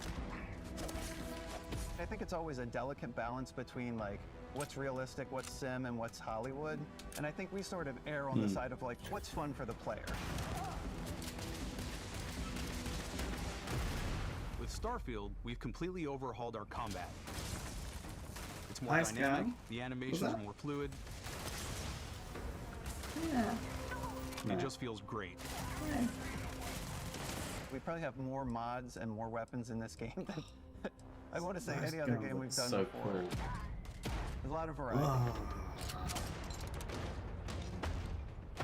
Speaker 11: I think it's always a delicate balance between like what's realistic, what's sim, and what's Hollywood. And I think we sort of err on the side of like what's fun for the player.
Speaker 18: With Starfield, we've completely overhauled our combat. It's more
Speaker 1: Nice
Speaker 18: dynamic,
Speaker 1: guy.
Speaker 18: the animations are more fluid,
Speaker 2: Yeah.
Speaker 18: and it just feels great.
Speaker 2: Nice.
Speaker 11: We probably have more mods and more weapons in this game than I want to say
Speaker 1: Nice
Speaker 11: any other
Speaker 1: gun
Speaker 11: game we've
Speaker 1: looks
Speaker 11: done
Speaker 1: so
Speaker 11: before.
Speaker 1: cool.
Speaker 11: There's a lot of variety.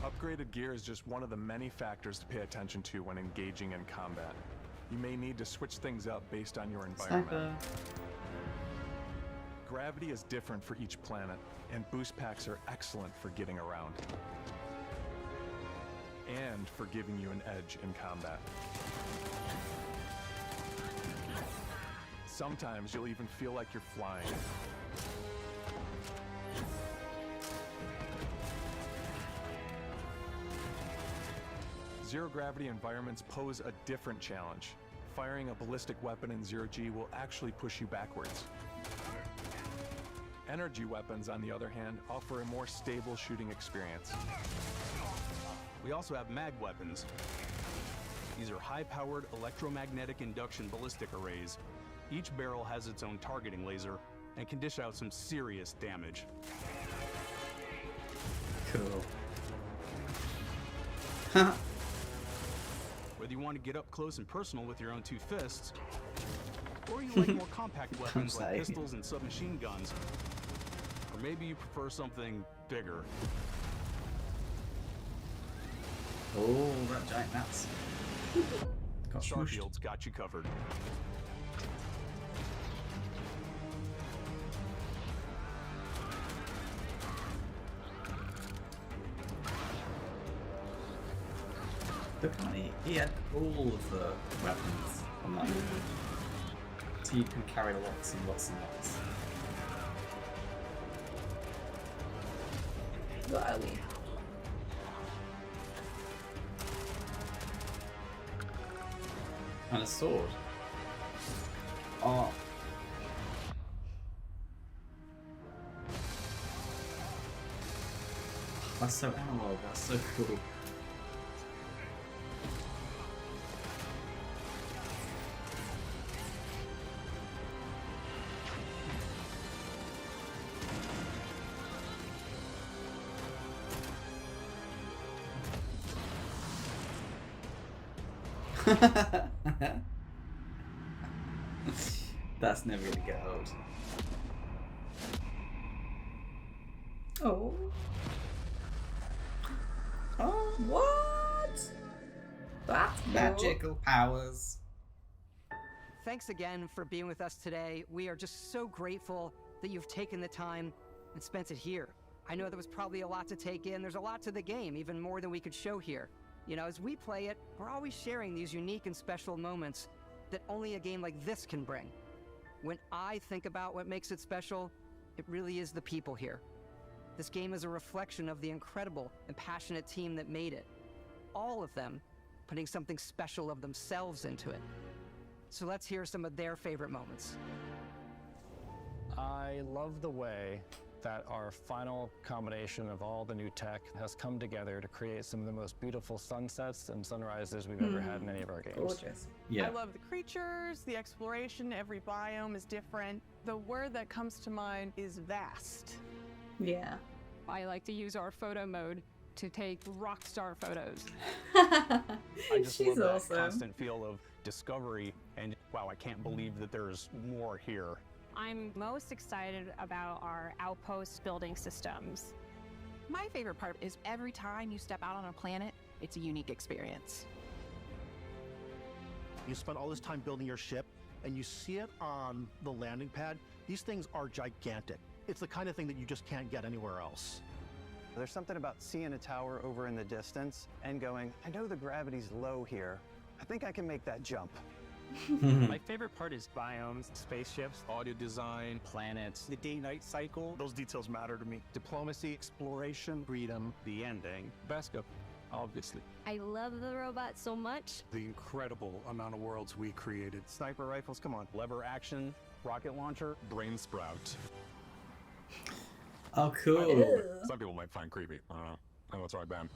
Speaker 16: Upgraded gear is just one of the many factors to pay attention to when engaging in combat. You may need to switch things up based on your environment.
Speaker 1: Saga.
Speaker 16: Gravity is different for each planet, and boost packs are excellent for getting around. And for giving you an edge in combat. Sometimes you'll even feel like you're flying. Zero-gravity environments pose a different challenge. Firing a ballistic weapon in zero-G will actually push you backwards. Energy weapons, on the other hand, offer a more stable shooting experience.
Speaker 18: We also have mag weapons. These are high-powered electromagnetic induction ballistic arrays. Each barrel has its own targeting laser and can dish out some serious damage.
Speaker 1: Cool.
Speaker 18: Whether you want to get up close and personal with your own two fists, or you like more compact weapons like pistols and submachine guns, or maybe you prefer something bigger.
Speaker 1: Oh, that giant nuts.
Speaker 18: Starfield's got you covered.
Speaker 1: Look how he had all of the weapons on that. So you can carry lots and lots and lots.
Speaker 2: What are we?
Speaker 1: And a sword. Oh. That's so analog, that's so cool. That's never gonna get old.
Speaker 2: Oh. Oh, what? That's
Speaker 1: magical powers.
Speaker 17: Thanks again for being with us today. We are just so grateful that you've taken the time and spent it here. I know there was probably a lot to take in. There's a lot to the game, even more than we could show here. You know, as we play it, we're always sharing these unique and special moments that only a game like this can bring. When I think about what makes it special, it really is the people here. This game is a reflection of the incredible and passionate team that made it. All of them putting something special of themselves into it. So let's hear some of their favorite moments.
Speaker 3: I love the way that our final combination of all the new tech has come together to create some of the most beautiful sunsets and sunrises we've ever had in any of our games.
Speaker 2: Gorgeous.
Speaker 6: I love the creatures, the exploration, every biome is different. The word that comes to mind is vast.
Speaker 2: Yeah.
Speaker 13: I like to use our photo mode to take rock star photos.
Speaker 18: I just
Speaker 2: She's
Speaker 18: love that
Speaker 2: awesome.
Speaker 18: constant feel of discovery and wow, I can't believe that there's more here.
Speaker 7: I'm most excited about our outpost building systems.
Speaker 6: My favorite part is every time you step out on a planet, it's a unique experience.
Speaker 19: You spend all this time building your ship, and you see it on the landing pad. These things are gigantic. It's the kind of thing that you just can't get anywhere else.
Speaker 25: There's something about seeing a tower over in the distance and going, I know the gravity's low here. I think I can make that jump.
Speaker 5: My favorite part is biomes, spaceships,
Speaker 18: audio design,
Speaker 5: planets,
Speaker 11: The day-night cycle.
Speaker 19: Those details matter to me.
Speaker 11: Diplomacy, exploration, freedom.
Speaker 5: the ending.
Speaker 16: Beskap, obviously.
Speaker 7: I love the robot so much.
Speaker 24: The incredible amount of worlds we created.
Speaker 25: Sniper rifles, come on.
Speaker 18: lever action, rocket launcher.
Speaker 16: Brain sprout.
Speaker 1: Oh, cool.
Speaker 16: Some people might find creepy. I don't know. I know it's right, Ben.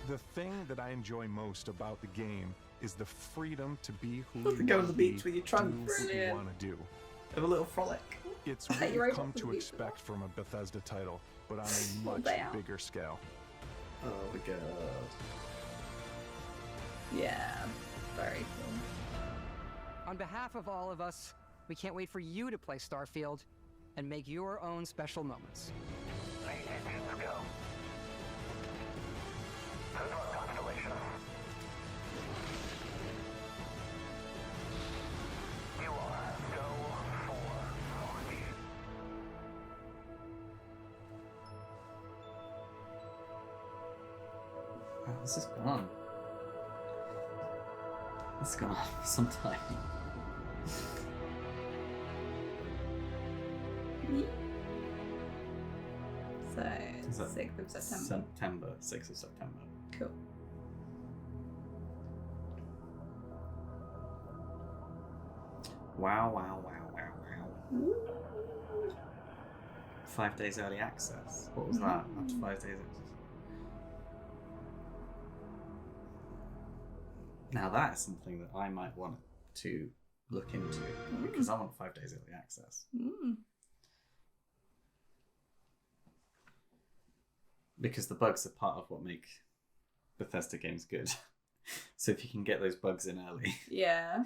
Speaker 16: The thing that I enjoy most about the game is the freedom to be who you
Speaker 1: Go
Speaker 16: want
Speaker 1: to
Speaker 16: to
Speaker 1: the beach
Speaker 16: be,
Speaker 1: with your trunk.
Speaker 16: do what you
Speaker 1: Brilliant.
Speaker 16: want to do.
Speaker 1: Have a little frolic.
Speaker 16: It's what
Speaker 2: You're
Speaker 16: you've
Speaker 2: able
Speaker 16: come
Speaker 2: to
Speaker 16: to
Speaker 2: be-
Speaker 16: expect from a Bethesda title, but on a much
Speaker 2: down.
Speaker 16: bigger scale.
Speaker 1: Oh my god.
Speaker 2: Yeah. Very cool.
Speaker 17: On behalf of all of us, we can't wait for you to play Starfield and make your own special moments.
Speaker 20: Let's go. Good luck, Constellation. You are go for launch.
Speaker 1: Wow, this is gone. It's gone for some time.
Speaker 2: So,
Speaker 1: Is that
Speaker 2: 6th of September.
Speaker 1: 6th of September.
Speaker 2: Cool.
Speaker 1: Wow, wow, wow, wow, wow.
Speaker 2: Ooh.
Speaker 1: 5 days early access. What was that? After 5 days access. Now that is something that I might want to look into because I want 5 days early access. Because the bugs are part of what make Bethesda games good. So if you can get those bugs in early.
Speaker 2: Yeah.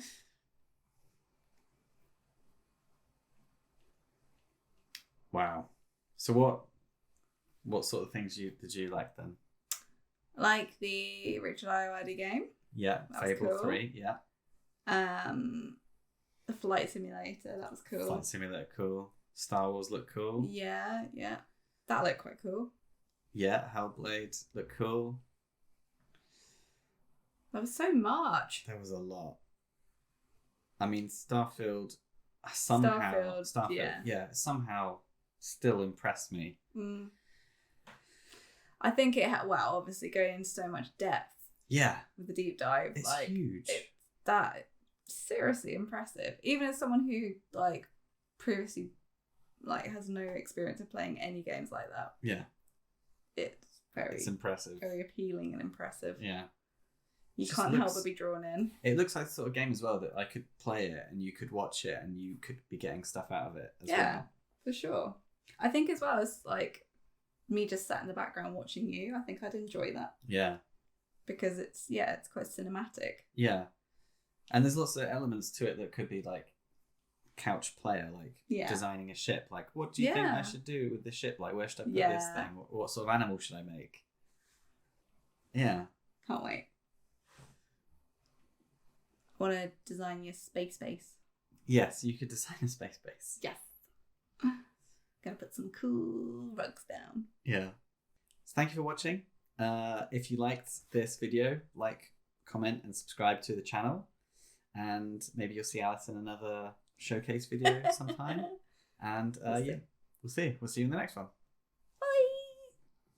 Speaker 1: Wow. So what sort of things did you like then?
Speaker 2: Like the Richard Ayoade game.
Speaker 1: Yeah, Fable
Speaker 2: cool.
Speaker 1: 3, yeah.
Speaker 2: The flight simulator, that was cool.
Speaker 1: Flight simulator, cool. Star Wars looked cool.
Speaker 2: Yeah. That looked quite cool.
Speaker 1: Yeah, Hellblade looked cool.
Speaker 2: There was so much.
Speaker 1: There was a lot. I mean, Starfield somehow somehow still impressed me.
Speaker 2: I think it had, obviously going into so much depth.
Speaker 1: Yeah.
Speaker 2: With the deep dive.
Speaker 1: It's huge.
Speaker 2: That seriously impressive. Even as someone who previously has no experience of playing any games like that.
Speaker 1: Yeah.
Speaker 2: It's
Speaker 1: impressive.
Speaker 2: Very appealing and impressive.
Speaker 1: Yeah.
Speaker 2: You can't help but be drawn in.
Speaker 1: It looks like the sort of game as well that I could play it and you could watch it and you could be getting stuff out of it as well.
Speaker 2: Yeah, for sure. I think as well as me just sat in the background watching you, I think I'd enjoy that.
Speaker 1: Yeah.
Speaker 2: Because it's quite cinematic.
Speaker 1: Yeah. And there's lots of elements to it that could be couch player, designing a ship. What do you think I should do with the ship? Where should I put this thing? What sort of animal should I make? Yeah.
Speaker 2: Can't wait. Want to design your space base?
Speaker 1: Yes, you could design a space base.
Speaker 2: Yes. Gonna put some cool rugs down.
Speaker 1: Yeah. So thank you for watching. If you liked this video, comment, and subscribe to the channel. And maybe you'll see Alice in another showcase video sometime. And we'll see. We'll see you in the next one.